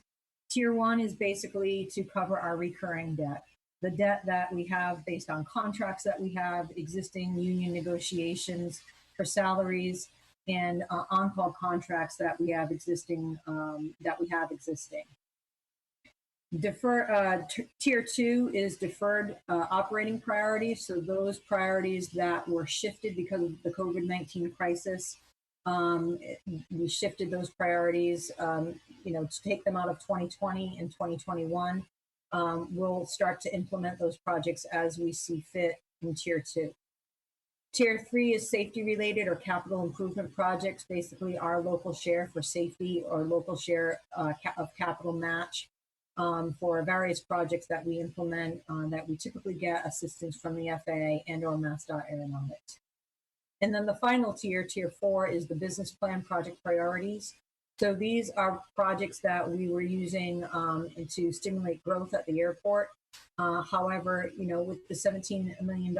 Tier 1 is basically to cover our recurring debt. the debt that we have based on contracts that we have, existing union negotiations for salaries, and on-call contracts that we have existing. Tier 2 is deferred operating priorities. So those priorities that were shifted because of the COVID-19 crisis, we shifted those priorities, to take them out of 2020 and 2021. We'll start to implement those projects as we see fit in Tier 2. Tier 3 is safety related or capital improvement projects, basically our local share for safety or local share of capital match for various projects that we implement that we typically get assistance from the FAA and or MassDOT Aeronautics. And then the final tier, Tier 4, is the business plan project priorities. So these are projects that we were using to stimulate growth at the airport. However, with the $17 million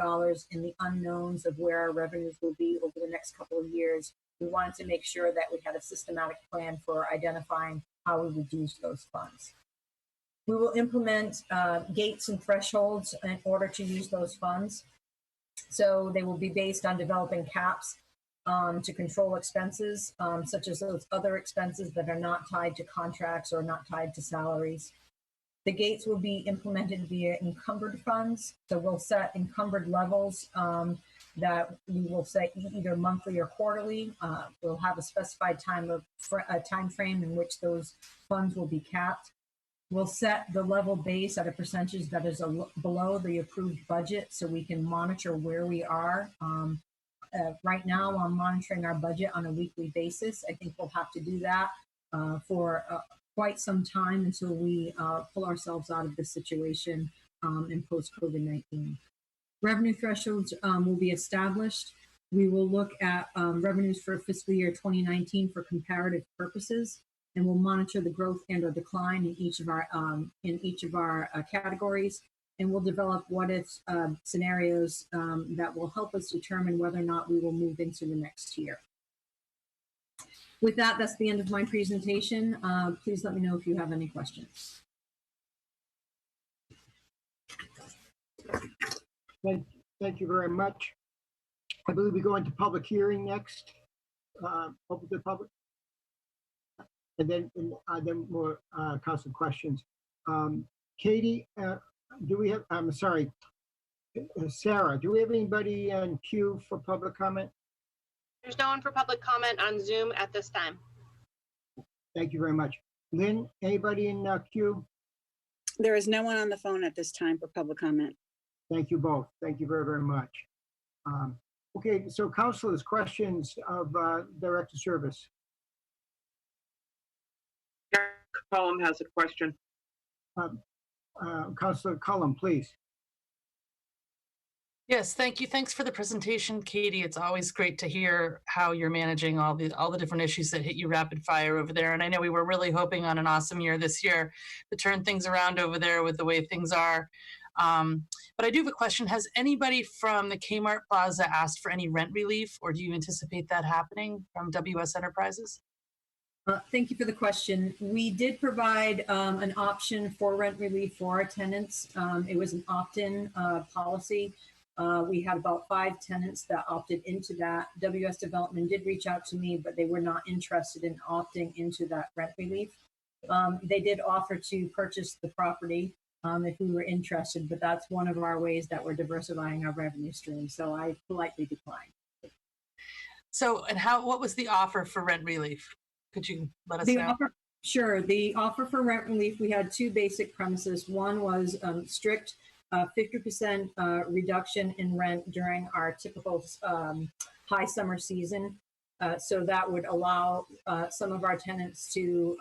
in the unknowns of where our revenues will be over the next couple of years, we wanted to make sure that we had a systematic plan for identifying how we would use those funds. We will implement gates and thresholds in order to use those funds. So they will be based on developing caps to control expenses, such as those other expenses that are not tied to contracts or not tied to salaries. The gates will be implemented via encumbered funds. So we'll set encumbered levels that we will set either monthly or quarterly. We'll have a specified time frame in which those funds will be capped. We'll set the level base at a percentage that is below the approved budget so we can monitor where we are. Right now, I'm monitoring our budget on a weekly basis. I think we'll have to do that for quite some time until we pull ourselves out of this situation and post-COVID-19. Revenue thresholds will be established. We will look at revenues for fiscal year 2019 for comparative purposes, and we'll monitor the growth and or decline in each of our categories. And we'll develop what-if scenarios that will help us determine whether or not we will move into the next tier. With that, that's the end of my presentation. Please let me know if you have any questions. Thank you very much. I believe we go into public hearing next. Open to the public. And then more council questions. Katie, do we have, I'm sorry, Sarah, do we have anybody in queue for public comment? There's no one for public comment on Zoom at this time. Thank you very much. Lynn, anybody in queue? There is no one on the phone at this time for public comment. Thank you both. Thank you very, very much. Okay, so councilors, questions of Director Service. Cullum has a question. Councilor Cullum, please. Yes, thank you. Thanks for the presentation, Katie. It's always great to hear how you're managing all the different issues that hit you rapid fire over there. And I know we were really hoping on an awesome year this year to turn things around over there with the way things are. But I do have a question. Has anybody from the Kmart Plaza asked for any rent relief, or do you anticipate that happening from WS Enterprises? Thank you for the question. We did provide an option for rent relief for our tenants. It was an opt-in policy. We had about 5 tenants that opted into that. WS Development did reach out to me, but they were not interested in opting into that rent relief. They did offer to purchase the property if we were interested, but that's one of our ways that we're diversifying our revenue stream. So I politely declined. So, and what was the offer for rent relief? Could you let us know? Sure. The offer for rent relief, we had 2 basic premises. One was strict 50% reduction in rent during our typical high summer season. So that would allow some of our tenants to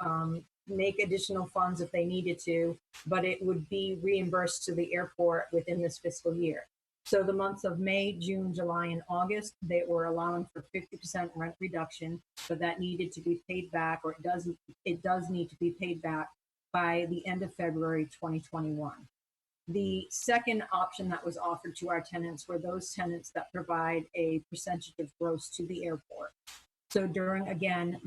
make additional funds if they needed to, but it would be reimbursed to the airport within this fiscal year. So the months of May, June, July, and August, they were allowing for 50% rent reduction, but that needed to be paid back, or it does need to be paid back by the end of February 2021. The second option that was offered to our tenants were those tenants that provide a percentage of gross to the airport. So during, again,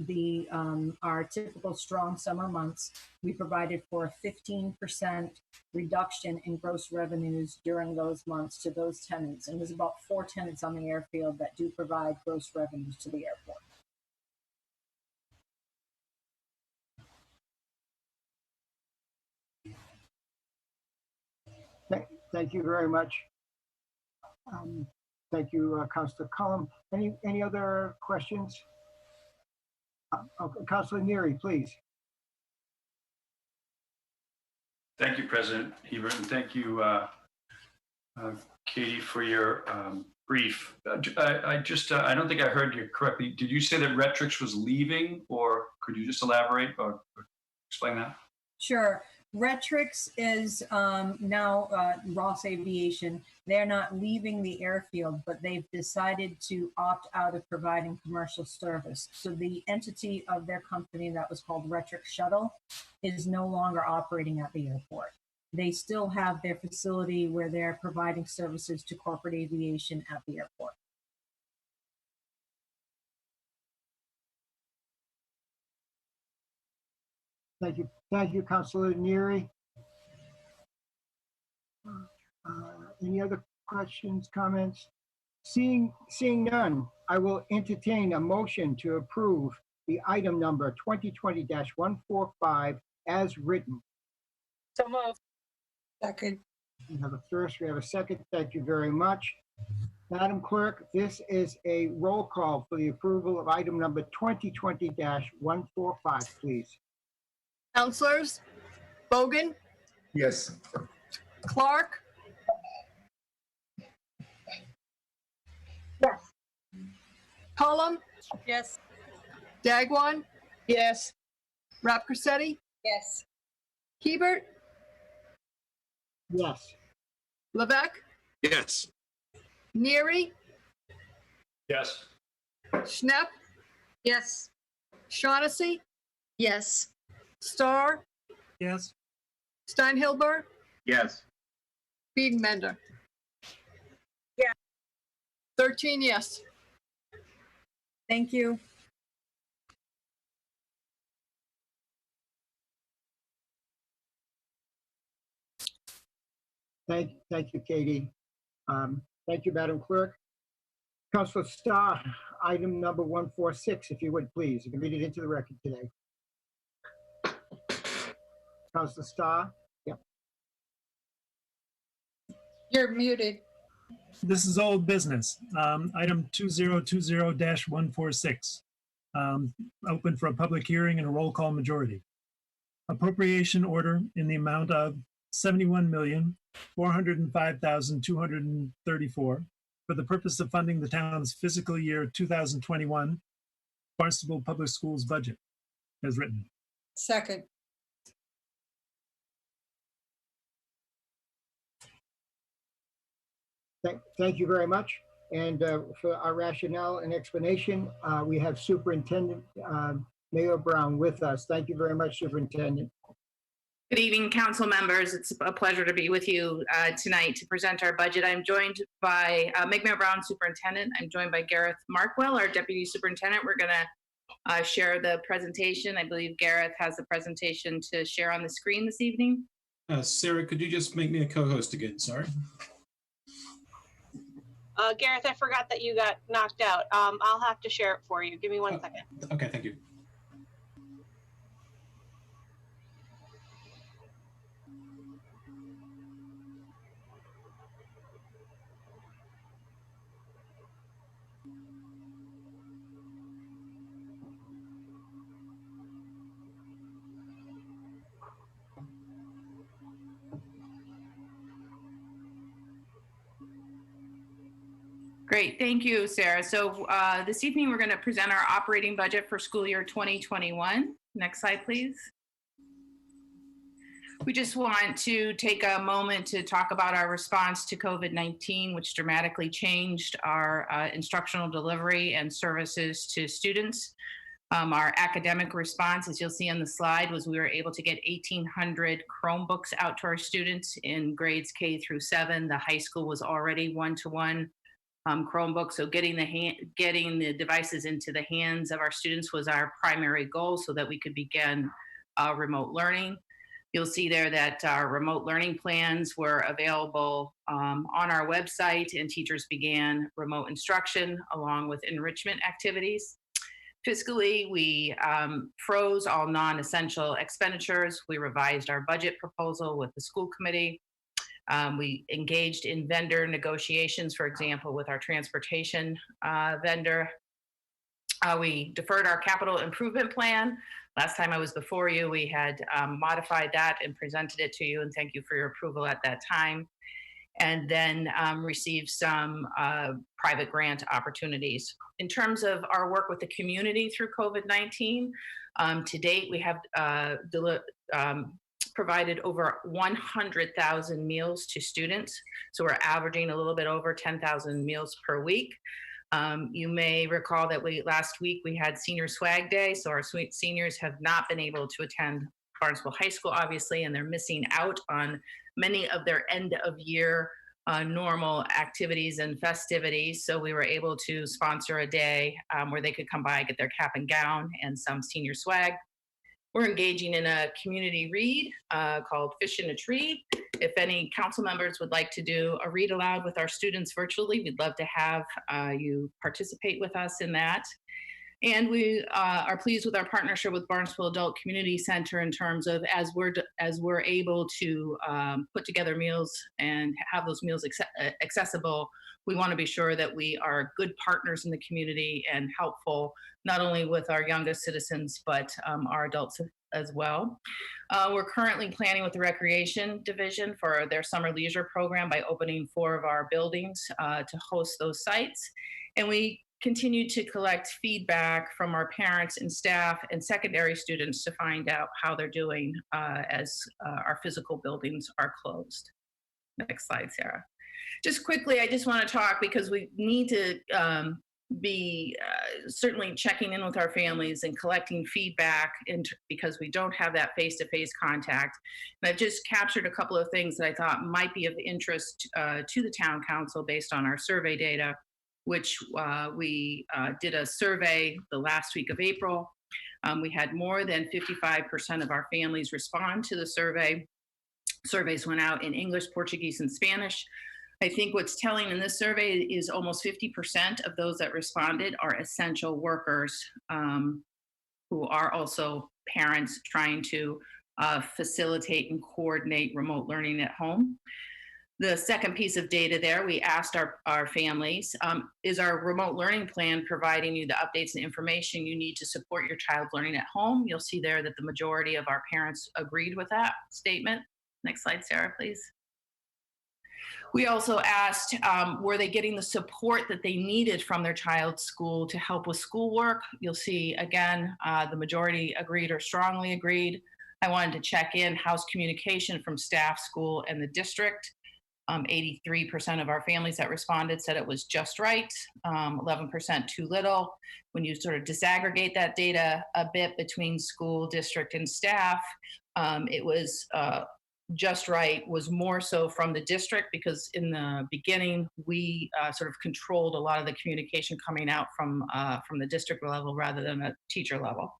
our typical strong summer months, we provided for a 15% reduction in gross revenues during those months to those tenants. And there's about 4 tenants on the airfield that do provide gross revenues to the airport. Thank you very much. Thank you, Councilor Cullum. Any other questions? Councilor Neary, please. Thank you, President Hebert, and thank you, Katie, for your brief. I don't think I heard you correctly. Did you say that Retrix was leaving, or could you just elaborate or explain that? Sure. Retrix is now Ross Aviation. They're not leaving the airfield, but they've decided to opt out of providing commercial service. So the entity of their company that was called Retrix Shuttle is no longer operating at the airport. They still have their facility where they're providing services to corporate aviation at the airport. Thank you, Councilor Neary. Any other questions, comments? Seeing none, I will entertain a motion to approve the item number 2020-145 as written. So moved. Second. We have a first, we have a second. Thank you very much. Madam Clerk, this is a roll call for the approval of item number 2020-145, please. Councilors, Bogan, Yes. Clark, Yes. Cullum, Yes. Dagwan, Yes. Rapcorsetti, Yes. Hebert, Yes. Levesque, Yes. Neary, Yes. Schnepp, Yes. Shaughnessy, Yes. Starr, Yes. Steinhilber, Yes. Biedenbender. Yeah. 13 yes. Thank you. Thank you, Katie. Thank you, Madam Clerk. Councilor Starr, item number 146, if you would, please. You can read it into the record today. Councilor Starr? Yep. You're muted. This is old business. Item 2020-146. Open for a public hearing and a roll call majority. Appropriation order in the amount of $71,405,234 for the purpose of funding the town's fiscal year 2021 Barnstable Public Schools budget, as written. Second. Thank you very much. And for our rationale and explanation, we have Superintendent Mayor Brown with us. Thank you very much, Superintendent. Good evening, council members. It's a pleasure to be with you tonight to present our budget. I'm joined by Mayor Brown, Superintendent. I'm joined by Gareth Markwell, our Deputy Superintendent. We're going to share the presentation. I believe Gareth has the presentation to share on the screen this evening. Sarah, could you just make me a co-host again? Sorry. Gareth, I forgot that you got knocked out. I'll have to share it for you. Give me 1 second. Okay, thank you. Great, thank you, Sarah. So this evening, we're going to present our operating budget for school year 2021. Next slide, please. We just want to take a moment to talk about our response to COVID-19, which dramatically changed our instructional delivery and services to students. Our academic response, as you'll see on the slide, was we were able to get 1,800 Chromebooks out to our students in grades K through 7. The high school was already one-to-one Chromebooks. So getting the devices into the hands of our students was our primary goal, so that we could begin remote learning. You'll see there that our remote learning plans were available on our website, and teachers began remote instruction along with enrichment activities. Fiscally, we froze all non-essential expenditures. We revised our budget proposal with the school committee. We engaged in vendor negotiations, for example, with our transportation vendor. We deferred our capital improvement plan. Last time I was before you, we had modified that and presented it to you, and thank you for your approval at that time. And then received some private grant opportunities. In terms of our work with the community through COVID-19, to date, we have provided over 100,000 meals to students. So we're averaging a little bit over 10,000 meals per week. You may recall that last week we had Senior Swag Day, so our seniors have not been able to attend Barnstable High School, obviously, and they're missing out on many of their end of year normal activities and festivities. So we were able to sponsor a day where they could come by, get their cap and gown and some senior swag. We're engaging in a community read called Fish in a Tree. If any council members would like to do a read aloud with our students virtually, we'd love to have you participate with us in that. And we are pleased with our partnership with Barnstable Adult Community Center in terms of as we're able to put together meals and have those meals accessible, we want to be sure that we are good partners in the community and helpful, not only with our youngest citizens, but our adults as well. We're currently planning with the Recreation Division for their summer leisure program by opening 4 of our buildings to host those sites. And we continue to collect feedback from our parents and staff and secondary students to find out how they're doing as our physical buildings are closed. Next slide, Sarah. Just quickly, I just want to talk because we need to be certainly checking in with our families and collecting feedback because we don't have that face-to-face contact. And I've just captured a couple of things that I thought might be of interest to the town council based on our survey data, which we did a survey the last week of April. We had more than 55% of our families respond to the survey. Surveys went out in English, Portuguese, and Spanish. I think what's telling in this survey is almost 50% of those that responded are essential workers who are also parents trying to facilitate and coordinate remote learning at home. The second piece of data there, we asked our families, is our remote learning plan providing you the updates and information you need to support your child's learning at home? You'll see there that the majority of our parents agreed with that statement. Next slide, Sarah, please. We also asked, were they getting the support that they needed from their child's school to help with schoolwork? You'll see, again, the majority agreed or strongly agreed. I wanted to check in, how's communication from staff, school, and the district? 83% of our families that responded said it was just right, 11% too little. When you sort of disaggregate that data a bit between school, district, and staff, it was just right was more so from the district because in the beginning, we sort of controlled a lot of the communication coming out from the district level rather than a teacher level.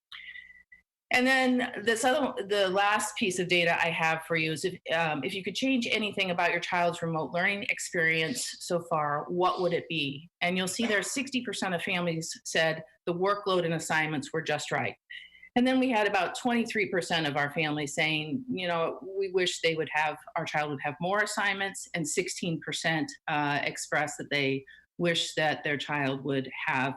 And then the last piece of data I have for you is if you could change anything about your child's remote learning experience so far, what would it be? And you'll see there 60% of families said the workload and assignments were just right. And then we had about 23% of our families saying, you know, we wish our child would have more assignments, and 16% expressed that they wish that their child would have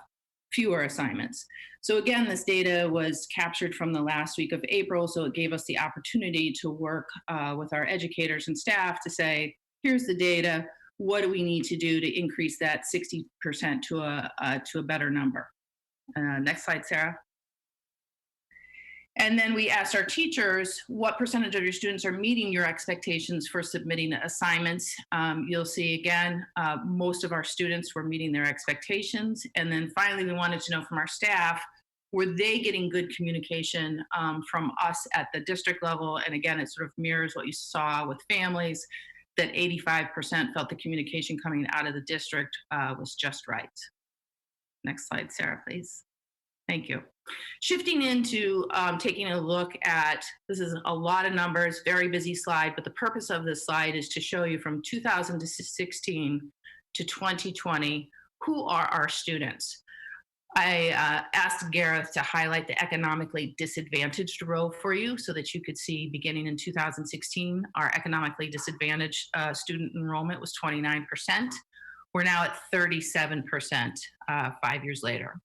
fewer assignments. So again, this data was captured from the last week of April, so it gave us the opportunity to work with our educators and staff to say, here's the data, what do we need to do to increase that 60% to a better number? Next slide, Sarah. And then we asked our teachers, what percentage of your students are meeting your expectations for submitting assignments? You'll see again, most of our students were meeting their expectations. And then finally, we wanted to know from our staff, were they getting good communication from us at the district level? And again, it sort of mirrors what you saw with families. that 85% felt the communication coming out of the district was just right. Next slide, Sarah, please. Thank you. Shifting into taking a look at, this is a lot of numbers, very busy slide, but the purpose of this slide is to show you from 2016 to 2020, who are our students. I asked Gareth to highlight the economically disadvantaged row for you so that you could see beginning in 2016, our economically disadvantaged student enrollment was 29%. We're now at 37% 5 years later.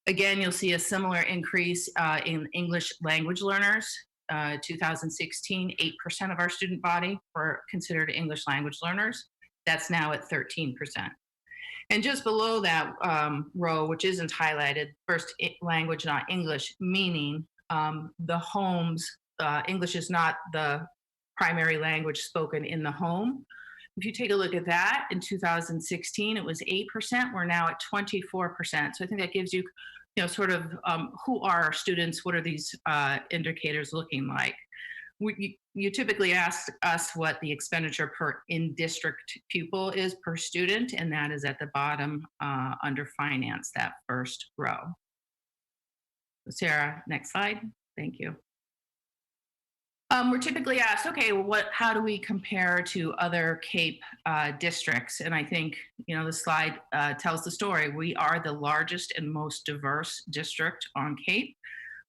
Again, you'll see a similar increase in English language learners. 2016, 8% of our student body were considered English language learners. That's now at 13%. And just below that row, which isn't highlighted, first language, not English, meaning the homes, English is not the primary language spoken in the home. If you take a look at that, in 2016, it was 8%. We're now at 24%. So I think that gives you, sort of who are our students? What are these indicators looking like? You typically ask us what the expenditure per in-district pupil is per student, and that is at the bottom under finance, that first row. Sarah, next slide. Thank you. We're typically asked, okay, well, how do we compare to other CAPE districts? And I think, the slide tells the story. We are the largest and most diverse district on CAPE.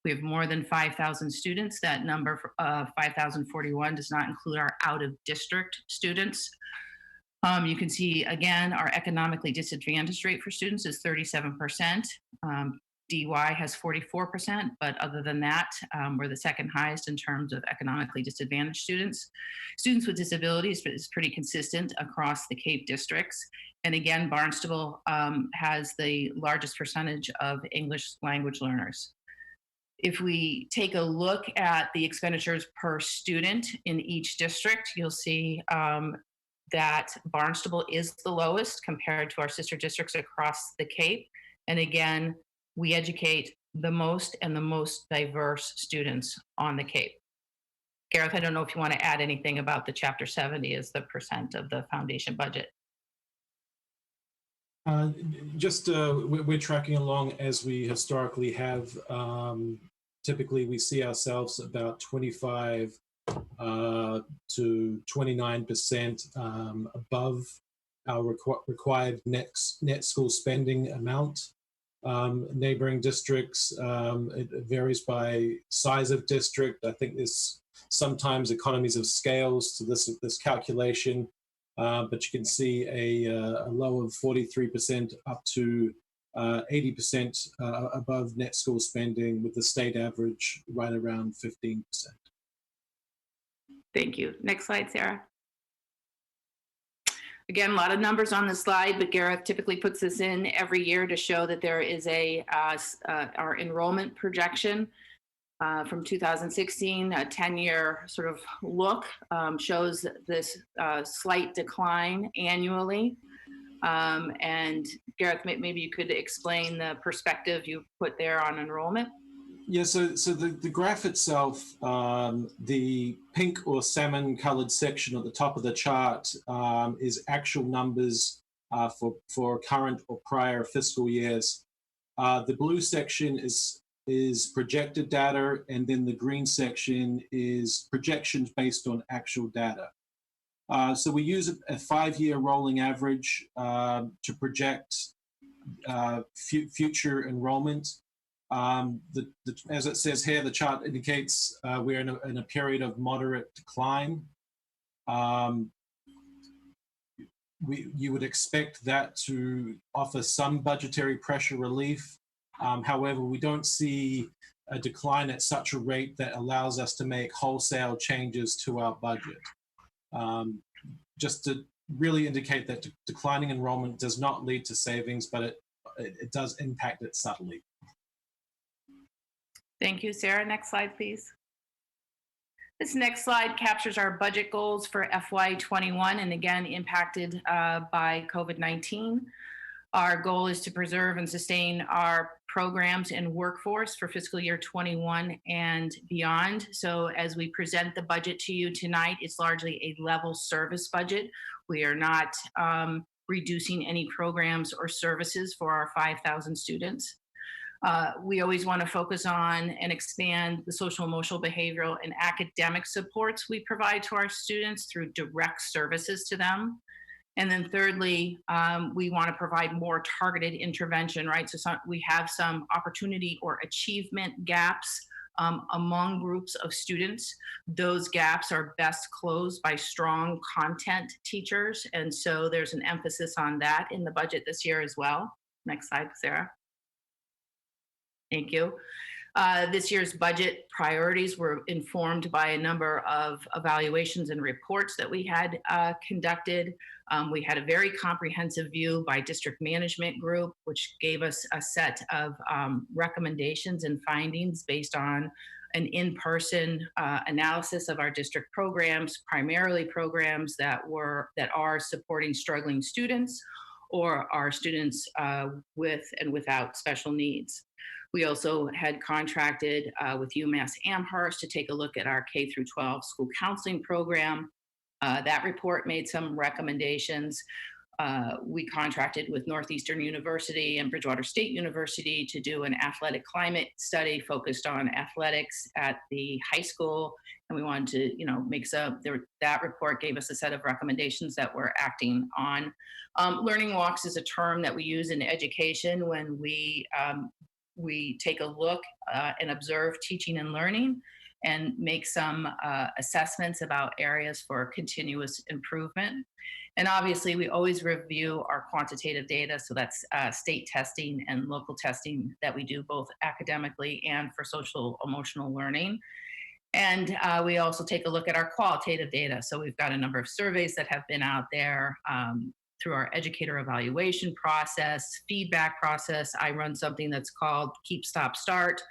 We have more than 5,000 students. That number, 5,041, does not include our out-of-district students. You can see, again, our economically disadvantaged rate for students is 37%. DY has 44%, but other than that, we're the second highest in terms of economically disadvantaged students. Students with disabilities is pretty consistent across the CAPE districts. And again, Barnstable has the largest percentage of English language learners. If we take a look at the expenditures per student in each district, you'll see that Barnstable is the lowest compared to our sister districts across the Cape. And again, we educate the most and the most diverse students on the Cape. Gareth, I don't know if you want to add anything about the Chapter 70 as the percent of the foundation budget. We're tracking along as we historically have. Typically, we see ourselves about 25 to 29% above our required net school spending amount. Neighboring districts, it varies by size of district. I think there's sometimes economies of scales to this calculation, but you can see a low of 43% up to 80% above net school spending, with the state average right around 15%. Thank you. Next slide, Sarah. Again, a lot of numbers on the slide, but Gareth typically puts this in every year to show that there is our enrollment projection from 2016, a 10-year sort of look, shows this slight decline annually. And Gareth, maybe you could explain the perspective you put there on enrollment. Yeah, so the graph itself, the pink or salmon colored section at the top of the chart is actual numbers for current or prior fiscal years. The blue section is projected data, and then the green section is projections based on actual data. So we use a 5-year rolling average to project future enrollment. As it says here, the chart indicates we're in a period of moderate decline. You would expect that to offer some budgetary pressure relief. However, we don't see a decline at such a rate that allows us to make wholesale changes to our budget. Just to really indicate that declining enrollment does not lead to savings, but it does impact it subtly. Thank you, Sarah. Next slide, please. This next slide captures our budget goals for FY21, and again, impacted by COVID-19. Our goal is to preserve and sustain our programs and workforce for fiscal year 21 and beyond. So as we present the budget to you tonight, it's largely a level service budget. We are not reducing any programs or services for our 5,000 students. We always want to focus on and expand the social, emotional, behavioral, and academic supports we provide to our students through direct services to them. And then thirdly, we want to provide more targeted intervention, right? So we have some opportunity or achievement gaps among groups of students. Those gaps are best closed by strong content teachers. And so there's an emphasis on that in the budget this year as well. Next slide, Sarah. Thank you. This year's budget priorities were informed by a number of evaluations and reports that we had conducted. We had a very comprehensive view by district management group, which gave us a set of recommendations and findings based on an in-person analysis of our district programs, primarily programs that are supporting struggling students or our students with and without special needs. We also had contracted with UMass Amherst to take a look at our K through 12 school counseling program. That report made some recommendations. We contracted with Northeastern University and Bridgewater State University to do an athletic climate study focused on athletics at the high school. And we wanted to, make that report gave us a set of recommendations that we're acting on. Learning walks is a term that we use in education when we take a look and observe teaching and learning and make some assessments about areas for continuous improvement. And obviously, we always review our quantitative data. So that's state testing and local testing that we do both academically and for social emotional learning. And we also take a look at our qualitative data. So we've got a number of surveys that have been out there through our educator evaluation process, feedback process. I run something that's called Keep, Stop, Start.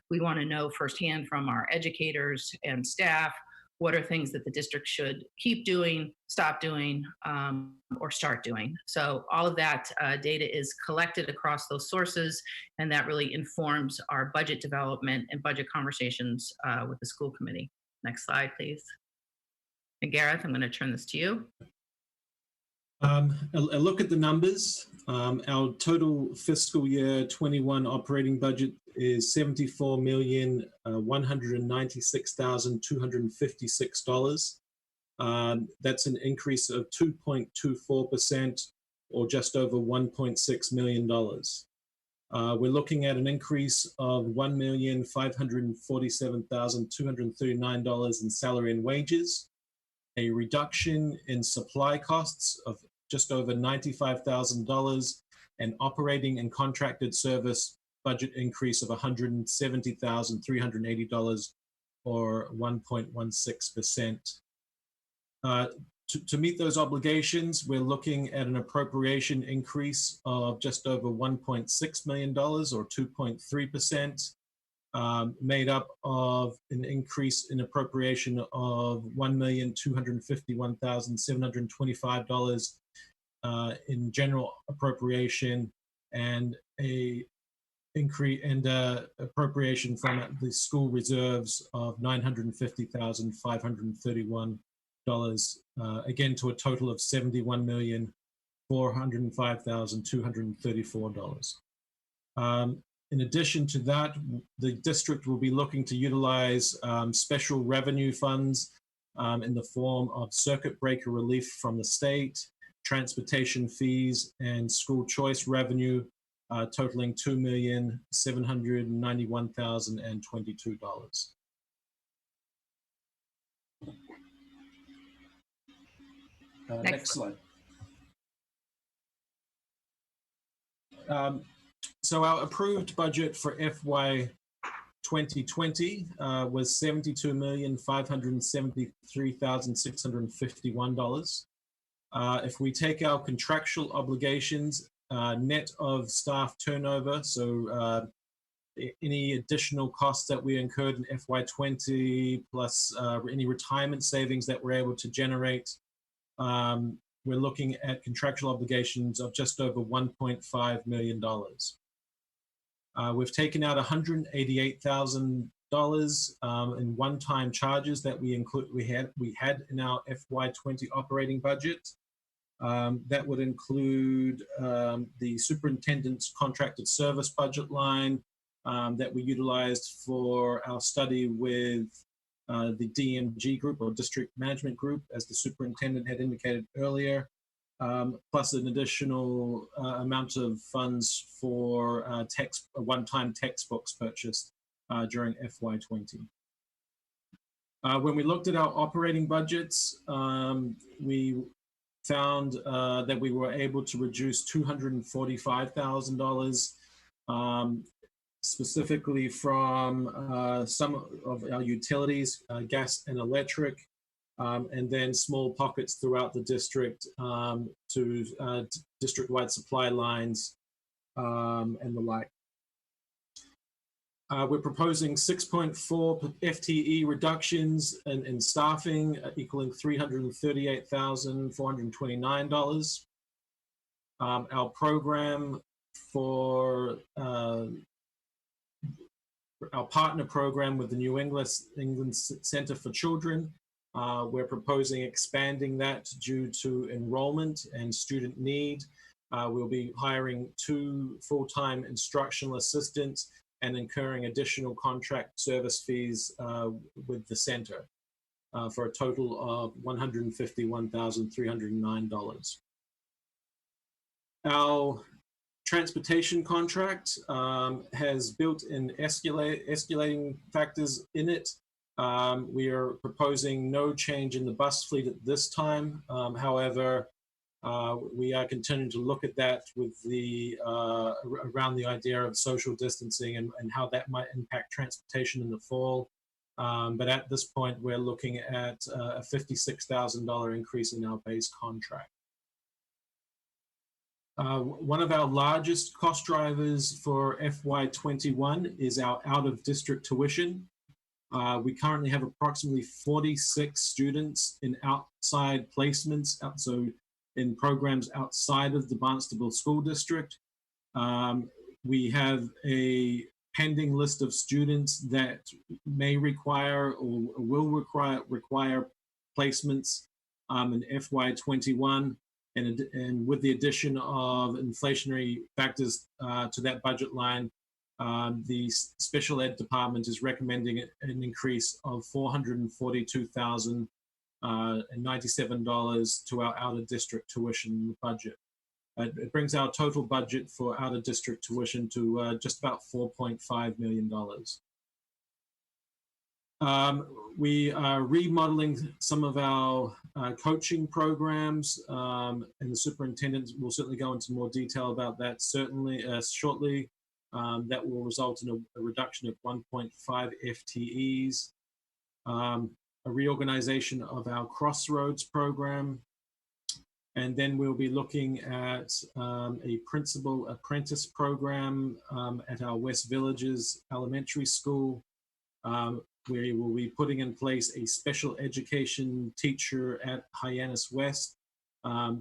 We want to know firsthand from our educators and staff, what are things that the district should keep doing, stop doing, or start doing. So all of that data is collected across those sources, and that really informs our budget development and budget conversations with the school committee. Next slide, please. And Gareth, I'm going to turn this to you. A look at the numbers. Our total fiscal year 21 operating budget is $74,196,256. That's an increase of 2.24%, or just over $1.6 million. We're looking at an increase of $1,547,239 in salary and wages, a reduction in supply costs of just over $95,000, and operating and contracted service budget increase of $170,380, or 1.16%. To meet those obligations, we're looking at an appropriation increase of just over $1.6 million, or 2.3%. Made up of an increase in appropriation of $1,251,725 in general appropriation, and a increase and appropriation from the school reserves of $950,531, again to a total of $71,405,234. In addition to that, the district will be looking to utilize special revenue funds in the form of circuit breaker relief from the state, transportation fees, and school choice revenue, totaling $2,791,022. Next slide. So our approved budget for FY 2020 was $72,573,651. If we take our contractual obligations, net of staff turnover, so any additional costs that we incurred in FY 20 plus any retirement savings that we're able to generate, we're looking at contractual obligations of just over $1.5 million. We've taken out $188,000 in one-time charges that we had in our FY20 operating budget. That would include the superintendent's contracted service budget line that we utilized for our study with the DMG group or district management group, as the superintendent had indicated earlier, plus an additional amount of funds for one-time textbooks purchased during FY20. When we looked at our operating budgets, we found that we were able to reduce $245,000 specifically from some of our utilities, gas and electric, and then small pockets throughout the district to district-wide supply lines and the like. We're proposing 6.4 FTE reductions in staffing, equaling $338,429. Our program for our partner program with the New England Center for Children, we're proposing expanding that due to enrollment and student need. We'll be hiring 2 full-time instructional assistants and incurring additional contract service fees with the center for a total of $151,309. Our transportation contract has built-in escalating factors in it. We are proposing no change in the bus fleet at this time. However, we are continuing to look at that with the around the idea of social distancing and how that might impact transportation in the fall. But at this point, we're looking at a $56,000 increase in our base contract. One of our largest cost drivers for FY21 is our out-of-district tuition. We currently have approximately 46 students in outside placements, so in programs outside of the Barnstable School District. We have a pending list of students that may require or will require placements in FY21. And with the addition of inflationary factors to that budget line, the special ed department is recommending an increase of $442,097 to our out-of-district tuition budget. It brings our total budget for out-of-district tuition to just about $4.5 million. We are remodeling some of our coaching programs, and the superintendent will certainly go into more detail about that shortly. That will result in a reduction of 1.5 FTEs, a reorganization of our Crossroads program, and then we'll be looking at a principal apprentice program at our West Villages Elementary School. We will be putting in place a special education teacher at Hyannis West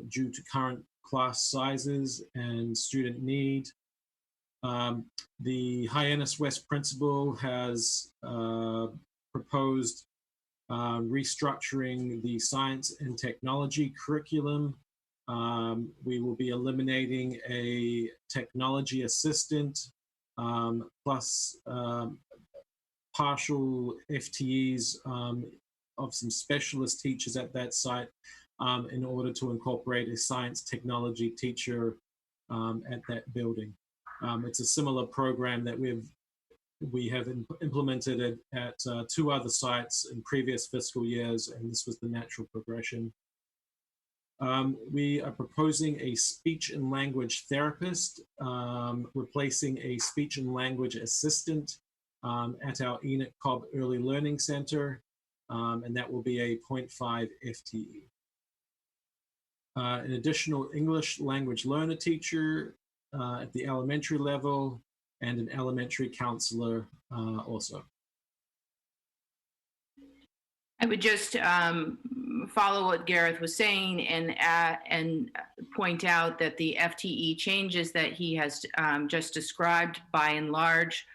due to current class sizes and student need. The Hyannis West principal has proposed restructuring the science and technology curriculum. We will be eliminating a technology assistant plus partial FTEs of some specialist teachers at that site in order to incorporate a science technology teacher at that building. It's a similar program that we have implemented at 2 other sites in previous fiscal years, and this was the natural progression. We are proposing a speech and language therapist, replacing a speech and language assistant at our Enoch Cobb Early Learning Center, and that will be a 0.5 FTE. An additional English language learner teacher at the elementary level, and an elementary counselor also. I would just follow what Gareth was saying and point out that the FTE changes that he has just described, by and large,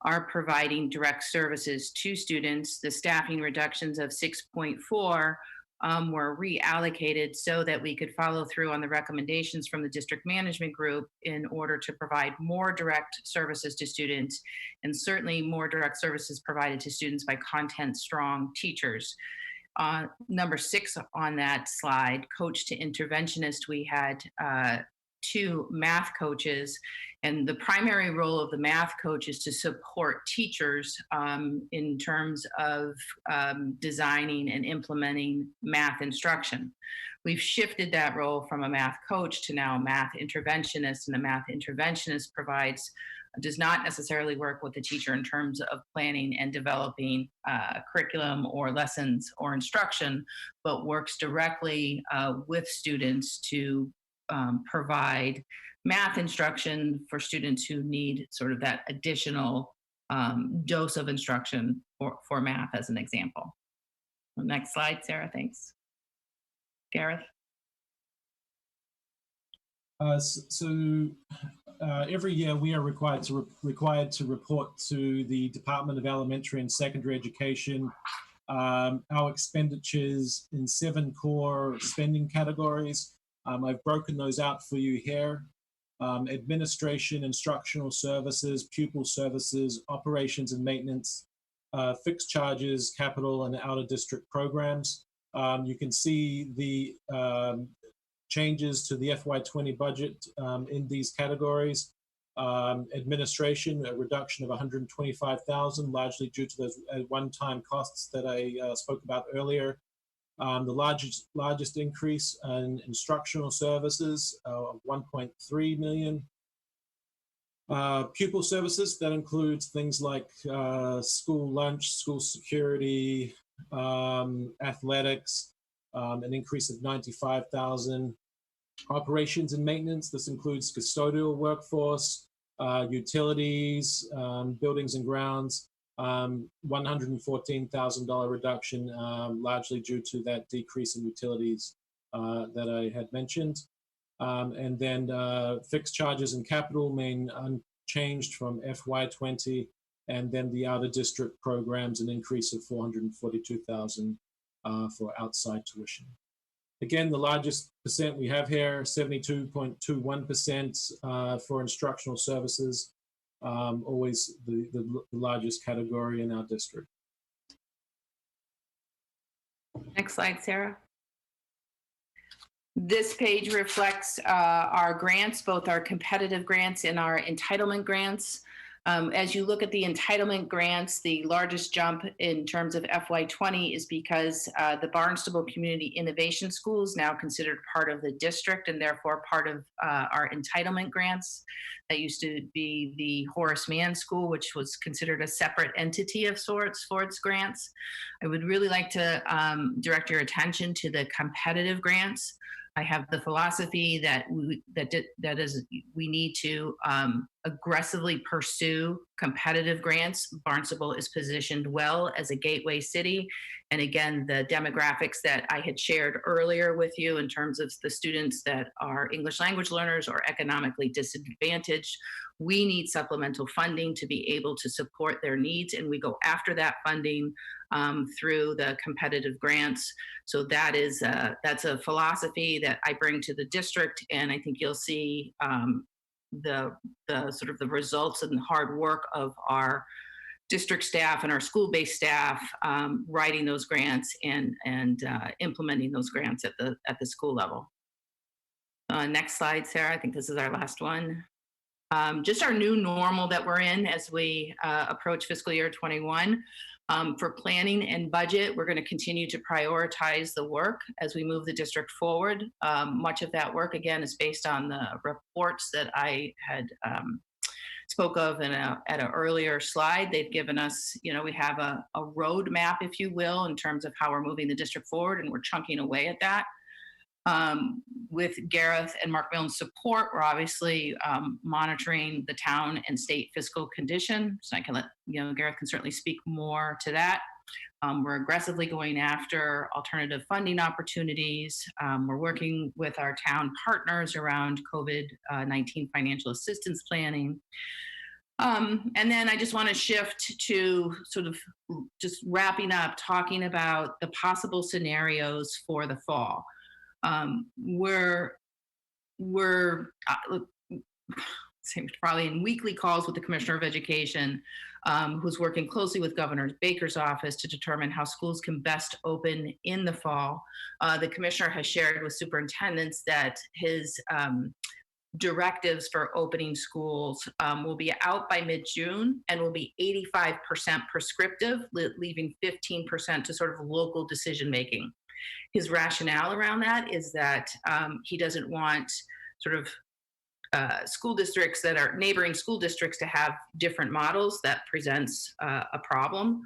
are providing direct services to students. The staffing reductions of 6.4 were reallocated so that we could follow through on the recommendations from the district management group in order to provide more direct services to students, and certainly more direct services provided to students by content-strong teachers. Number 6 on that slide, coach to interventionist, we had 2 math coaches, and the primary role of the math coach is to support teachers in terms of designing and implementing math instruction. We've shifted that role from a math coach to now a math interventionist, and the math interventionist does not necessarily work with the teacher in terms of planning and developing curriculum or lessons or instruction, but works directly with students to provide math instruction for students who need sort of that additional dose of instruction for math, as an example. Next slide, Sarah, thanks. Gareth? Every year we are required to report to the Department of Elementary and Secondary Education our expenditures in 7 core spending categories. I've broken those out for you here. Administration, instructional services, pupil services, operations and maintenance, fixed charges, capital and out-of-district programs. You can see the changes to the FY20 budget in these categories. Administration, a reduction of $125,000, largely due to those one-time costs that I spoke about earlier. The largest increase in instructional services of $1.3 million. Pupil services, that includes things like school lunch, school security, athletics, an increase of $95,000. Operations and maintenance, this includes custodial workforce, utilities, buildings and grounds, $114,000 reduction, largely due to that decrease in utilities that I had mentioned. And then fixed charges and capital remain unchanged from FY20, and then the out-of-district programs, an increase of $442,000 for outside tuition. Again, the largest percent we have here, 72.21% for instructional services, always the largest category in our district. Next slide, Sarah. This page reflects our grants, both our competitive grants and our entitlement grants. As you look at the entitlement grants, the largest jump in terms of FY20 is because the Barnstable Community Innovation School is now considered part of the district and therefore part of our entitlement grants. That used to be the Horace Mann School, which was considered a separate entity of sorts for its grants. I would really like to direct your attention to the competitive grants. I have the philosophy that we need to aggressively pursue competitive grants. Barnstable is positioned well as a gateway city. And again, the demographics that I had shared earlier with you in terms of the students that are English language learners or economically disadvantaged, we need supplemental funding to be able to support their needs. And we go after that funding through the competitive grants. So that's a philosophy that I bring to the district, and I think you'll see the sort of the results and the hard work of our district staff and our school-based staff writing those grants and implementing those grants at the school level. Next slide, Sarah. I think this is our last one. Just our new normal that we're in as we approach fiscal year 21. For planning and budget, we're going to continue to prioritize the work as we move the district forward. Much of that work, again, is based on the reports that I had spoke of at an earlier slide. They've given us, we have a roadmap, if you will, in terms of how we're moving the district forward, and we're chunking away at that. With Gareth and Mark Milne's support, we're obviously monitoring the town and state fiscal condition. So I can let, Gareth can certainly speak more to that. We're aggressively going after alternative funding opportunities. We're working with our town partners around COVID-19 financial assistance planning. And then I just want to shift to sort of just wrapping up, talking about the possible scenarios for the fall. We're probably in weekly calls with the Commissioner of Education, who's working closely with Governor Baker's office to determine how schools can best open in the fall. The Commissioner has shared with superintendents that his directives for opening schools will be out by mid-June and will be 85% prescriptive, leaving 15% to sort of local decision-making. His rationale around that is that he doesn't want sort of school districts that are neighboring school districts to have different models. That presents a problem.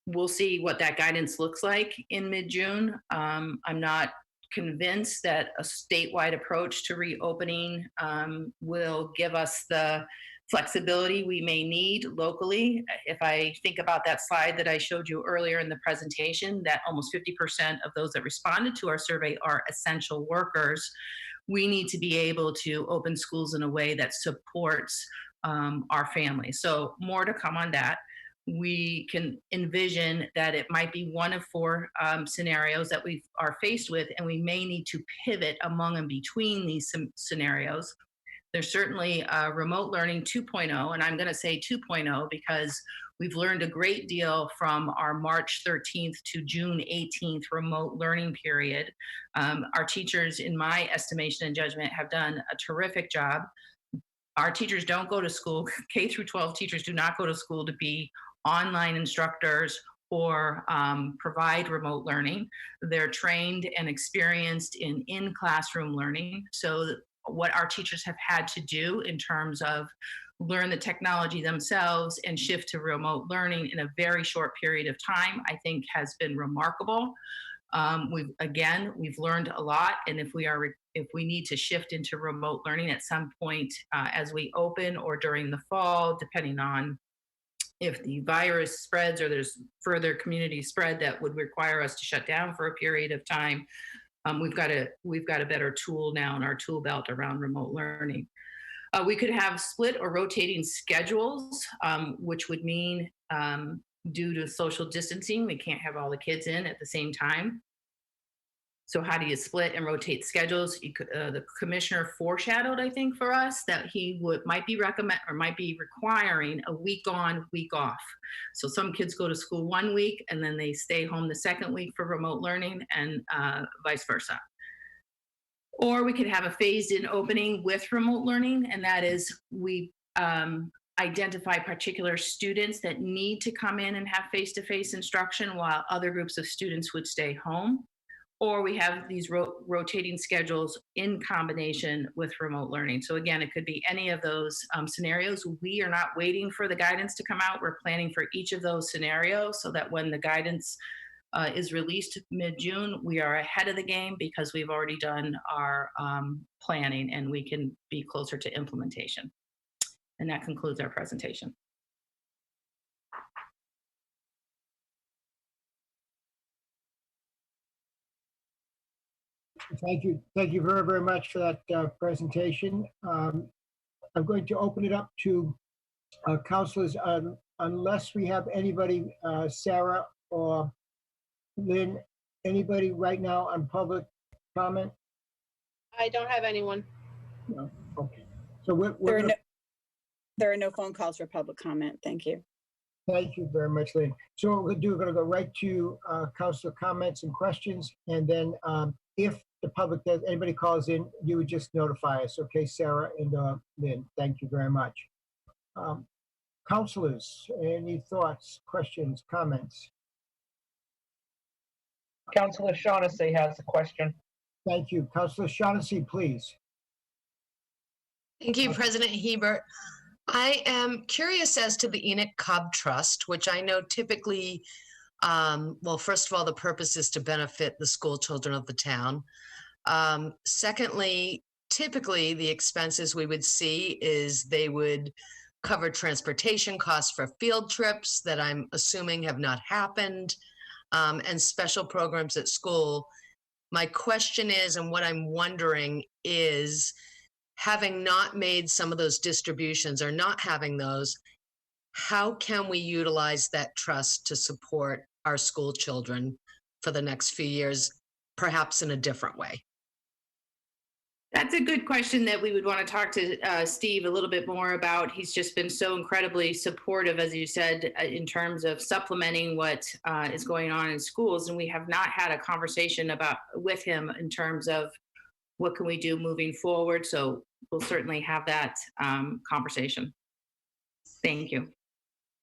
We'll see what that guidance looks like in mid-June. I'm not convinced that a statewide approach to reopening will give us the flexibility we may need locally. If I think about that slide that I showed you earlier in the presentation, that almost 50% of those that responded to our survey are essential workers, we need to be able to open schools in a way that supports our families. So more to come on that. We can envision that it might be one of four scenarios that we are faced with, and we may need to pivot among and between these scenarios. There's certainly remote learning 2.0, and I'm going to say 2.0 because we've learned a great deal from our March 13th to June 18th remote learning period. Our teachers, in my estimation and judgment, have done a terrific job. Our teachers don't go to school. K through 12 teachers do not go to school to be online instructors or provide remote learning. They're trained and experienced in classroom learning. So what our teachers have had to do in terms of learn the technology themselves and shift to remote learning in a very short period of time, I think has been remarkable. We've learned a lot, and if we need to shift into remote learning at some point as we open or during the fall, depending on if the virus spreads or there's further community spread that would require us to shut down for a period of time, we've got a better tool now in our tool belt around remote learning. We could have split or rotating schedules, which would mean due to social distancing, we can't have all the kids in at the same time. So how do you split and rotate schedules? The commissioner foreshadowed, I think, for us that he might be requiring a week on, week off. So some kids go to school 1 week and then they stay home the second week for remote learning, and vice versa. Or we could have a phased-in opening with remote learning, and that is we identify particular students that need to come in and have face-to-face instruction while other groups of students would stay home. Or we have these rotating schedules in combination with remote learning. So again, it could be any of those scenarios. We are not waiting for the guidance to come out. We're planning for each of those scenarios so that when the guidance is released mid-June, we are ahead of the game because we've already done our planning and we can be closer to implementation. And that concludes our presentation. Thank you very, very much for that presentation. I'm going to open it up to councilors unless we have anybody, Sarah or Lynn, anybody right now on public comment? I don't have anyone. No. Okay. So there are no phone calls for public comment. Thank you. Thank you very much, Lynn. So what we're going to go right to councilor comments and questions, and then if the public, anybody calls in, you would just notify us. Okay, Sarah and Lynn, thank you very much. Councilors, any thoughts, questions, comments? Councilor Shaughnessy has a question. Thank you. Councilor Shaughnessy, please. Thank you, President Hebert. I am curious as to the Enoch Cobb Trust, which I know typically, well, first of all, the purpose is to benefit the school children of the town. Secondly, typically the expenses we would see is they would cover transportation costs for field trips that I'm assuming have not happened, and special programs at school. My question is, and what I'm wondering is, having not made some of those distributions or not having those, how can we utilize that trust to support our school children for the next few years, perhaps in a different way? That's a good question that we would want to talk to Steve a little bit more about. He's just been so incredibly supportive, as you said, in terms of supplementing what is going on in schools. And we have not had a conversation with him in terms of what can we do moving forward. So we'll certainly have that conversation. Thank you.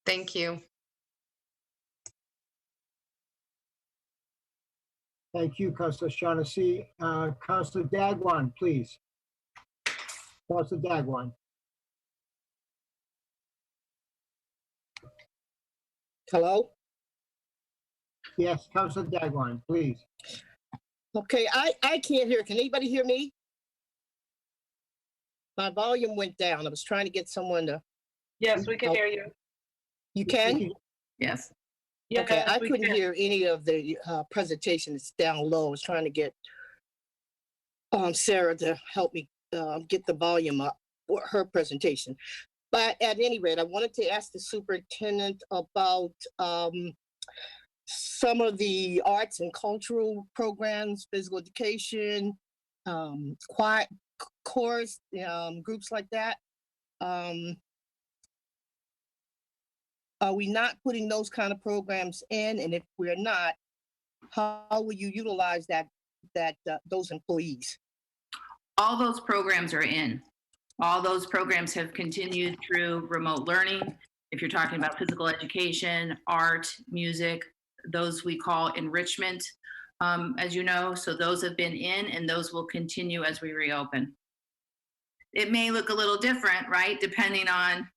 Thank you. Thank you, Councilor Shaughnessy. Councilor Dagwan, please. Councilor Dagwan. Hello? Yes, Councilor Dagwan, please. Okay, I can't hear. Can anybody hear me? My volume went down. I was trying to get someone to. Yes, we can hear you. You can? Yes. Okay, I we couldn't can. hear any of the presentation. It's down low. I was trying to get Sarah to help me get the volume up for her presentation. But at any rate, I wanted to ask the superintendent about some of the arts and cultural programs, physical education, choir, chorus, groups like that. Are we not putting those kind of programs in? And if we're not, how will you utilize those employees? All those programs are in. All those programs have continued through remote learning. If you're talking about physical education, art, music, those we call enrichment, as you know. So those have been in, and those will continue as we reopen. It may look a little different, right? Depending on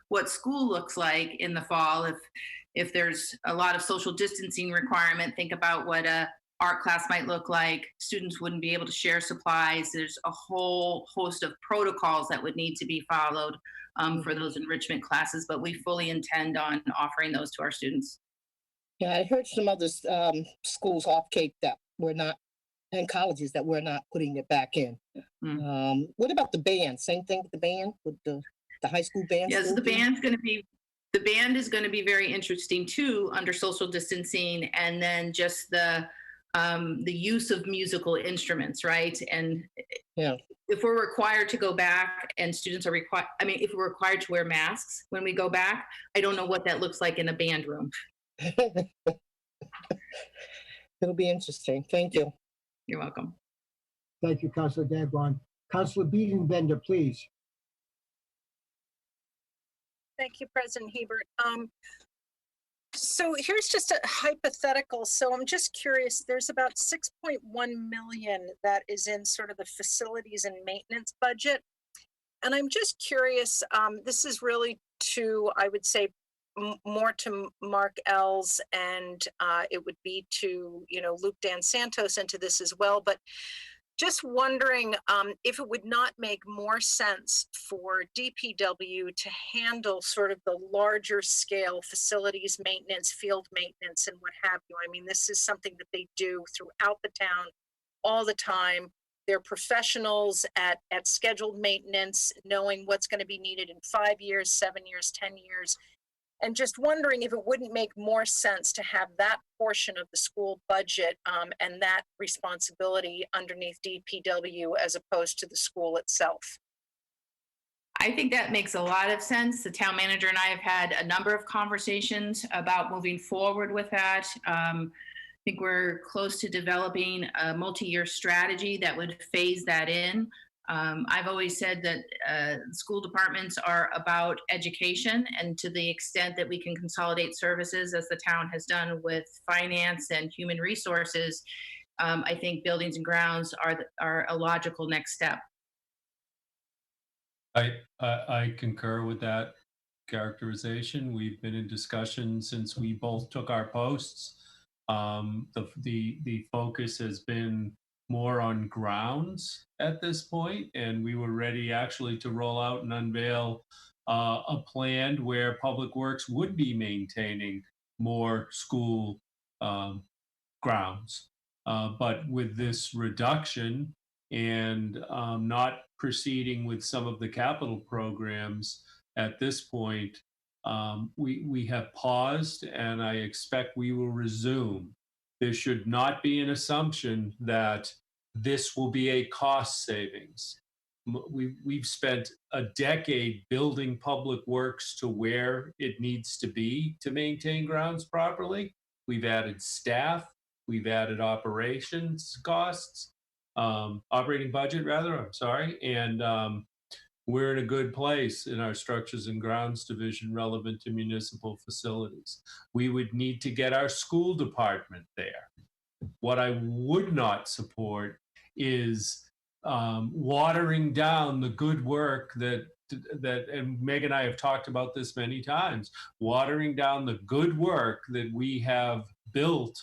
what school looks like in the fall. If there's a lot of social distancing requirement, think about what a art class might look like. Students wouldn't be able to share supplies. There's a whole host of protocols that would need to be followed for those enrichment classes, but we fully intend on offering those to our students. Yeah, I heard some other schools off Cape that we're not, and colleges that we're not putting it back in. What about the band? Same thing with the band, with the high school band? Yes, the band is going to be very interesting too under social distancing, and then just the use of musical instruments, right? And if we're required to go back and students are required, if we're required to wear masks when we go back, I don't know what that looks like in a band room. It'll be interesting. Thank you. You're welcome. Thank you, Councilor Dagwan. Councilor Biedenbender, please. Thank you, President Hebert. So here's just a hypothetical. So I'm just curious, there's about 6.1 million that is in sort of the facilities and maintenance budget. And I'm just curious, this is really to, I would say, more to Mark Ells, and it would be to, Luke Dan Santos into this as well. But just wondering if it would not make more sense for DPW to handle sort of the larger scale facilities maintenance, field maintenance, and what have you. I mean, this is something that they do throughout the town all the time. They're professionals at scheduled maintenance, knowing what's going to be needed in 5 years, 7 years, 10 years. And just wondering if it wouldn't make more sense to have that portion of the school budget and that responsibility underneath DPW as opposed to the school itself. I think that makes a lot of sense. The town manager and I have had a number of conversations about moving forward with that. I think we're close to developing a multi-year strategy that would phase that in. I've always said that school departments are about education, and to the extent that we can consolidate services, as the town has done with finance and human resources, I think buildings and grounds are a logical next step. I concur with that characterization. We've been in discussion since we both took our posts. The focus has been more on grounds at this point, and we were ready actually to roll out and unveil a plan where Public Works would be maintaining more school grounds. But with this reduction and not proceeding with some of the capital programs at this point, we have paused, and I expect we will resume. There should not be an assumption that this will be a cost savings. We've spent a decade building Public Works to where it needs to be to maintain grounds properly. We've added staff, we've added operations costs, operating budget rather, I'm sorry, and we're in a good place in our Structures and Grounds division relevant to municipal facilities. We would need to get our school department there. What I would not support is watering down the good work that and Meg and I have talked about this many times, watering down the good work that we have built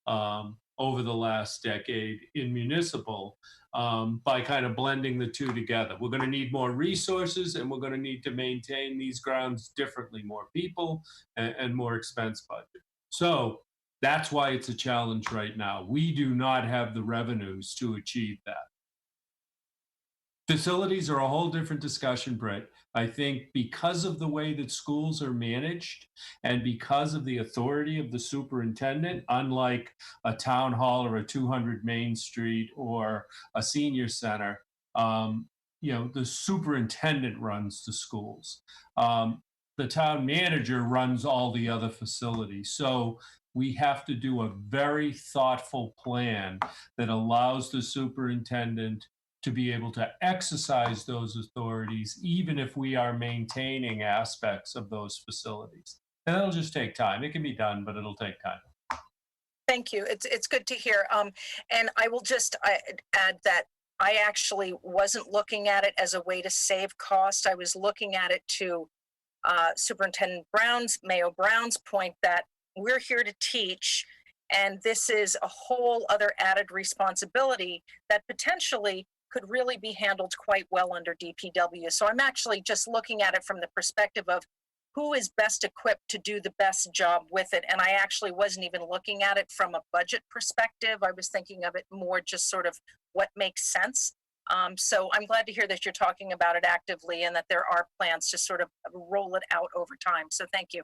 over the last decade in municipal by kind of blending the two together. We're going to need more resources, and we're going to need to maintain these grounds differently, more people and more expense budget. So that's why it's a challenge right now. We do not have the revenues to achieve that. Facilities are a whole different discussion, Brett. I think because of the way that schools are managed and because of the authority of the superintendent, unlike a town hall or a 200 Main Street or a senior center, the superintendent runs the schools. The town manager runs all the other facilities. So we have to do a very thoughtful plan that allows the superintendent to be able to exercise those authorities, even if we are maintaining aspects of those facilities. And that'll just take time. It can be done, but it'll take time. Thank you. It's good to hear. And I will just add that I actually wasn't looking at it as a way to save cost. I was looking at it to Superintendent Mayo Brown's point that we're here to teach, and this is a whole other added responsibility that potentially could really be handled quite well under DPW. So I'm actually just looking at it from the perspective of who is best equipped to do the best job with it. And I actually wasn't even looking at it from a budget perspective. I was thinking of it more just sort of what makes sense. So I'm glad to hear that you're talking about it actively and that there are plans to sort of roll it out over time. So thank you.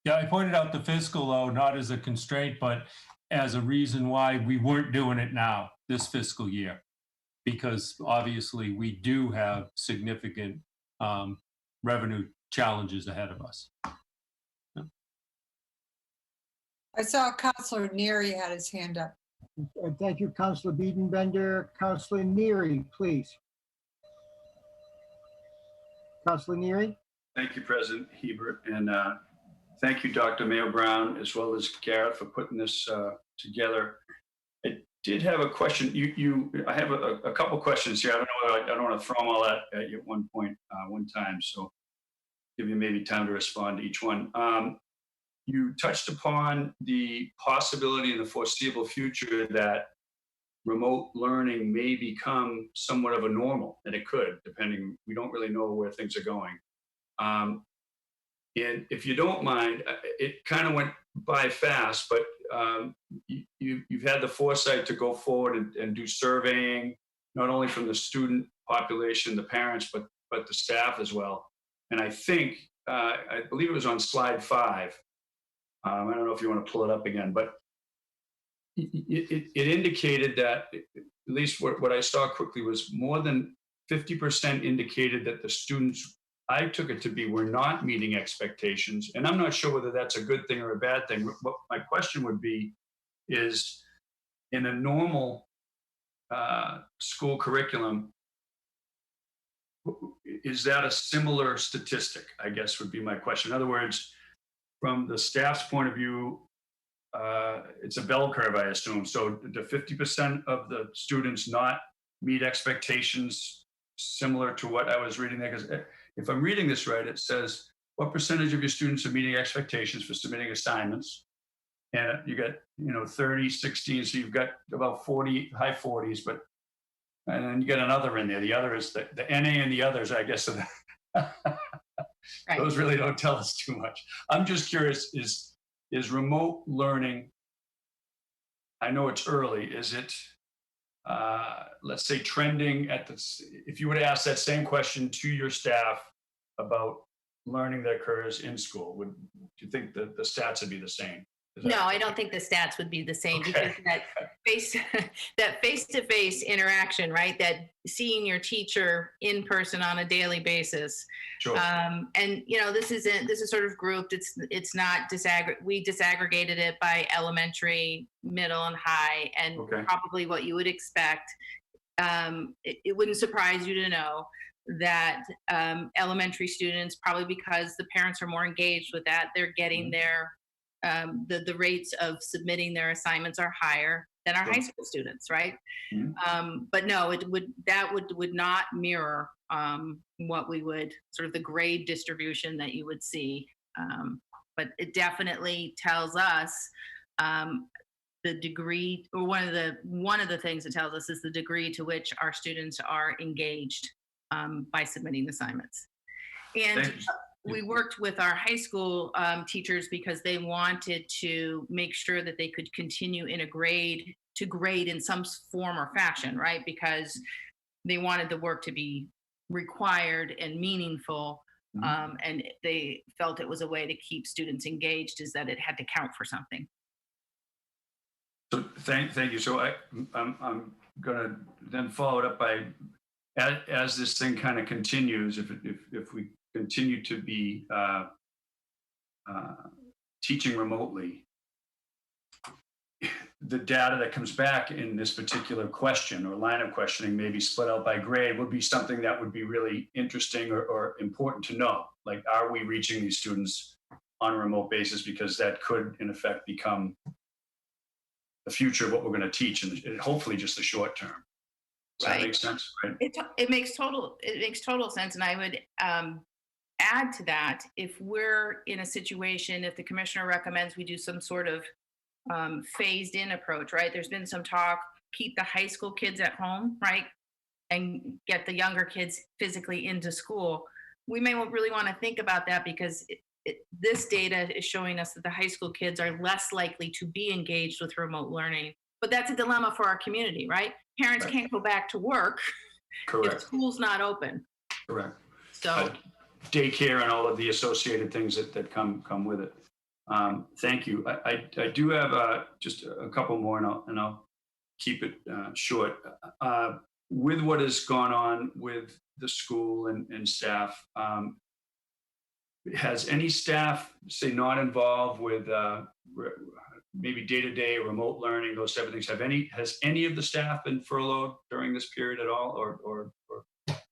Yeah, I pointed out the fiscal, though, not as a constraint, but as a reason why we weren't doing it now, this fiscal year. Because obviously we do have significant revenue challenges ahead of us. Yeah. I saw Councilor Neary had his hand up. Thank you, Councilor Biedenbender. Councilor Neary, please. Councilor Neary. Thank you, President Hebert, and thank you, Dr. Mayo Brown, as well as Garrett, for putting this together. I did have a question. I have a couple questions here. I don't want to throw them all at you at one time. So give you maybe time to respond to each one. You touched upon the possibility in the foreseeable future that remote learning may become somewhat of a normal, and it could, depending. We don't really know where things are going. And if you don't mind, it kind of went by fast, but you've had the foresight to go forward and do surveying, not only from the student population, the parents, but the staff as well. And I think, I believe it was on slide 5. I don't know if you want to pull it up again, but it indicated that, at least what I saw quickly, was more than 50% indicated that the students, I took it to be, were not meeting expectations. And I'm not sure whether that's a good thing or a bad thing. What my question would be is, in a normal school curriculum, is that a similar statistic, I guess would be my question. In other words, from the staff's point of view, it's a bell curve, I assume. So do 50% of the students not meet expectations, similar to what I was reading there? Because if I'm reading this right, it says, what percentage of your students are meeting expectations for submitting assignments? And you got, 30, 16, so you've got about 40, high 40s, and then you get another in there. The other is the NA and the others, I guess. Right. Those really don't tell us too much. I'm just curious, is remote learning, I know it's early, is it, let's say, trending at if you were to ask that same question to your staff about learning that occurs in school, do you think that the stats would be the same? No, I don't think the stats would be the same because that face-to-face interaction, right? That seeing your teacher in person on a daily basis. Sure. And this is sort of grouped. It's not we disaggregated it by elementary, middle, and high, and probably what you would expect. It wouldn't surprise you to know that elementary students, probably because the parents are more engaged with that, they're getting their the rates of submitting their assignments are higher than our high school students, right? But no, that would not mirror what we would sort of the grade distribution that you would see. But it definitely tells us the degree, or one of the things it tells us is the degree to which our students are engaged by submitting assignments. And we worked with our high school teachers because they wanted to make sure that they could continue in grade in some form or fashion, right? Because they wanted the work to be required and meaningful. And they felt it was a way to keep students engaged, is that it had to count for something. So thank you. So I'm going to then follow it up by, as this thing kind of continues, if we continue to be teaching remotely, the data that comes back in this particular question or line of questioning, maybe split out by grade, would be something that would be really interesting or important to know. Like, are we reaching these students on a remote basis? Because that could, in effect, become the future of what we're going to teach, and hopefully just the short term. Does that make sense? Right. It makes total sense, and I would add to that, if we're in a situation, if the commissioner recommends we do some sort of phased in approach, right? There's been some talk, keep the high school kids at home, right? And get the younger kids physically into school. We may really want to think about that, because this data is showing us that the high school kids are less likely to be engaged with remote learning. But that's a dilemma for our community, right? Parents can't go back to work if school's not open. Correct. So daycare and all of the associated things that come with it. Thank you. I do have just a couple more, and I'll keep it short. With what has gone on with the school and staff, has any staff, say, not involved with maybe day-to-day remote learning, those type of things, has any of the staff been furloughed during this period at all, or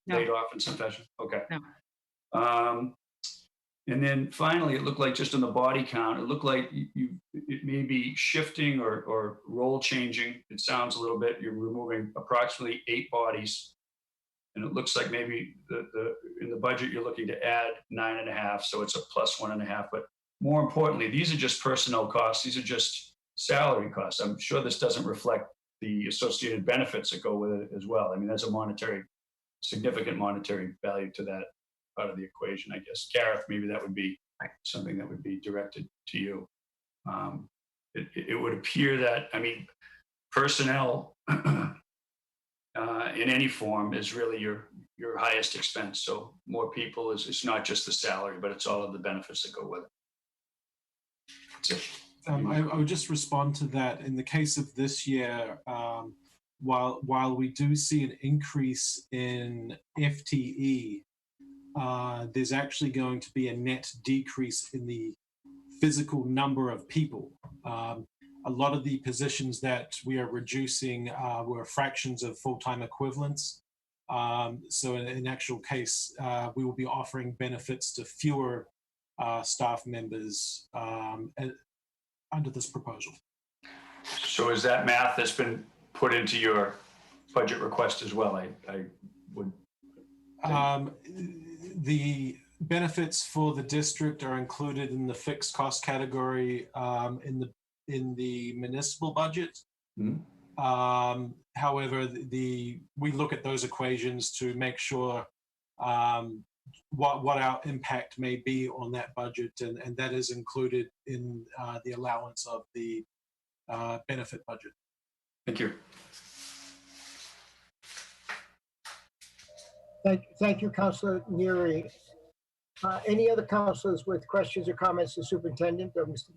laid off in some fashion? Okay. No. And then finally, it looked like, just on the body count, it looked like it may be shifting or role changing. It sounds a little bit, you're removing approximately 8 bodies. And it looks like maybe in the budget, you're looking to add 9.5. So it's a plus 1.5. But more importantly, these are just personnel costs. These are just salary costs. I'm sure this doesn't reflect the associated benefits that go with it as well. I mean, there's a significant monetary value to that part of the equation, I guess. Gareth, maybe that would be something that would be directed to you. It would appear that, I mean, personnel in any form is really your highest expense. So more people it's not just the salary, but it's all of the benefits that go with it. That's it. I would just respond to that. In the case of this year, while we do see an increase in FTE, there's actually going to be a net decrease in the physical number of people. A lot of the positions that we are reducing were fractions of full-time equivalents. So in actual case, we will be offering benefits to fewer staff members under this proposal. So is that math that's been put into your budget request as well? I would think. The benefits for the district are included in the fixed cost category in the municipal budget. Mm-hmm. However, we look at those equations to make sure what our impact may be on that budget, and that is included in the allowance of the benefit budget. Thank you. Thank you, Councilor Neary. Any other councilors with questions or comments to the superintendent? Or Mr.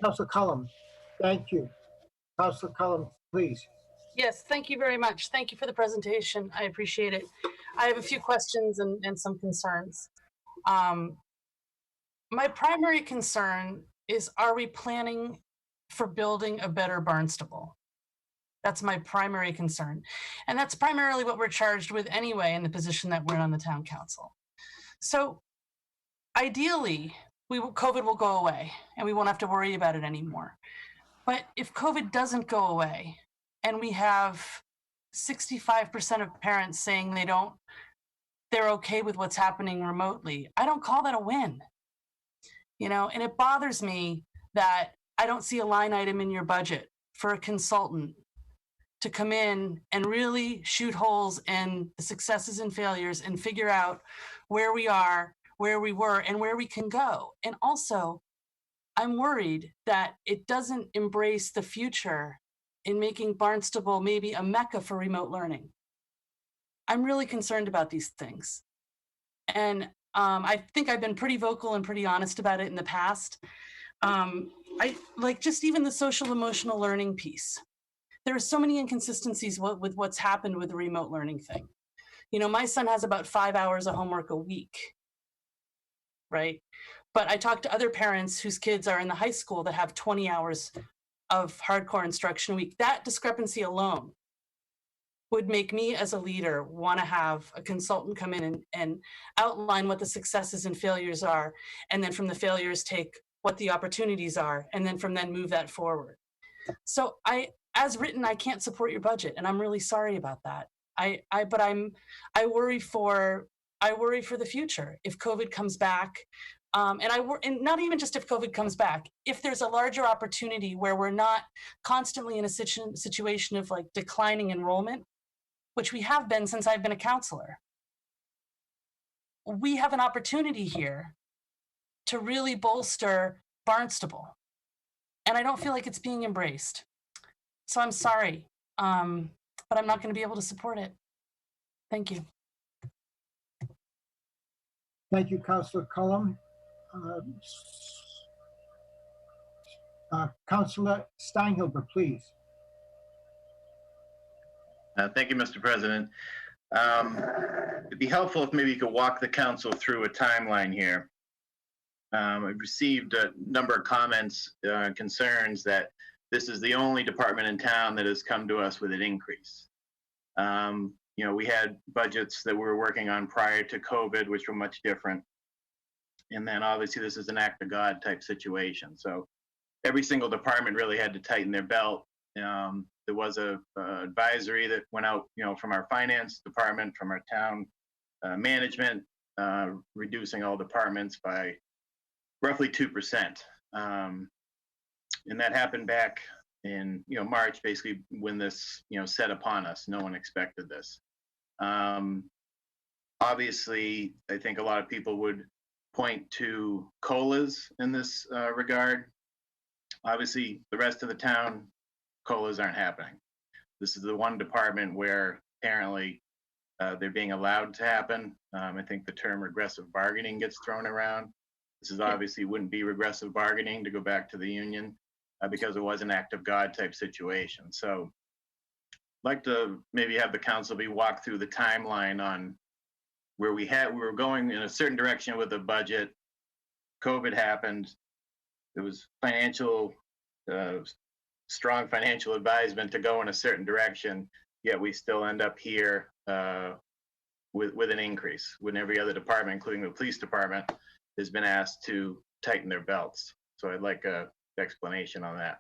Councilor Cullum, thank you. Councilor Cullum, please. Yes, thank you very much. Thank you for the presentation. I appreciate it. I have a few questions and some concerns. My primary concern is, are we planning for building a better Barnstable? That's my primary concern. And that's primarily what we're charged with anyway in the position that we're in on the town council. So ideally, COVID will go away and we won't have to worry about it anymore. But if COVID doesn't go away and we have 65% of parents saying they're okay with what's happening remotely, I don't call that a win. You know, and it bothers me that I don't see a line item in your budget for a consultant to come in and really shoot holes in the successes and failures and figure out where we are, where we were, and where we can go. And also, I'm worried that it doesn't embrace the future in making Barnstable maybe a mecca for remote learning. I'm really concerned about these things. And I think I've been pretty vocal and pretty honest about it in the past. I like just even the social emotional learning piece. There are so many inconsistencies with what's happened with the remote learning thing. You know, my son has about 5 hours of homework a week, right? But I talk to other parents whose kids are in the high school that have 20 hours of hardcore instruction a week. That discrepancy alone would make me as a leader want to have a consultant come in and outline what the successes and failures are. And then from the failures, take what the opportunities are, and then from then move that forward. So as written, I can't support your budget, and I'm really sorry about that. I worry for the future if COVID comes back, and not even just if COVID comes back. If there's a larger opportunity where we're not constantly in a situation of like declining enrollment, which we have been since I've been a counselor, we have an opportunity here to really bolster Barnstable, and I don't feel like it's being embraced. So I'm sorry, but I'm not going to be able to support it. Thank you. Thank you, Councilor Cullum. Councilor Steinhilber, please. Thank you, Mr. President. It'd be helpful if maybe you could walk the council through a timeline here. I've received a number of comments and concerns that this is the only department in town that has come to us with an increase. You know, we had budgets that we were working on prior to COVID, which were much different. And then obviously this is an act of God type situation. So every single department really had to tighten their belt. There was a advisory that went out, you know, from our finance department, from our town management, reducing all departments by roughly 2%. And that happened back in, you know, March, basically when this, you know, set upon us. No one expected this. Obviously, I think a lot of people would point to COLAs in this regard. Obviously, the rest of the town, COLAs aren't happening. This is the one department where apparently they're being allowed to happen. I think the term regressive bargaining gets thrown around. This is obviously wouldn't be regressive bargaining, to go back to the union, because it was an act of God type situation. So I'd like to maybe have the council be walked through the timeline on where we were going in a certain direction with the budget. COVID happened. There was strong financial advisement to go in a certain direction, yet we still end up here with an increase when every other department, including the police department, has been asked to tighten their belts. So I'd like an explanation on that.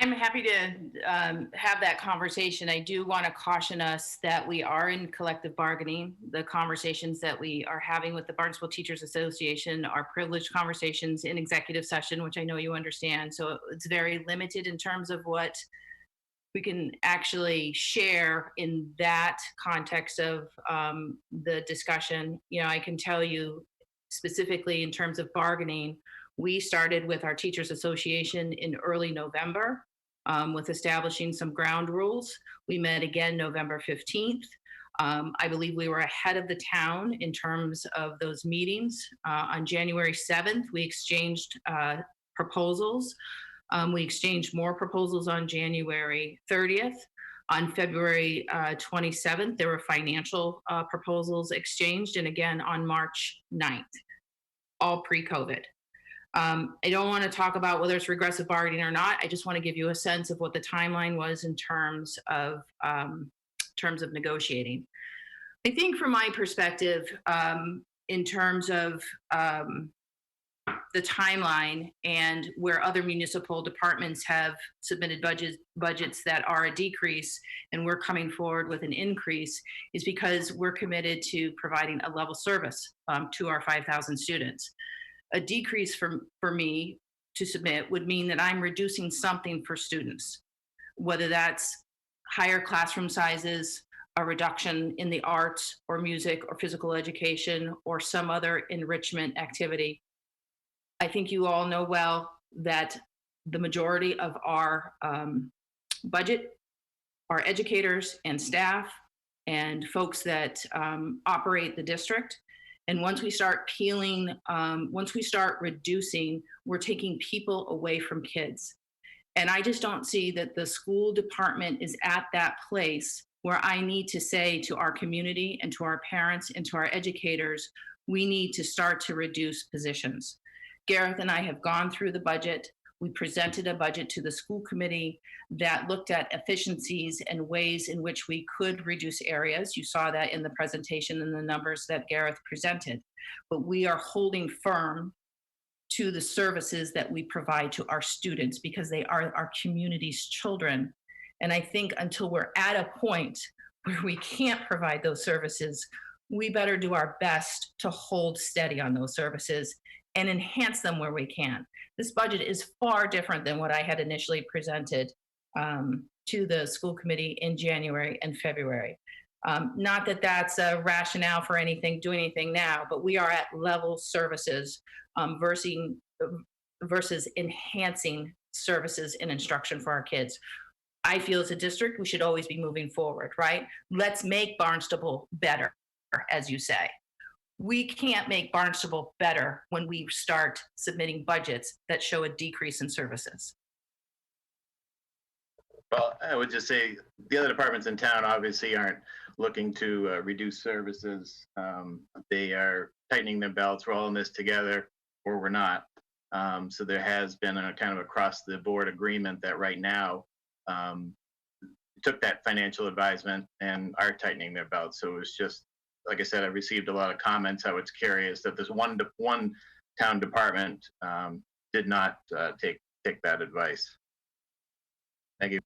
I'm happy to have that conversation. I do want to caution us that we are in collective bargaining. The conversations that we are having with the Barnstable Teachers Association are privileged conversations in executive session, which I know you understand. So it's very limited in terms of what we can actually share in that context of the discussion. You know, I can tell you specifically in terms of bargaining, we started with our Teachers Association in early November with establishing some ground rules. We met again November 15th. I believe we were ahead of the town in terms of those meetings. On January 7th, we exchanged proposals. We exchanged more proposals on January 30th. On February 27th, there were financial proposals exchanged, and again on March 9th, all pre-COVID. I don't want to talk about whether it's regressive bargaining or not. I just want to give you a sense of what the timeline was in terms of negotiating. I think from my perspective, in terms of the timeline and where other municipal departments have submitted budgets that are a decrease and we're coming forward with an increase is because we're committed to providing a level service to our 5,000 students. A decrease for me to submit would mean that I'm reducing something for students, whether that's higher classroom sizes, a reduction in the arts or music or physical education or some other enrichment activity. I think you all know well that the majority of our budget are educators and staff and folks that operate the district. And once we start once we start reducing, we're taking people away from kids. And I just don't see that the school department is at that place where I need to say to our community and to our parents and to our educators, we need to start to reduce positions. Gareth and I have gone through the budget. We presented a budget to the school committee that looked at efficiencies and ways in which we could reduce areas. You saw that in the presentation and the numbers that Gareth presented. But we are holding firm to the services that we provide to our students because they are our community's children. And I think until we're at a point where we can't provide those services, we better do our best to hold steady on those services and enhance them where we can. This budget is far different than what I had initially presented to the school committee in January and February. Not that that's a rationale for doing anything now, but we are at level services versus enhancing services and instruction for our kids. I feel as a district, we should always be moving forward, right? Let's make Barnstable better, as you say. We can't make Barnstable better when we start submitting budgets that show a decrease in services. Well, I would just say the other departments in town obviously aren't looking to reduce services. They are tightening their belts. We're all in this together, or we're not. So there has been a kind of across the board agreement that right now took that financial advisement and are tightening their belts. So it was just, like I said, I received a lot of comments. I was curious that this one town department did not take that advice. Thank you.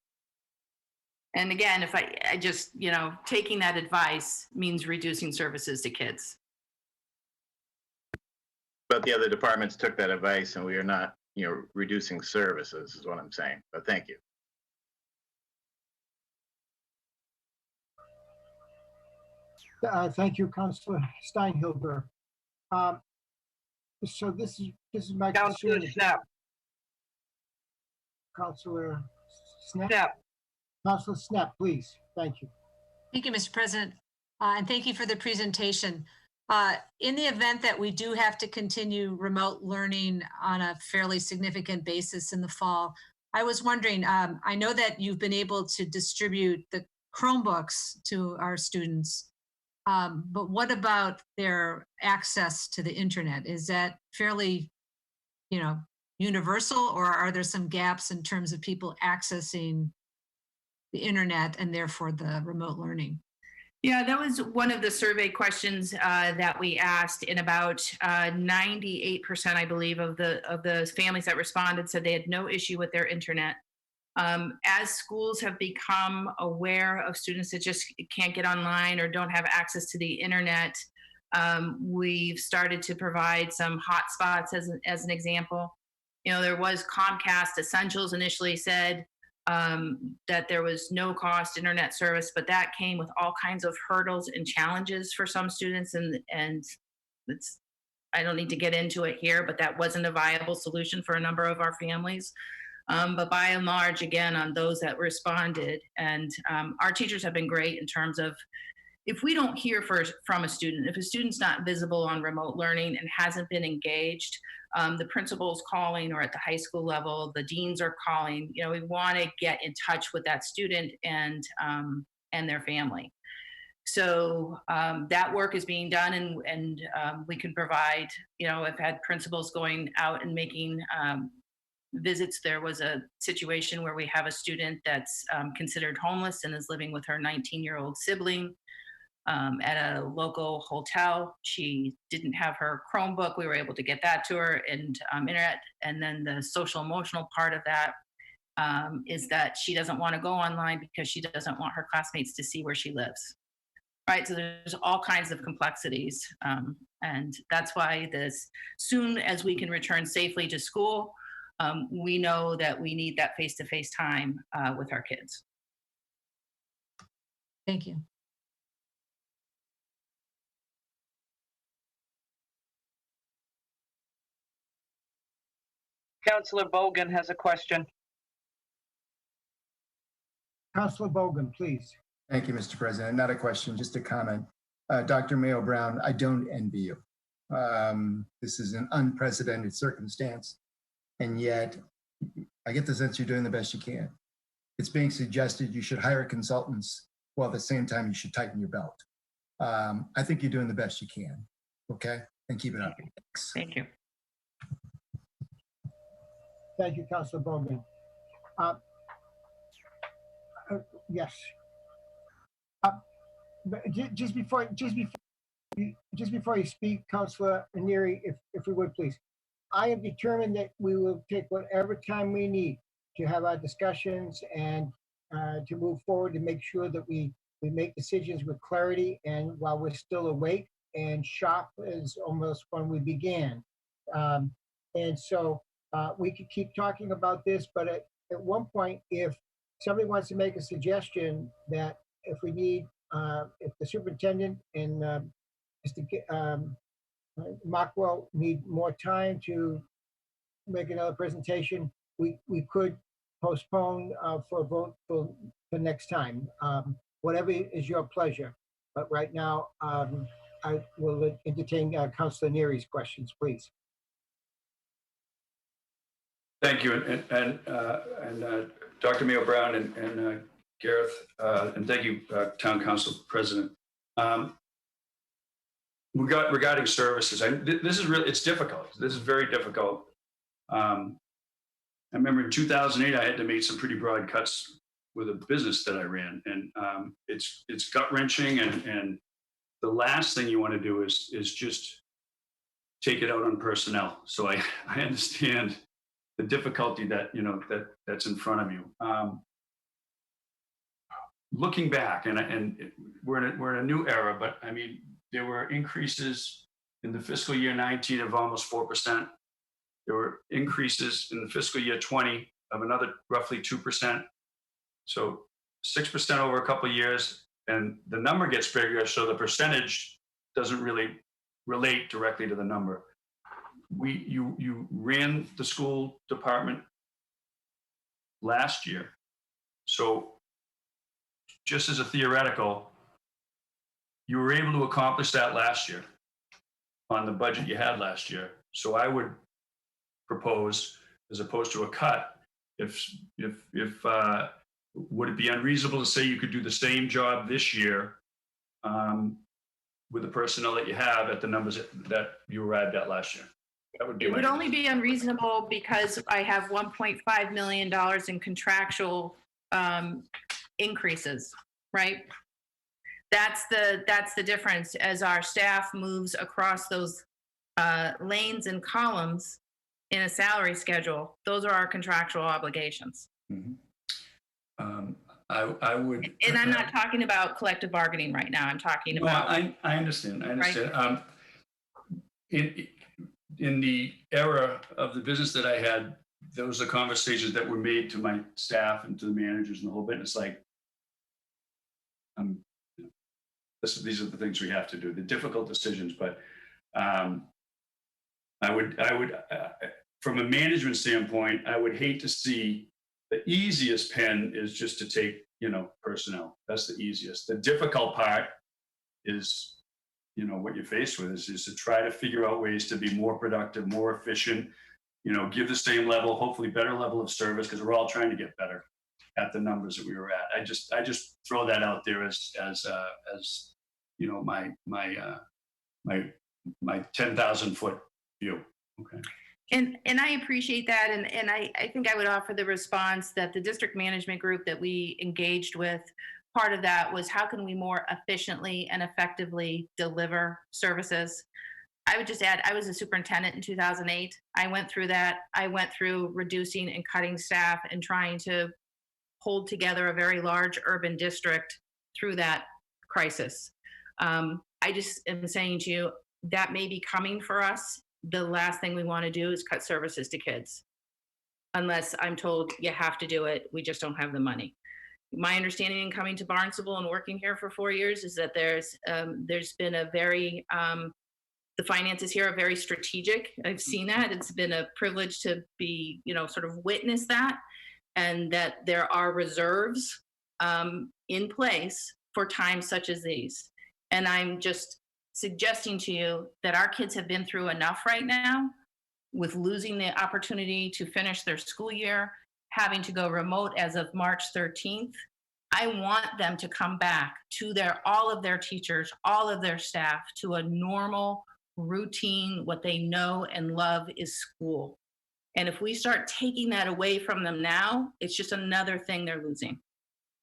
And again, if I just, taking that advice means reducing services to kids. But the other departments took that advice and we are not, reducing services is what I'm saying. But thank you. Thank you, Councilor Steinhilber. So this is my Councilor concern. Snap. Councilor Snap. Snap. Councilor Snap, please. Thank you. Thank you, Mr. President, and thank you for the presentation. In the event that we do have to continue remote learning on a fairly significant basis in the fall, I was wondering, I know that you've been able to distribute the Chromebooks to our students, but what about their access to the internet? Is that fairly, universal, or are there some gaps in terms of people accessing the internet and therefore the remote learning? Yeah, that was one of the survey questions that we asked, and about 98%, I believe, of the families that responded said they had no issue with their internet. As schools have become aware of students that just can't get online or don't have access to the internet, we've started to provide some hotspots as an example. There was Comcast Essentials initially said, that there was no cost internet service, but that came with all kinds of hurdles and challenges for some students. And it's, I don't need to get into it here, but that wasn't a viable solution for a number of our families. But by and large, again, on those that responded, and our teachers have been great in terms of, if we don't hear from a student, if a student's not visible on remote learning and hasn't been engaged, the principal's calling, or at the high school level, the deans are calling. You know, we want to get in touch with that student and their family. So that work is being done, and we can provide. You know, I've had principals going out and making visits. There was a situation where we have a student that's considered homeless and is living with her 19-year-old sibling. At a local hotel. She didn't have her Chromebook. We were able to get that to her, and internet. And then the social emotional part of that is that she doesn't want to go online because she doesn't want her classmates to see where she lives. Right. So there's all kinds of complexities. And that's why as soon as we can return safely to school, we know that we need that face-to-face time with our kids. Thank you. Councillor Bogan has a question. Councilor Bogan, please. Thank you, Mr. President. Not a question, just a comment. Dr. Mayo Brown, I don't envy you. This is an unprecedented circumstance, and yet I get the sense you're doing the best you can. It's being suggested you should hire consultants while at the same time you should tighten your belt. I think you're doing the best you can, okay? And keep it up. Thanks. Thank you. Thank you, Councilor Bogan. Yes. But just before you speak, Councilor Neary, if we would please, I am determined that we will take whatever time we need to have our discussions and to move forward to make sure that we make decisions with clarity and while we're still awake and sharp as almost when we began. And so we could keep talking about this, but at one point, if somebody wants to make a suggestion that if we need, if the superintendent and Mr. Markwell need more time to make another presentation, we could postpone for a vote for next time. Whatever is your pleasure. But right now, I will entertain Councilor Neary's questions, please. Thank you, and Dr. Mayo Brown and Gareth, and thank you, Town Council President. Regarding services, this is really, it's difficult. This is very difficult. I remember in 2008, I had to make some pretty broad cuts with a business that I ran, and it's gut wrenching. And the last thing you want to do is just take it out on personnel. So I understand the difficulty that that's in front of you. Looking back, and we're in a new era, but I mean, there were increases in the fiscal year 19 of almost 4%. There were increases in the fiscal year 20 of another roughly 2%. So 6% over a couple of years, and the number gets bigger, so the percentage doesn't really relate directly to the number. You ran the school department last year, so just as a theoretical, you were able to accomplish that last year on the budget you had last year. So I would propose, as opposed to a cut, would it be unreasonable to say you could do the same job this year with the personnel that you have at the numbers that you arrived at last year? That would be it would only be unreasonable because I have $1.5 million in contractual increases, right? That's the difference. As our staff moves across those lanes and columns in a salary schedule, those are our contractual obligations. Mm-hmm. I would, and I'm not talking about collective bargaining right now. I'm talking about. I understand. I understand. Right? In the era of the business that I had those are conversations that were made to my staff and to the managers and the whole bit. It's like, these are the things we have to do, the difficult decisions. But I would, from a management standpoint, I would hate to see the easiest pen is just to take, personnel. That's the easiest. The difficult part is, what you're faced with is to try to figure out ways to be more productive, more efficient, give the same level, hopefully better level of service, because we're all trying to get better at the numbers that we were at. I just throw that out there as my 10,000 foot view. Okay. And I appreciate that. And I think I would offer the response that the district management group that we engaged with, part of that was how can we more efficiently and effectively deliver services? I would just add, I was a superintendent in 2008. I went through that. I went through reducing and cutting staff and trying to hold together a very large urban district through that crisis. I just am saying to you, that may be coming for us. The last thing we want to do is cut services to kids. Unless I'm told you have to do it, we just don't have the money. My understanding in coming to Barnstable and working here for 4 years is that there's been a very, the finances here are very strategic. I've seen that. It's been a privilege to be, sort of witness that, and that there are reserves in place for times such as these. And I'm just suggesting to you that our kids have been through enough right now with losing the opportunity to finish their school year, having to go remote as of March 13th. I want them to come back to all of their teachers, all of their staff, to a normal routine. What they know and love is school. And if we start taking that away from them now, it's just another thing they're losing.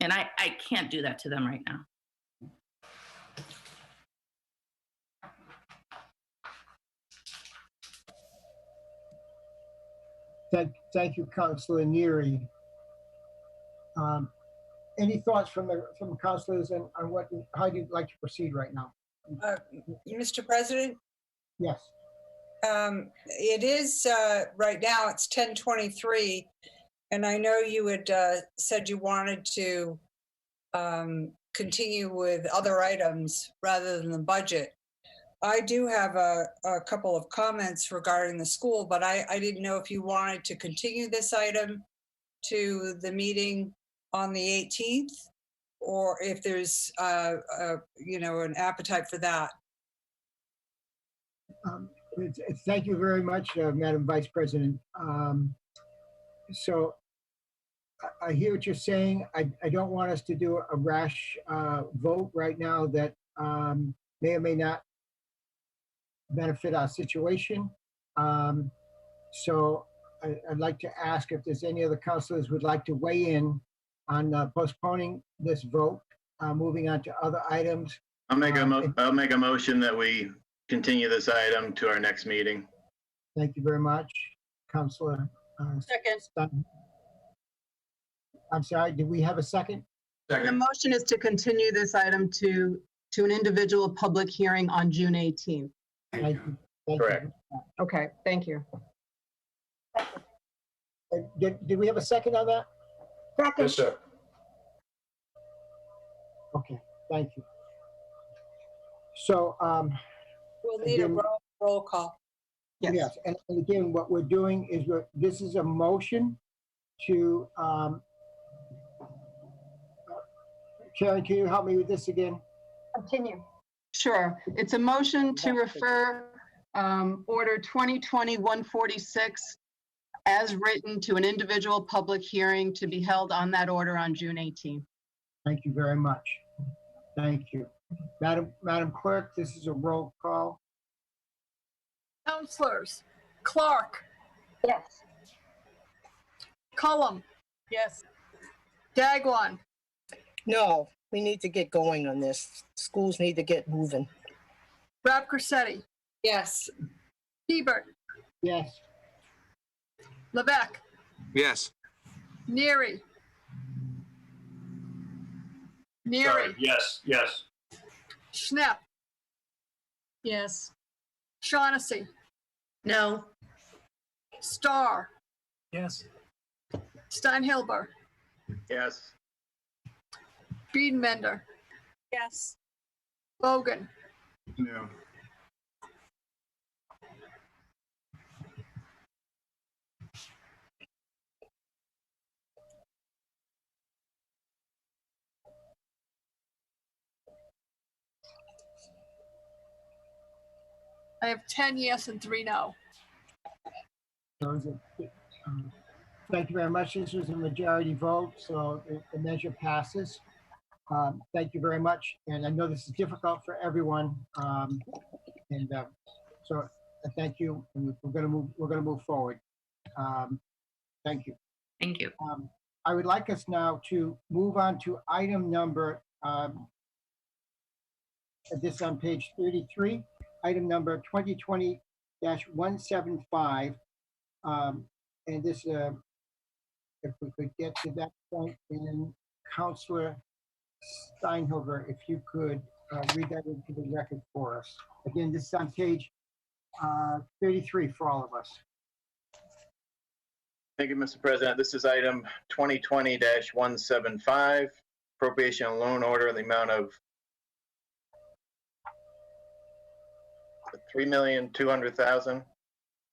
And I can't do that to them right now. Thank you, Councilor Neary. Any thoughts from the councilors on how you'd like to proceed right now? Mr. President? Yes. It is, right now, it's 10:23, and I know you had said you wanted to continue with other items rather than the budget. I do have a couple of comments regarding the school, but I didn't know if you wanted to continue this item to the meeting on the 18th, or if there's, an appetite for that. Thank you very much, Madam Vice President. So I hear what you're saying. I don't want us to do a rash vote right now that may or may not benefit our situation. So I'd like to ask if there's any other councilors who would like to weigh in on postponing this vote, moving on to other items. I'll make a motion that we continue this item to our next meeting. Thank you very much, Councilor. Second. I'm sorry, did we have a second? The motion is to continue this item to an individual public hearing on June 18th. Thank you. Correct. Okay, thank you. Did we have a second on that? Yes, sir. Okay, thank you. So, We'll need again, a roll call. yes, and again, what we're doing is this is a motion to, Karen, can you help me with this again? Continue. Sure. It's a motion to refer Order 2020-146 as written to an individual public hearing to be held on that order on June 18th. Thank you very much. Thank you. Madam Clerk, this is a roll call. Councilors, Clark. Yes. Cullum. Yes. Dagwan. No, we need to get going on this. Schools need to get moving. Rapcorsetti. Yes. Hebert. Yes. Levesque. Yes. Neary. Sorry. Yes. Schnepp. Yes. Shaughnessy. No. Starr. Yes. Steinhilber, Yes. Beedenbender, Yes. Bogan, No. I have 10 yes and 3 no. Thank you very much. This was a majority vote, so the measure passes. Thank you very much. And I know this is difficult for everyone. So thank you. And we're gonna move forward. Thank you. Thank you. I would like us now to move on to item number, this on page 33, item number 2020-175. And this, if we could get to that point, and Councillor Steinhover, if you could read that into the record for us. Again, this is on page 33 for all of us. Thank you, Mr. President. This is item 2020-175, appropriation and loan order in the amount of $3,200,000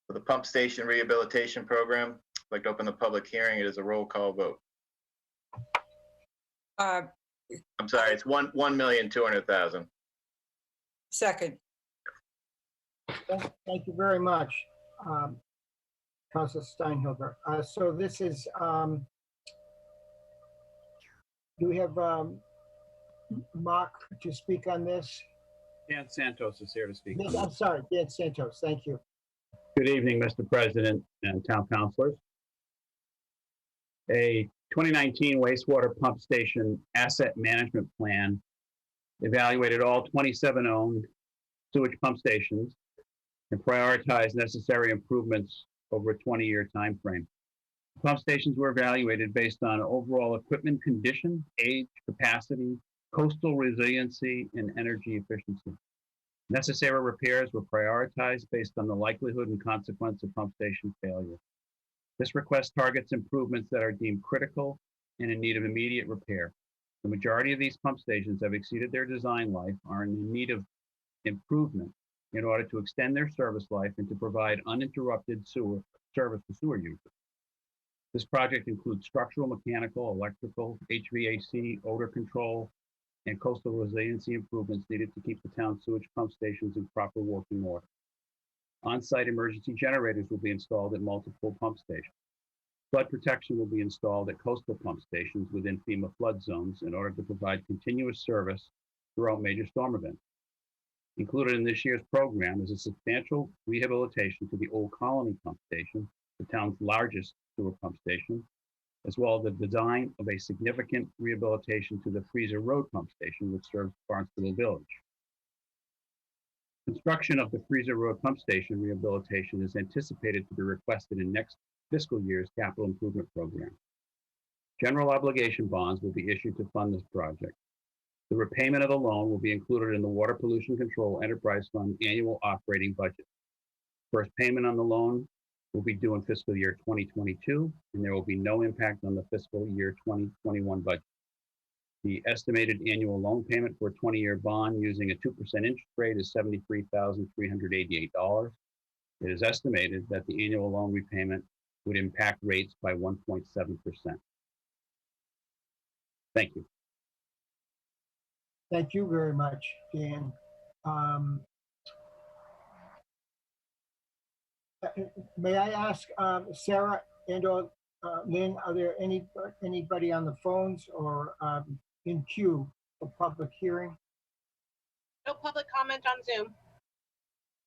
for the pump station rehabilitation program. I'd like to open the public hearing. It is a roll call vote. I'm sorry, it's $1,200,000. Second. Thank you very much, Councilor Steinhilber. So this is, do we have Mark to speak on this? Dan Santos is here to speak. Yes, I'm sorry, Dan Santos, thank you. Good evening, Mr. President and town councilors. A 2019 wastewater pump station asset management plan evaluated all 27 owned sewage pump stations and prioritized necessary improvements over a 20-year time frame. Pump stations were evaluated based on overall equipment condition, age, capacity, coastal resiliency, and energy efficiency. Necessary repairs were prioritized based on the likelihood and consequence of pump station failure. This request targets improvements that are deemed critical and in need of immediate repair. The majority of these pump stations have exceeded their design life, are in need of improvement in order to extend their service life and to provide uninterrupted sewer service to sewer users. This project includes structural, mechanical, electrical, HVAC, odor control, and coastal resiliency improvements needed to keep the town's sewage pump stations in proper working order. On-site emergency generators will be installed at multiple pump stations. Flood protection will be installed at coastal pump stations within FEMA flood zones in order to provide continuous service throughout major storm events. Included in this year's program is a substantial rehabilitation to the Old Colony Pump Station, the town's largest sewer pump station, as well as the design of a significant rehabilitation to the Freezer Road Pump Station, which serves Barnstable Village. Construction of the Freezer Road Pump Station rehabilitation is anticipated to be requested in next fiscal year's capital improvement program. General obligation bonds will be issued to fund this project. The repayment of the loan will be included in the Water Pollution Control Enterprise Fund annual operating budget. First payment on the loan will be due in fiscal year 2022, and there will be no impact on the fiscal year 2021 budget. The estimated annual loan payment for a 20-year bond using a 2% interest rate is $73,388. It is estimated that the annual loan repayment would impact rates by 1.7%. Thank you. Thank you very much, Dan. May I ask Sarah and/or Lynn, are there anybody on the phones or in queue for public hearing? No public comment on Zoom.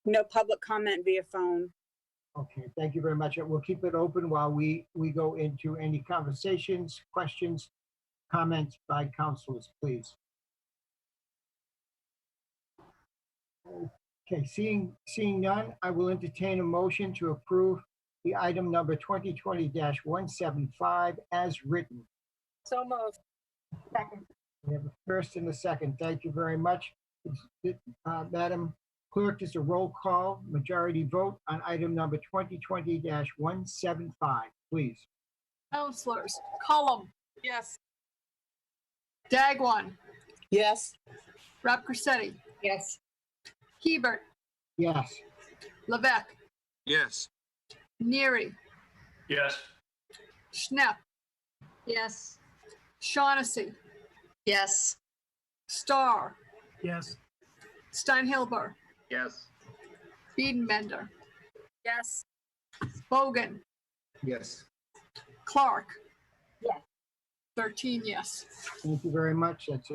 No public comment via phone. Okay, thank you very much. We'll keep it open while we go into any conversations, questions, comments by councilors, please. Okay, seeing none, I will entertain a motion to approve the item number 2020-175 as written. So moved. Second. We have a first and a second. Thank you very much. Madam Clerk, is a roll call majority vote on item number 2020-175. please. Counselors, Cullum. Yes. Dagwan, Yes. Rapcorsetti, Yes. Hebert, Yes. Levesque, Yes. Neary, Yes. Schnepp, Yes. Shaughnessy, Yes. Starr, Yes. Steinhilber, Yes. Biedenbender, Yes. Bogan, Yes. Clark. Yes. 13 yes. Thank you very much. That's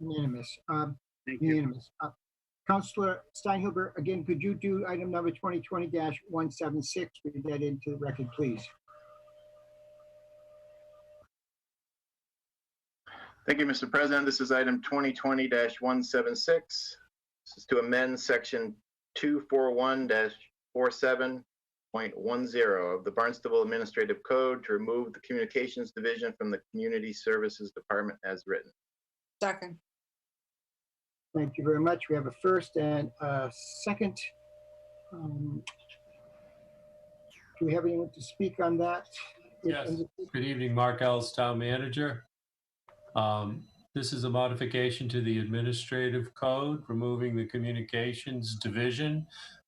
unanimous. Thank you. Unanimous. Councillor Steinhilber, again, could you do item number 2020-176? Read that into the record, please. Thank you, Mr. President. This is item 2020-176. This is to amend section 241-47.10 of the Barnstable Administrative Code to remove the Communications Division from the Community Services Department as written. Second. Thank you very much. We have a first and a second. Do we have anyone to speak on that? Yes. Good evening, Mark Ellis, Town Manager. This is a modification to the administrative code, removing the communications division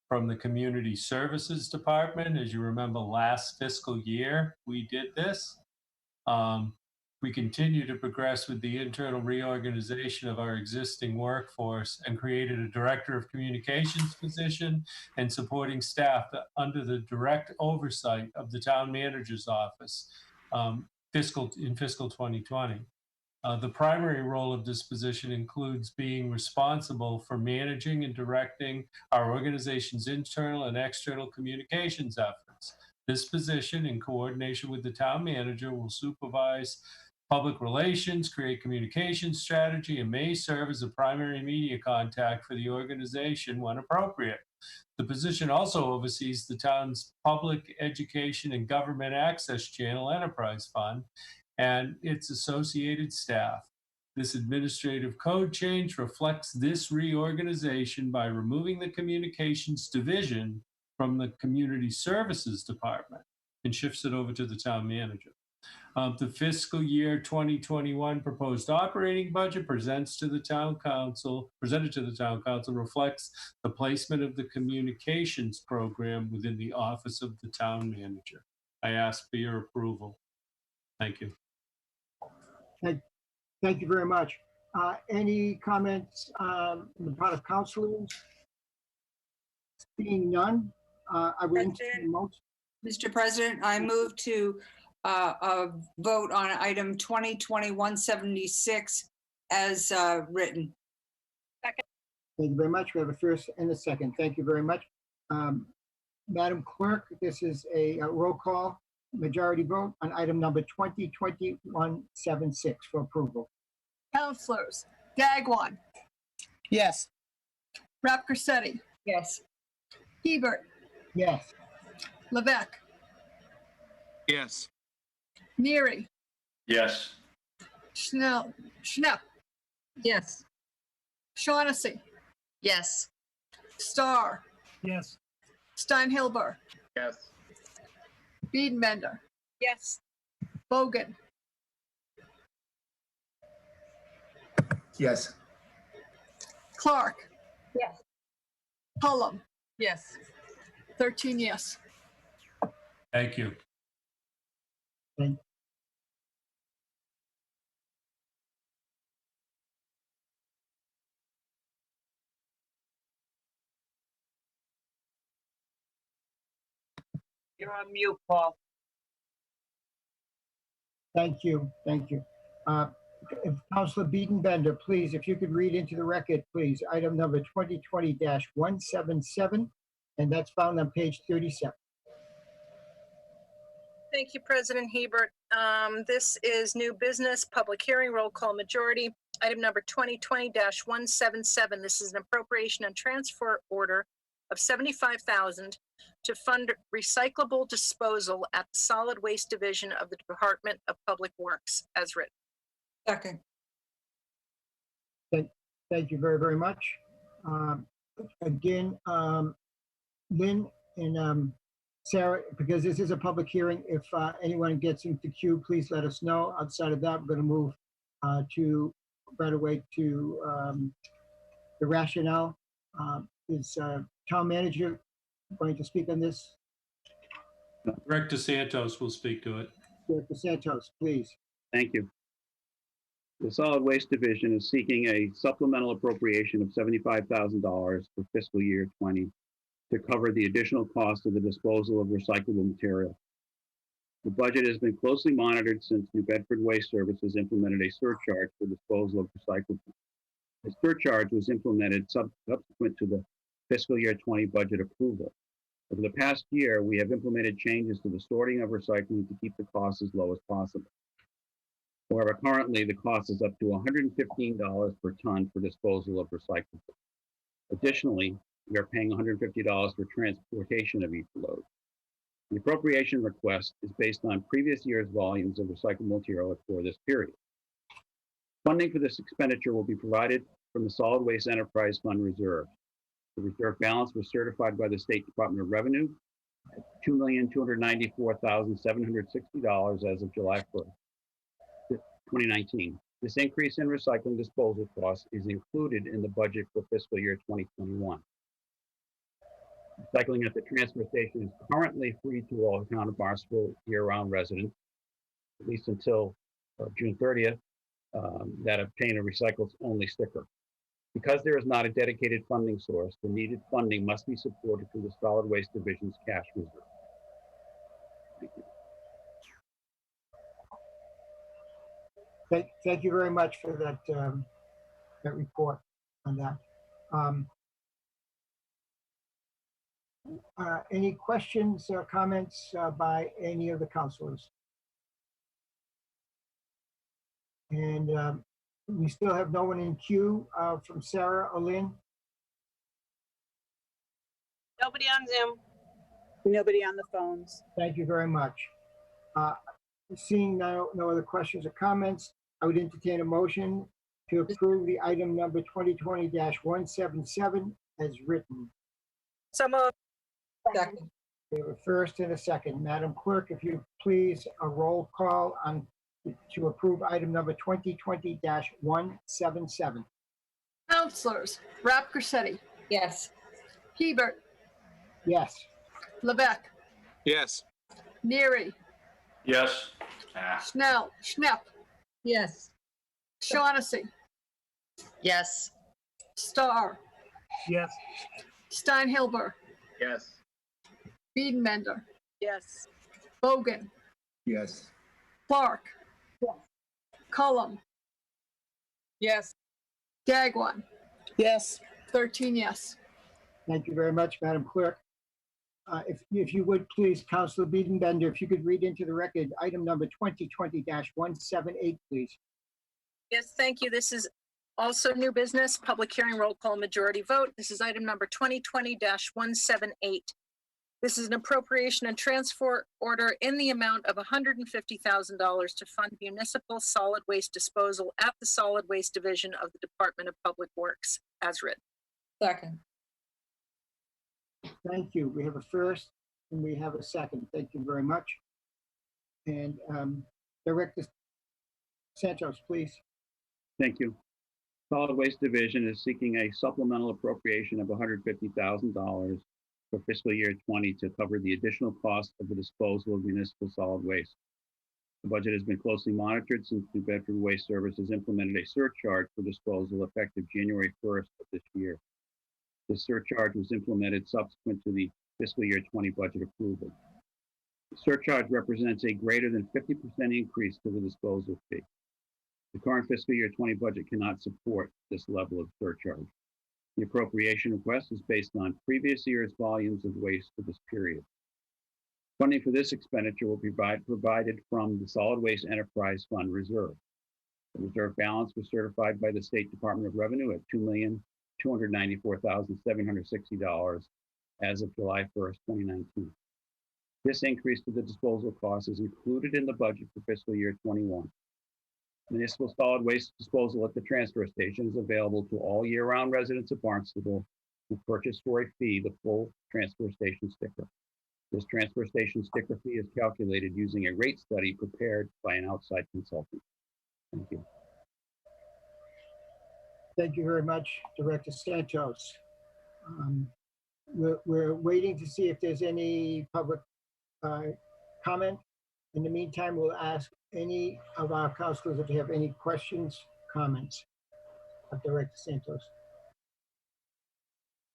from the Community Services Department. As you remember, last fiscal year, we did this. We continue to progress with the internal reorganization of our existing workforce and created a Director of Communications position and supporting staff under the direct oversight of the Town Manager's Office in fiscal 2020. The primary role of this position includes being responsible for managing and directing our organization's internal and external communications efforts. This position, in coordination with the Town Manager, will supervise public relations, create communication strategy, and may serve as a primary media contact for the organization when appropriate. The position also oversees the town's public education and government access channel enterprise fund and its associated staff. This administrative code change reflects this reorganization by removing the communications division from the Community Services Department and shifts it over to the Town Manager. The fiscal year 2021 proposed operating budget presented to the Town Council reflects the placement of the communications program within the Office of the Town Manager. I ask for your approval. Thank you. Thank you very much. Any comments on the part of councilors? Seeing none, I will entertain a motion. Mr. President, I move to vote on item 2020-176 as written. Second. Thank you very much. We have a first and a second. Thank you very much. Madam Clerk, this is a roll call majority vote on item number 2020-176 for approval. Counselors, Dagwan, Yes. Rapcorsetti, Yes. Hebert, Yes. Levesque, Yes. Neary, Yes. Schnepp, Yes. Shaughnessy, Yes. Starr, Yes. Steinhilber, Yes. Biedenbender, Yes. Bogan, Yes. Clark, Yes. Cullum, Yes. 13 yes. Thank you. Thank You're on mute, Paul. Thank you. Thank you. Councilor Biedenbender, please, if you could read into the record, please, item number 2020-177, and that's found on page 37. Thank you, President Hebert. This is new business, public hearing, roll call majority. Item number 2020-177. This is an appropriation and transfer order of $75,000 to fund recyclable disposal at the Solid Waste Division of the Department of Public Works, as written. Second. Thank you very, very much. Again, Lynn and Sarah, because this is a public hearing, if anyone gets into queue, please let us know. Outside of that, we're going to move right away to the rationale. Is town manager going to speak on this? Director Santos will speak to it. Director Santos, please. Thank you. The Solid Waste Division is seeking a supplemental appropriation of $75,000 for fiscal year 20 to cover the additional cost of the disposal of recyclable material. The budget has been closely monitored since New Bedford Waste Services implemented a surcharge for disposal of recyclable. The surcharge was implemented subsequent to the fiscal year 20 budget approval. Over the past year, we have implemented changes to the sorting of recycling to keep the cost as low as possible. However, currently the cost is up to $115 per ton for disposal of recyclables. Additionally, we are paying $150 for transportation of each load. The appropriation request is based on previous year's volumes of recyclable material for this period. Funding for this expenditure will be provided from the Solid Waste Enterprise Fund Reserve. The reserve balance was certified by the State Department of Revenue at $2,294,760 as of July 1st, 2019. This increase in recycling disposal costs is included in the budget for fiscal year 2021. Recycling at the transfer station is currently free to all town of Barnstable year-round residents, at least until June 30th, that obtain a recycles-only sticker. Because there is not a dedicated funding source, the needed funding must be supported through the Solid Waste Division's cash reserve. Thank you. Thank you very much for that, that report on that. Any questions or comments by any of the councilors? And we still have no one in queue from Sarah or Lynn. Nobody on Zoom. Nobody on the phones. Thank you very much. Seeing no other questions or comments, I would entertain a motion to approve the item number 2020-177 as written. So moved. Second. We have a first and a second. Madam Clerk, if you please, a roll call on to approve item number 2020-177. Councilors, Rap Grissetti, Yes. Hebert, Yes. Levesque, Yes. Neary, Yes. Schnell, Schnepp, Yes. Shaughnessy, Yes. Starr, Yes. Steinhilber, Yes. Biedenbender, Yes. Bogan, Yes. Clark, Cullum, Yes. Gagwan, Yes. 13 yes. Thank you very much, Madam Clerk. If you would please, Councilor Biedenbender, if you could read into the record item number 2020-178, please. Yes, thank you. This is also new business, public hearing, roll call, majority vote. This is item number 2020-178. This is an appropriation and transfer order in the amount of $150,000 to fund municipal solid waste disposal at the Solid Waste Division of the Department of Public Works, as written. Second. Thank you. We have a first and we have a second. Thank you very much. And Director Santos, please. Thank you. Solid Waste Division is seeking a supplemental appropriation of $150,000 for fiscal year 20 to cover the additional cost of the disposal of municipal solid waste. The budget has been closely monitored since New Bedford Waste Services implemented a surcharge for disposal effective January 1st of this year. This surcharge was implemented subsequent to the fiscal year 20 budget approval. The surcharge represents a greater than 50% increase to the disposal fee. The current fiscal year 20 budget cannot support this level of surcharge. The appropriation request is based on previous year's volumes of waste for this period. Funding for this expenditure will be provided from the Solid Waste Enterprise Fund Reserve. The reserve balance was certified by the State Department of Revenue at $2,294,760 as of July 1st, 2019. This increase to the disposal cost is included in the budget for fiscal year 21. Municipal solid waste disposal at the transfer station is available to all year-round residents of Barnstable who purchase for a fee the full transfer station sticker. This transfer station sticker fee is calculated using a rate study prepared by an outside consultant. Thank you. Thank you very much, Director Santos. We're waiting to see if there's any public comment. In the meantime, we'll ask any of our councilors if they have any questions, comments of Director Santos.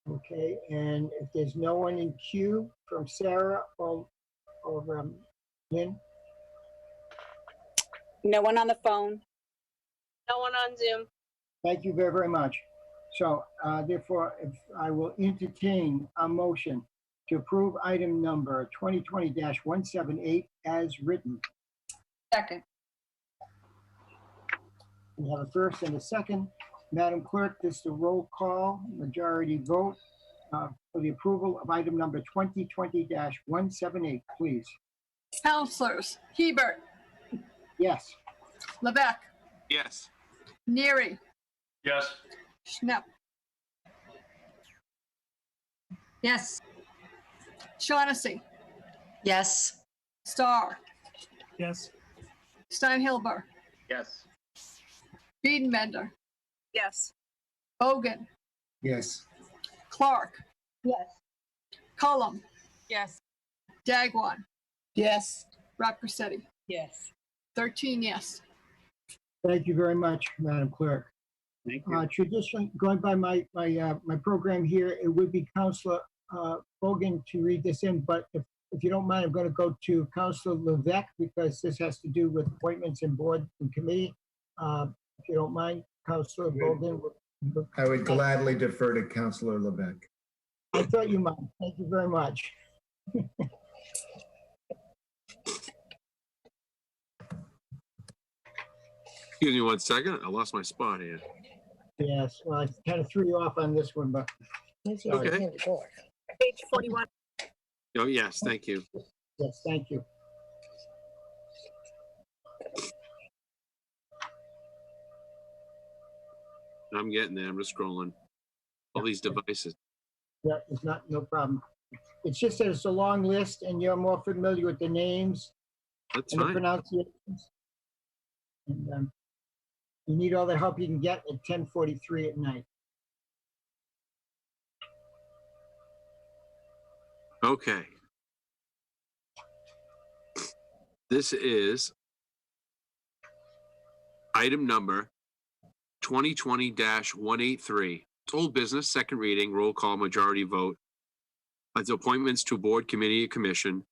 Okay, and if there's no one in queue from Sarah or Lynn? No one on the phone. No one on Zoom. Thank you very, very much. So therefore, if I will entertain a motion to approve item number 2020-178 as written. Second. We have a first and a second. Madam Clerk, this is a roll call, majority vote for the approval of item number 2020-178, please. Councilors Hebert, Yes. Levesque, Yes. Neary, Yes. Schnapp, Yes. Shaughnessy, Yes. Starr, Yes. Steinhilber, Yes. Biedenbender, Yes. Bogan, Yes. Clark, Yes. Cullum, Yes. Dagwan, Yes. Rappacetti. Yes. 13 yes. Thank you very much, Madam Clerk. Thank you. Tradition, going by my program here, it would be Councilor Bogan to read this in, but if you don't mind, I'm going to go to Councilor Levesque because this has to do with appointments in board and committee. If you don't mind, Councilor Bogan. I would gladly defer to Councilor Levesque. I thought you might. Thank you very much. Excuse me 1 second. I lost my spot here. Yes, well, I kind of threw you off on this one, but Okay. Page 41. Oh, yes, thank you. yes, thank you. I'm getting there. I'm just scrolling. All these devices. Yeah, it's no problem. It's just that it's a long list and you're more familiar with the names That's and the fine. pronunciations. And you need all the help you can get at 10:43 at night. Okay. This is item number 2020-183. It's old business, second reading, roll call, majority vote. As appointments to board, committee, or commission.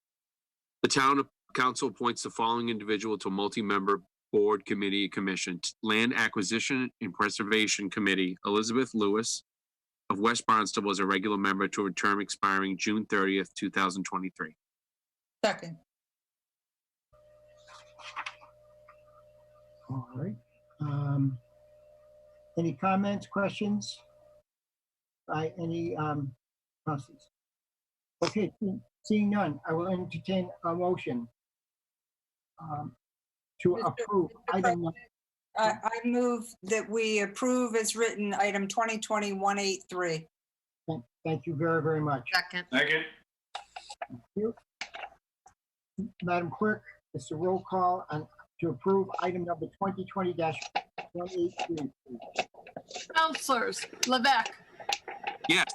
The town council appoints the following individual to a multi-member board, committee, or commission. Land Acquisition and Preservation Committee, Elizabeth Lewis of West Barnstable as a regular member to a term expiring June 30th, 2023. Second. All right. Any comments, questions by any councilors? Okay, seeing none, I will entertain a motion to approve item number. I move that we approve as written item 2020-183. Thank you very, very much. Second. Second. Thank you. Madam Clerk, it's a roll call on to approve item number 2020-183. Councilors Levesque, Yes.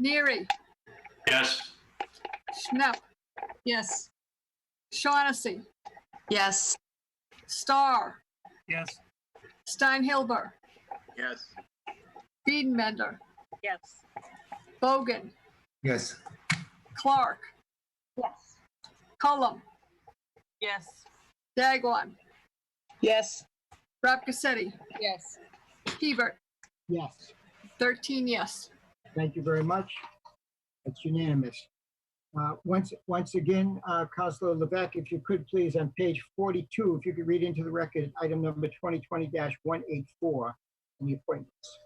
Neary, Yes. Schnapp, Yes. Shaughnessy, Yes. Starr, Yes. Steinhilber, Yes. Biedenbender, Yes. Bogan, Yes. Clark, Yes. Cullum, Yes. Dagwan, Yes. Rappacetti, Yes. Hebert. Yes, 13 yes. thank you very much. It's unanimous. Once again, Councilor Levesque, if you could please, on page 42, if you could read into the record, item number 2020-184, and the appointments.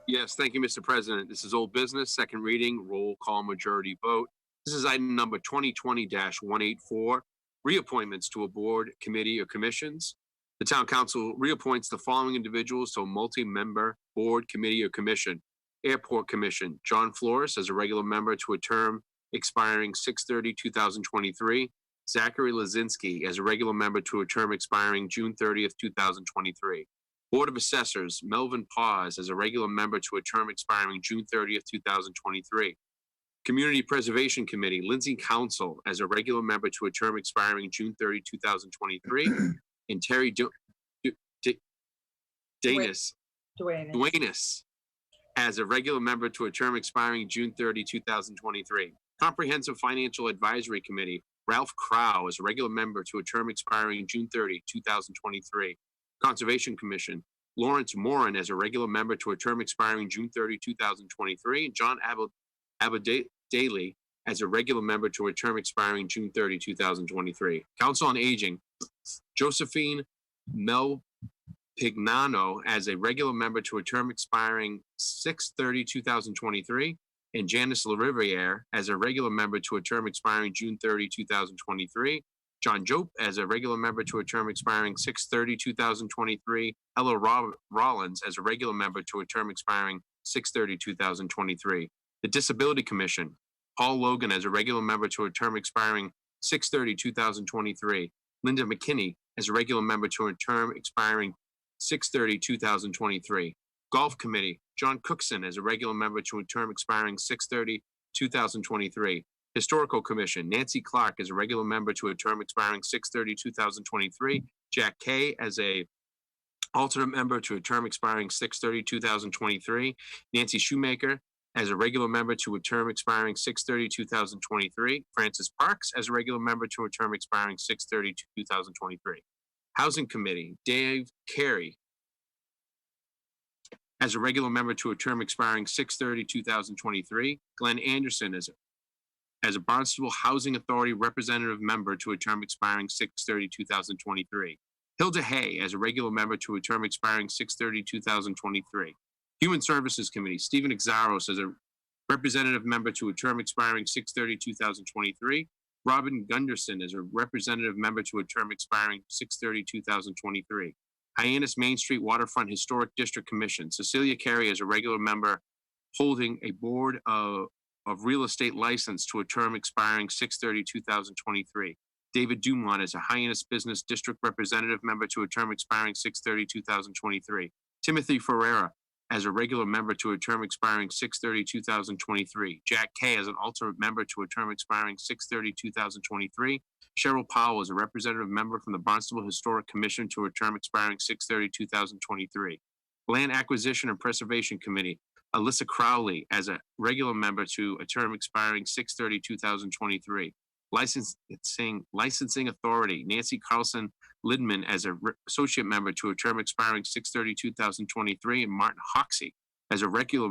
Yes, thank you, Mr. President. This is old business, second reading, roll call, majority vote. This is item number 2020-184, reappointments to a board, committee, or commissions. The town council reappoints the following individuals to a multi-member board, committee, or commission. Airport Commission, John Flores as a regular member to a term expiring 6/30/2023. Zachary Lazinski as a regular member to a term expiring June 30th, 2023. Board of Assessors, Melvin Paz as a regular member to a term expiring June 30th, 2023. Community Preservation Committee, Lindsay Council as a regular member to a term expiring June 30, 2023. And Terry Duenas as a regular member to a term expiring June 30, 2023. Comprehensive Financial Advisory Committee, Ralph Crow as a regular member to a term expiring June 30, 2023. Conservation Commission, Lawrence Morin as a regular member to a term expiring June 30, 2023. And John Abadali as a regular member to a term expiring June 30, 2023. Council on Aging, Josephine Mel Pignano as a regular member to a term expiring 6/30/2023, and Janice LaRiviere as a regular member to a term expiring June 30, 2023. John Jope as a regular member to a term expiring 6/30/2023. Ella Rollins as a regular member to a term expiring 6/30/2023. The Disability Commission, Paul Logan as a regular member to a term expiring 6/30/2023. Linda McKinney as a regular member to a term expiring 6/30/2023. Golf Committee, John Cookson as a regular member to a term expiring 6/30/2023. Historical Commission, Nancy Clark as a regular member to a term expiring 6/30/2023. Jack Kay as a alternate member to a term expiring 6/30/2023. Nancy Shoemaker as a regular member to a term expiring 6/30/2023. Francis Parks as a regular member to a term expiring 6/30/2023. Housing Committee, Dave Carey as a regular member to a term expiring 6/30/2023. Glenn Anderson as a Barnstable Housing Authority representative member to a term expiring 6/30/2023. Hilda Hay as a regular member to a term expiring 6/30/2023. Human Services Committee, Stephen Exaros as a representative member to a term expiring 6/30/2023. Robin Gunderson as a representative member to a term expiring 6/30/2023. Hyannis Main Street Waterfront Historic District Commission, Cecilia Carey as a regular member holding a board of real estate license to a term expiring 6/30/2023. David Dumont as a Hyannis Business District representative member to a term expiring 6/30/2023. Timothy Ferreira as a regular member to a term expiring 6/30/2023. Jack Kay as an alternate member to a term expiring 6/30/2023. Cheryl Powell as a representative member from the Barnstable Historic Commission to a term expiring 6/30/2023. Land Acquisition and Preservation Committee, Alyssa Crowley as a regular member to a term expiring 6/30/2023. Licensing Authority, Nancy Carlson Lidman as an associate member to a term expiring 6/30/2023, and Martin Hoxie as a regular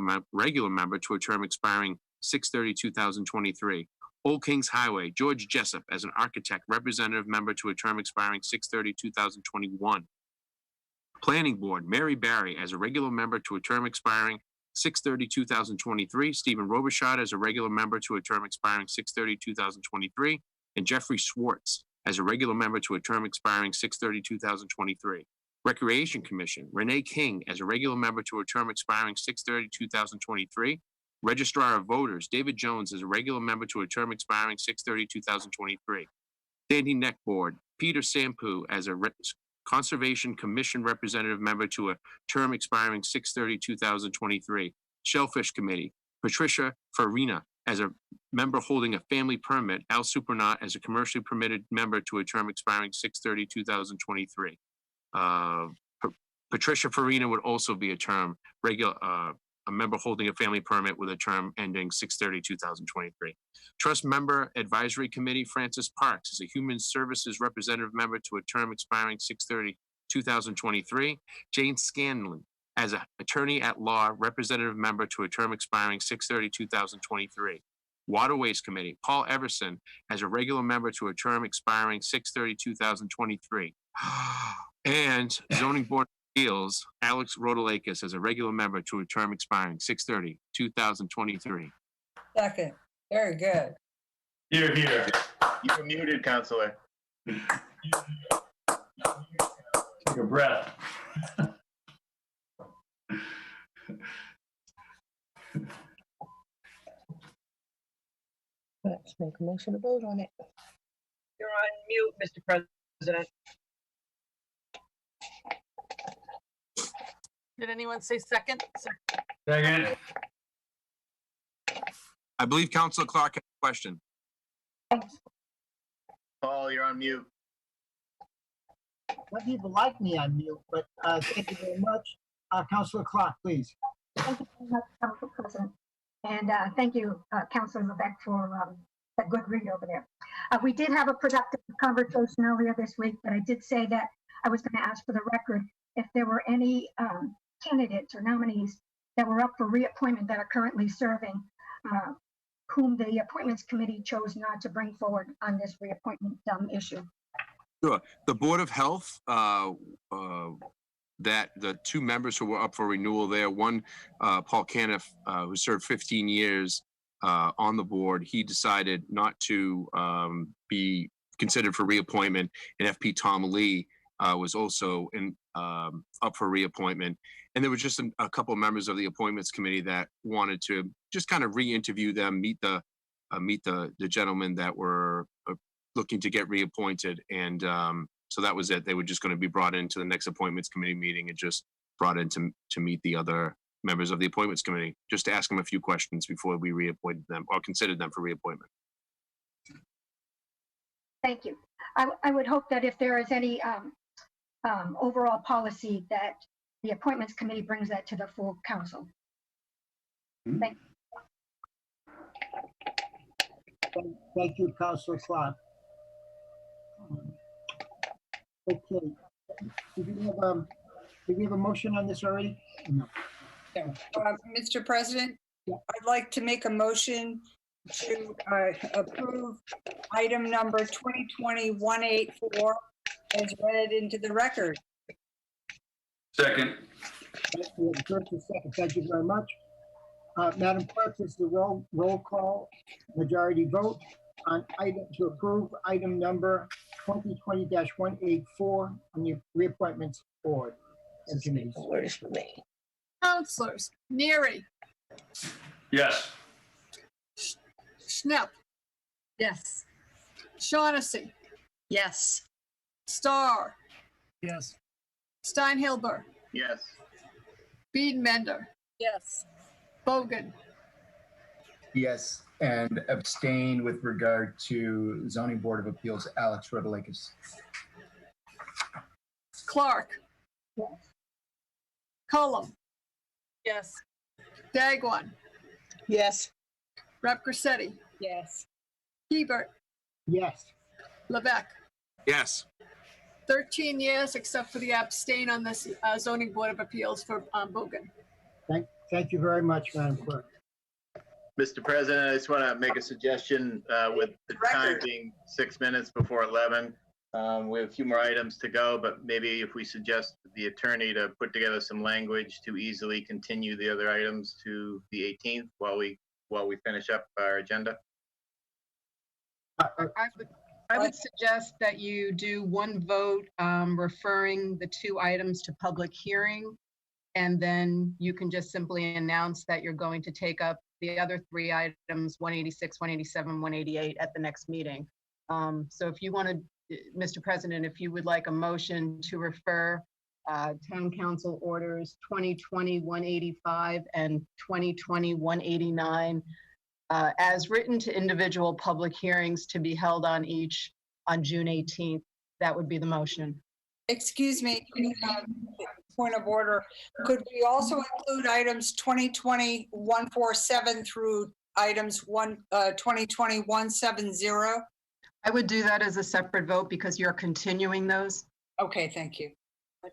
member to a term expiring 6/30/2023. Old Kings Highway, George Jessup as an architect representative member to a term expiring 6/30/2021. Planning Board, Mary Barry as a regular member to a term expiring 6/30/2023. Stephen Robichaud as a regular member to a term expiring 6/30/2023. And Jeffrey Schwartz as a regular member to a term expiring 6/30/2023. Recreation Commission, Renee King as a regular member to a term expiring 6/30/2023. Registrar of Voters, David Jones as a regular member to a term expiring 6/30/2023. Standing Neck Board, Peter Sampu as a Conservation Commission representative member to a term expiring 6/30/2023. Shellfish Committee, Patricia Farina as a member holding a family permit. Al Supernaut as a commercially permitted member to a term expiring 6/30/2023. Patricia Farina would also be a member holding a family permit with a term ending 6/30/2023. Trust Member Advisory Committee, Francis Parks is a Human Services Representative member to a term expiring 6/30/2023. Jane Scanlon as an Attorney at Law Representative member to a term expiring 6/30/2023. Waterways Committee, Paul Everson as a regular member to a term expiring 6/30/2023. And Zoning Board of Appeals, Alex Rodolakis as a regular member to a term expiring 6/30/2023. Second. Very good. Here, here. You're muted, Counselor. Take a breath. Let's make a motion to vote on it. You're on mute, Mr. President. Did anyone say second? Second. I believe Councilor Clark had a question. Paul, you're on mute. Some people like me on mute, but thank you very much. Councilor Clark, please. Thank you very much, Council President. And thank you, Councilor Levesque, for that good read over there. We did have a productive conversation earlier this week, but I did say that I was going to ask for the record if there were any candidates or nominees that were up for reappointment that are currently serving, whom the Appointments Committee chose not to bring forward on this reappointment issue. Sure. The Board of Health, that the two members who were up for renewal there, one, Paul Caniff, who served 15 years on the board, he decided not to be considered for reappointment, and FP Tom Lee was also up for reappointment. And there was just a couple of members of the Appointments Committee that wanted to just kind of re-interview them, meet the gentlemen that were looking to get reappointed. And so that was it. They were just going to be brought into the next Appointments Committee meeting and just brought in to meet the other members of the Appointments Committee, just to ask them a few questions before we reappointed them or considered them for reappointment. Thank you. I would hope that if there is any overall policy that the Appointments Committee brings that to the full council. Thank you. Thank you, Councilor Clark. Okay. Did we have a motion on this already? No. Mr. President, I'd like to make a motion to approve item number 2020-184 as read into the record. Second. First and second, thank you very much. Madam Clerk, this is the roll call majority vote on item to approve item number 2020-184 on the reappointments board and committees. Words for me. Councilors Neary, Yes. Schnepp, Yes. Shaughnessy, Yes. Starr, Yes. Steinhilber, Yes. Biedmender, Yes. Bogan, Yes, and abstain with regard to Zoning Board of Appeals, Alex Rotalakis. Clark, Cullum, Yes. Dagwan, Yes. Rapgrassetti, Yes. Hebert, Yes. Levesque. Yes. 13 years, except for the abstain on this zoning board of appeals for Bogan. Thank you very much, Madam Clerk. Mr. President, I just want to make a suggestion with the time being 6 minutes before 11. We have a few more items to go, but maybe if we suggest the attorney to put together some language to easily continue the other items to the 18th while we finish up our agenda. I would suggest that you do one vote referring the two items to public hearing, and then you can just simply announce that you're going to take up the other three items, 186, 187, 188 at the next meeting. So if you want to, Mr. President, if you would like a motion to refer Town Council Orders 2020-185 and 2020-189 as written to individual public hearings to be held on each on June 18th, that would be the motion. Excuse me, point of order. Could we also include items 2020-147 through items 2020-170? I would do that as a separate vote because you're continuing those. Okay, thank you. Over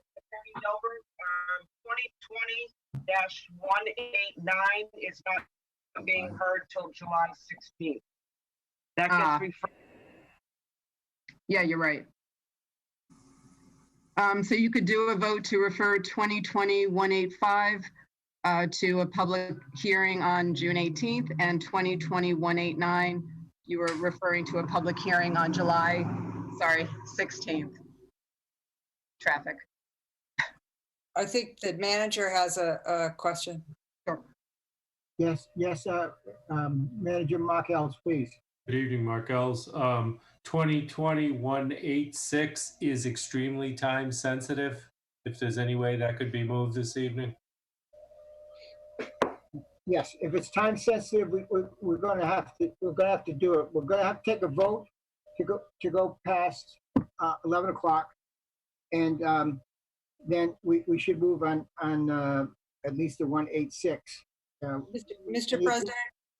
2020-189 is not being heard till July 16th. That gets referred. Yeah, you're right. So you could do a vote to refer 2020-185 to a public hearing on June 18th, and 2020-189, you were referring to a public hearing on July 16th. Traffic. I think the manager has a question. Yes, Manager Mark Ells, please. Good evening, Markels. 2020-186 is extremely time sensitive. If there's any way that could be moved this evening. Yes, if it's time sensitive, we're going to have to do it. We're going to have to take a vote to go past 11 o'clock, and then we should move on at least the 186. Mr. President,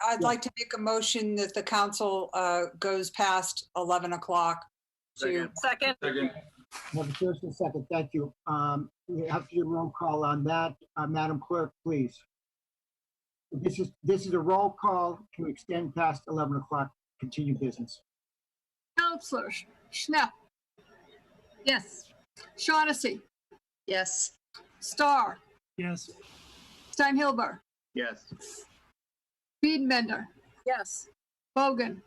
I'd like to make a motion that the council goes past 11 o'clock. Second. Well, the first and second, thank you. We have to do a roll call on that. Madam Clerk, please. This is a roll call to extend past 11 o'clock, continue business. Counselor Schnapp. Yes. Shaughnessy. Yes. Starr. Yes. Steinhilber. Yes. Biedenbender. Yes. Bogan.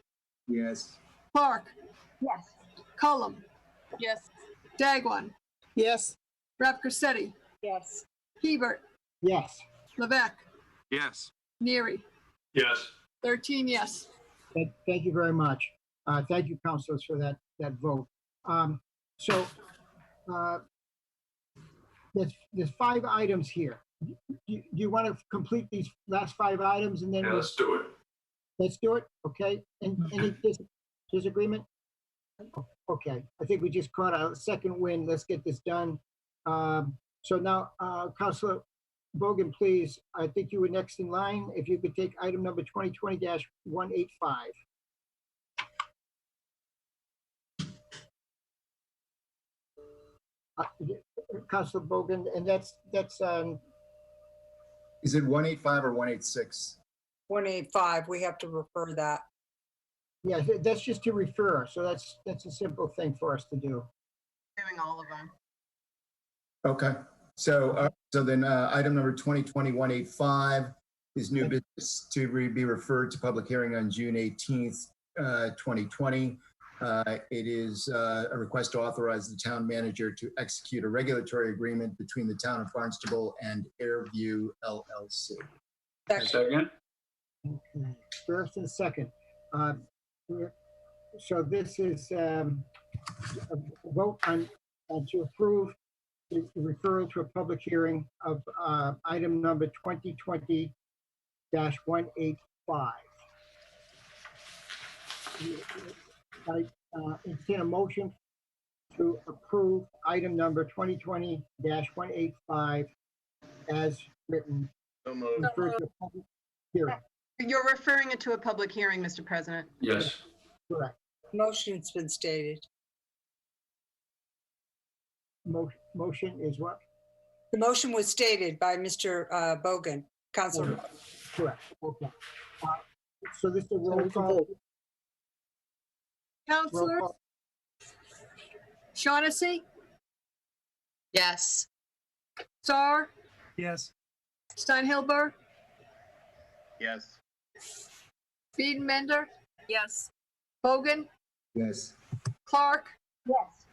Yes. Clark. Yes. Cullum. Yes. Dagwan. Yes. Rapcorsetti. Yes. Hebert. Yes. Levesque. Yes. Neary. Yes. 13 yes. Thank you very much. Thank you, councilors, for that vote. So there's 5 items here. Do you want to complete these last 5 items and then Yeah, let's do it. Let's do it. Okay. And any disagreement? Okay. I think we just caught a second win. Let's get this done. So now, Councilor Bogan, please. I think you were next in line. If you could take item number 2020-185. Councilor Bogan, and that's Is it 185 or 186? 185, we have to refer that. yeah, that's just to refer. So that's a simple thing for us to do. Doing all of them. Okay. So then item number 2020-185 is new business to be referred to public hearing on June 18th, 2020. It is a request to authorize the town manager to execute a regulatory agreement between the town of Barnstable and Airview LLC. Second. Okay. First and second. So this is a vote on to approve the referral to a public hearing of item number 2020-185. I entertain a motion to approve item number 2020-185 as written. So moved. Refer to a public hearing. You're referring it to a public hearing, Mr. President. Yes. Correct. Motion's been stated. Motion is what? The motion was stated by Mr. Bogan, Councilor. Correct. Okay. So this is a roll call. Counselor Shaughnessy. Yes. Starr. Yes. Steinhilber. Yes. Biedenbender. Yes. Bogan. Yes. Clark. Yes.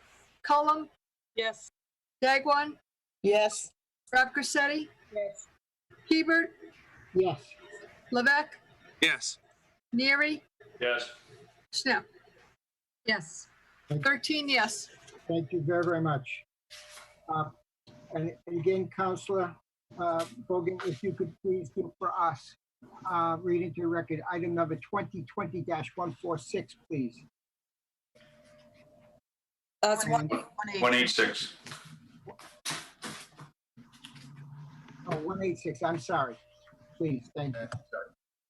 Cullum. Yes. Dagwan. Yes. Rapcorsetti. Yes. Hebert. Yes. Levesque. Yes. Neary. Yes. Schnapp. Yes. 13 yes. Thank you very, very much. And again, Councilor Bogan, if you could please do for us, read into your record, item number 2020-146, please. That's 186. Oh, 186, I'm sorry. Please, thank you.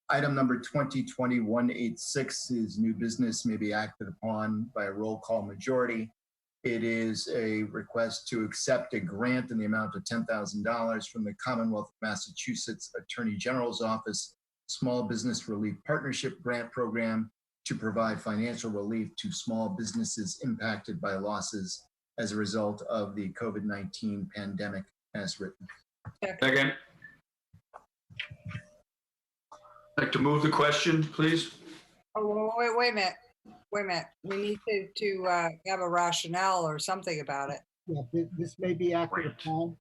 Item number 2020-186 is new business may be acted upon by a roll call majority. It is a request to accept a grant in the amount of $10,000 from the Commonwealth of Massachusetts Attorney General's Office Small Business Relief Partnership Grant Program to provide financial relief to small businesses impacted by losses as a result of the COVID-19 pandemic as written. Second. I'd like to move the question, please. Oh, wait a minute. Wait a minute. We need to have a rationale or something about it. Yeah, this may be acted upon.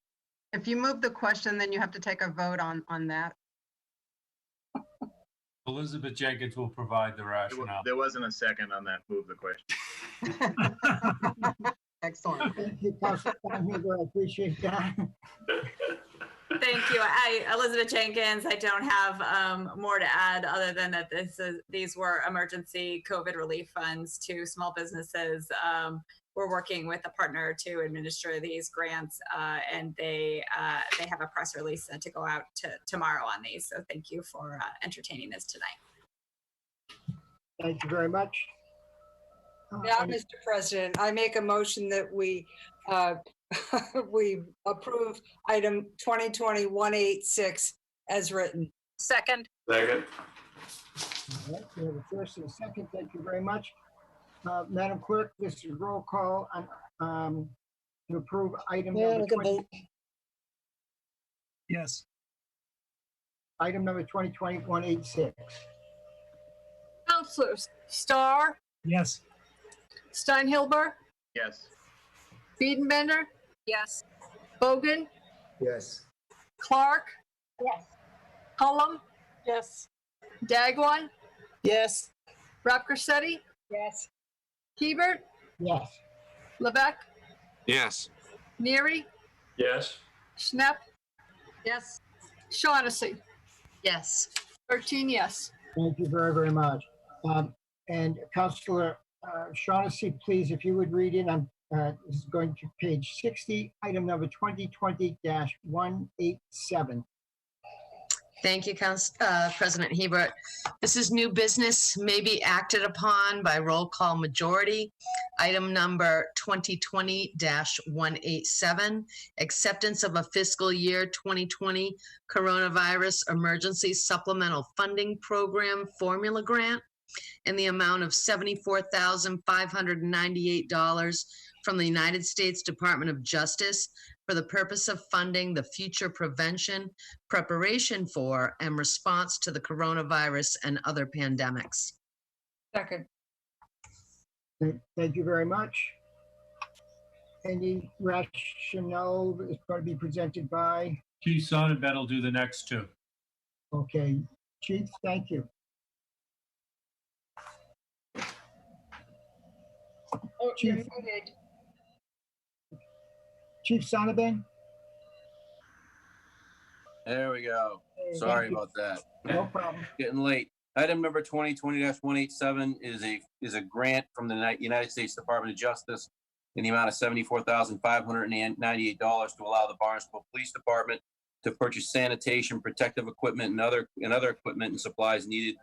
If you move the question, then you have to take a vote on that. Elizabeth Jenkins will provide the rationale. There wasn't a second on that. Move the question. Excellent. Thank you, Councilor Huber. I appreciate that. Thank you. Elizabeth Jenkins. I don't have more to add other than that these were emergency COVID relief funds to small businesses. We're working with a partner to administer these grants, and they have a press release to go out tomorrow on these. So thank you for entertaining this tonight. Thank you very much. Now, Mr. President, I make a motion that we we approve item 2020-186 as written. Second. Second. All right, we have a first and a second. Thank you very much. Madam Clerk, this is roll call on to approve item number 20. Yes. Item number 2020-186. Councilors Starr, Yes. Steinhilber, Yes. Biedenbender, Yes. Bogan, Yes. Clark, Yes. Cullum, Yes. Dagwan, Yes. Rapkersetti, Yes. Hebert, Yes. Levesque, Yes. Neary, Yes. Schnepp, Yes. Shaughnessy. Yes. 13 yes. Thank you very, very much. And Councilor Shaughnessy, please, if you would read in, this is going to page 60, item number 2020-187. Thank you, President Hebert. This is new business may be acted upon by roll call majority. Item number 2020-187, acceptance of a fiscal year 2020 coronavirus emergency supplemental funding program formula grant in the amount of $74,598 from the United States Department of Justice for the purpose of funding the future prevention, preparation for, and response to the coronavirus and other pandemics. Second. Thank you very much. Any rationale is going to be presented by? Chief Sonnenbend will do the next two. Okay, Chief, thank you. Oh, Chief. you're muted. Chief Sonnenbend? There we go. Sorry about that. No problem. Getting late. Item number 2020-187 is a grant from the United States Department of Justice in the amount of $74,598 to allow the Barnstable Police Department to purchase sanitation, protective equipment, and other equipment and supplies needed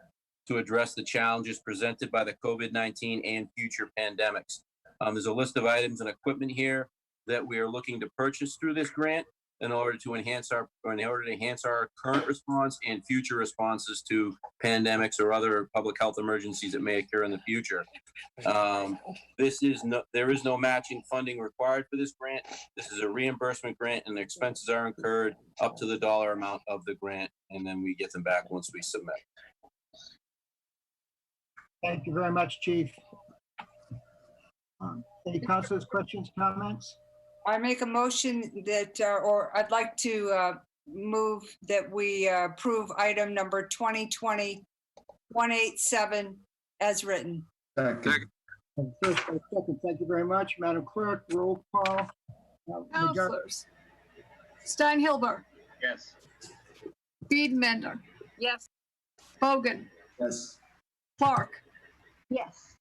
to address the challenges presented by the COVID-19 and future pandemics. There's a list of items and equipment here that we are looking to purchase through this grant in order to enhance our current response and future responses to pandemics or other public health emergencies that may occur in the future. There is no matching funding required for this grant. This is a reimbursement grant, and the expenses are incurred up to the dollar amount of the grant, and then we get them back once we submit. Thank you very much, Chief. Any councilors, questions, comments? I make a motion that, or I'd like to move that we approve item number 2020-187 as written. Second. First and second, thank you very much. Madam Clerk, roll call. Councilors Steinhilber, Yes. Biedenbender, Yes. Bogan, Yes. Clark, Yes.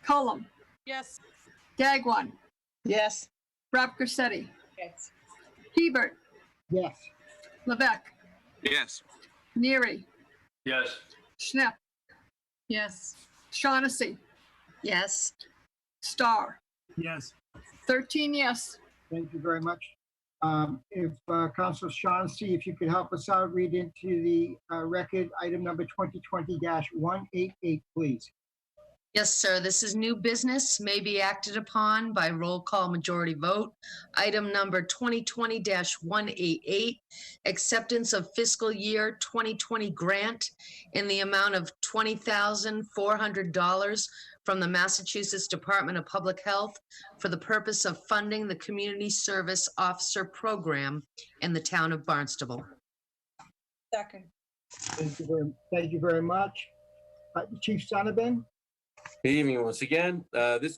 Cullum, Yes. Dagwan, Yes. Rapkersetti, Yes. Hebert, Yes. Levesque, Yes. Neary, Yes. Schnepp, Yes. Shaughnessy, Yes. Starr. Yes. 13 yes. Thank you very much. If Councilor Shaughnessy, if you could help us out, read into the record item number 2020-188, please. Yes, sir. This is new business may be acted upon by roll call majority vote. Item number 2020-188, acceptance of fiscal year 2020 grant in the amount of $20,400 from the Massachusetts Department of Public Health for the purpose of funding the Community Service Officer Program in the town of Barnstable. Second. Thank you very much. Chief Sonneman? Good evening once again. The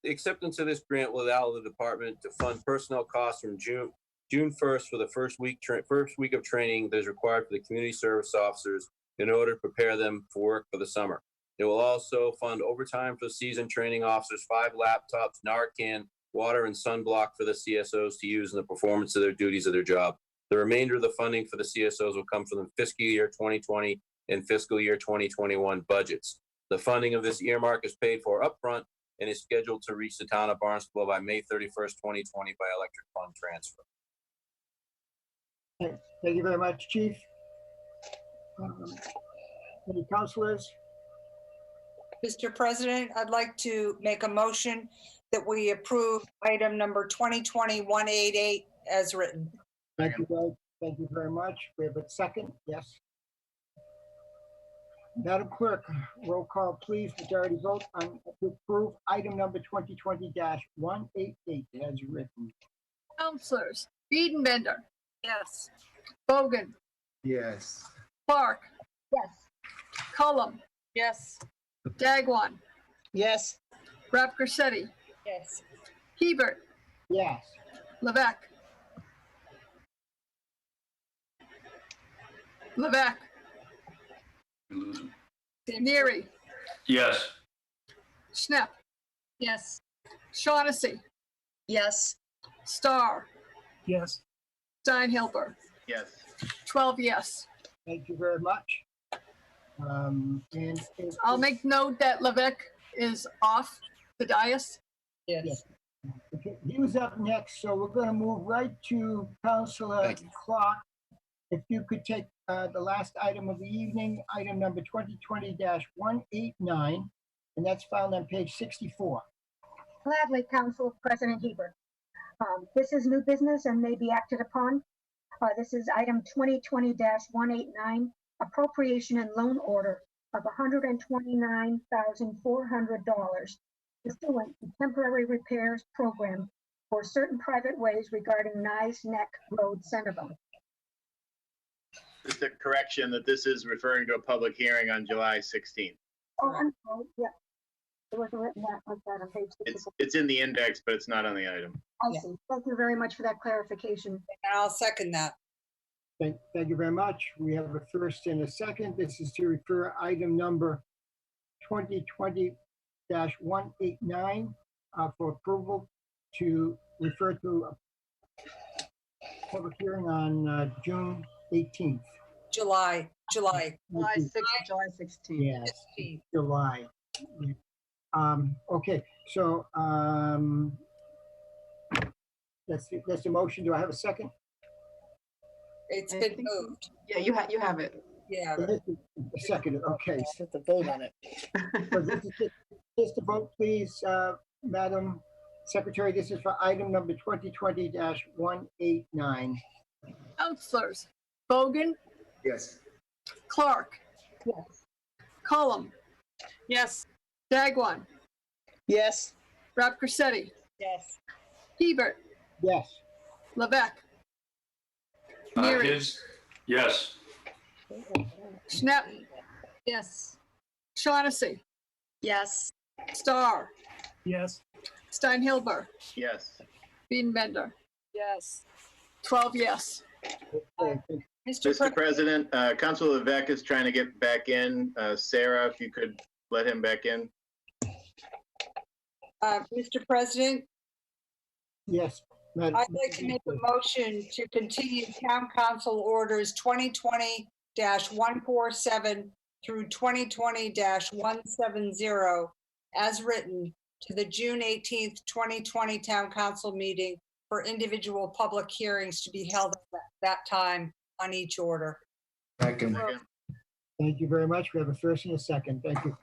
acceptance of this grant will allow the department to fund personnel costs from June 1st for the first week of training that is required for the community service officers in order to prepare them for work for the summer. It will also fund overtime for the seasoned training officers, 5 laptops, Narcan, water, and sunblock for the CSOs to use in the performance of their duties of their job. The remainder of the funding for the CSOs will come from the fiscal year 2020 and fiscal year 2021 budgets. The funding of this earmark is paid for upfront and is scheduled to reach the town of Barnstable by May 31st, 2020 by electric fund transfer. Thank you very much, Chief. Any councilors? Mr. President, I'd like to make a motion that we approve item number 2020-188 as written. Thank you, Greg. Thank you very much. We have a second. Yes. Madam Clerk, roll call, please. Majority vote on to approve item number 2020-188 as written. Councilors Biedenbender, Yes. Bogan, Yes. Clark, Yes. Cullum, Yes. Dagwan, Yes. Rapcorsetti, Yes. Hebert, Yes. Levesque. Levesque, Neary, Yes. Schnepp, Yes. Shaughnessy, Yes. Starr, Yes. Steinhilber, Yes. 12 yes. Thank you very much. And I'll make note that Levesque is off the dais. Yes. Okay, he was up next, so we're going to move right to Councilor Clark. If you could take the last item of the evening, item number 2020-189, and that's found on page 64. Gladly, Council President Hebert. This is new business and may be acted upon. This is item 2020-189, appropriation and loan order of $129,400 pursuant to temporary repairs program for certain private ways regarding Nyes Neck Road, Centerville. Just a correction that this is referring to a public hearing on July 16th. Oh, I'm sorry, yeah. It wasn't written that like that on page 64. It's in the index, but it's not on the item. I see. Thank you very much for that clarification. And I'll second that. Thank you very much. We have a first and a second. This is to refer item number 2020-189 for approval to refer to a public hearing on June 18th. July. July 16th. Yes, July. Okay, so that's the motion. Do I have a second? It's been moved. Yeah, you have it. Yeah. A second, okay. Have to vote on it. So this is just a vote, please, Madam Secretary. This is for item number 2020-189. Councilors Bogan, Yes. Clark, Yes. Cullum, Yes. Dagwan, Yes. Rapcorsetti, Yes. Hebert, Yes. Levesque, Neary, Yes. Schnepp, Yes. Shaughnessy, Yes. Starr, Yes. Steinhilber, Yes. Biedenbender, Yes. 12 yes. Mr. President, Councilor Levesque is trying to get back in. Sarah, if you could let him back in. Mr. President, Yes. Madam. I'd like to make a motion to continue Town Council Orders 2020-147 through 2020-170 as written to the June 18th, 2020 Town Council meeting for individual public hearings to be held at that time on each order. Second. Thank you very much. We have a first and a second. Thank you.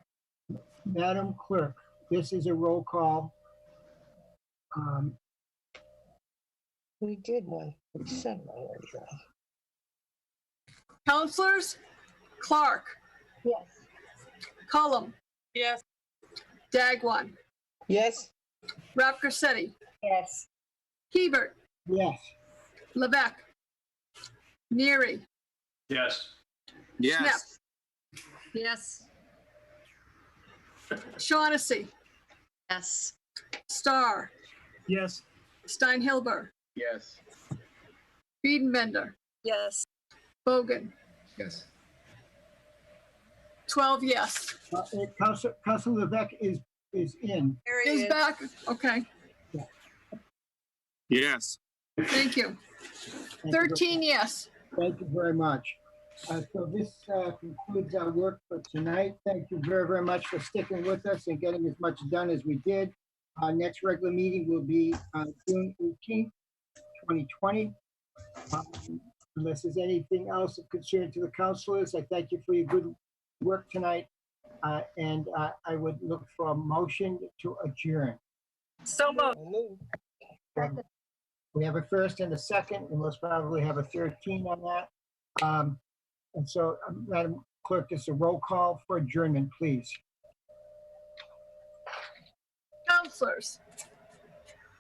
Madam Clerk, this is a roll call. We did one. It's 7 already. Councilors Clark, Yes. Cullum, Yes. Dagwan, Yes. Rapcorsetti, Yes. Hebert, Yes. Levesque, Neary, Yes. Yes. Yes. Shaughnessy, Yes. Starr, Yes. Steinhilber, Yes. Biedenbender, Yes. Bogan, Yes. 12 yes. Council Levesque is in. There he Is is. back, okay, Yes. thank you. Thank you. 13 yes. Thank you very much. So this concludes our work for tonight. Thank you very, very much for sticking with us and getting as much done as we did. Our next regular meeting will be June 18th, 2020. Unless there's anything else of concern to the councilors, I thank you for your good work tonight. And I would look for a motion to adjourn. So moved. We have a first and a second, and we'll probably have a 13 on that. And so, Madam Clerk, just a roll call for adjournment, please. Counselors,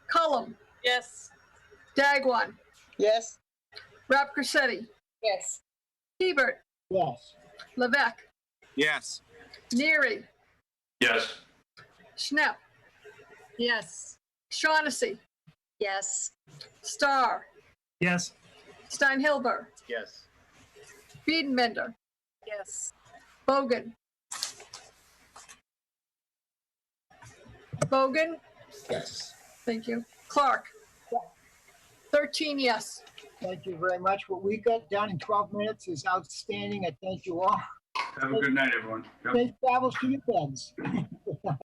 Cullum, Yes. Dagwan, Yes. Rapcorsetti, Yes. Hebert, Yes. Levesque, Yes. Neary, Yes. Schnepp, Yes. Shaughnessy, Yes. Starr, Yes. Steinhilber, Yes. Biedenbender, Yes. Bogan. Bogan, Yes. thank you. Clark. 13 yes. Thank you very much. What we got done in 12 minutes is outstanding. I thank you all. Have a good night, everyone. Yep. Safe travels to your beds.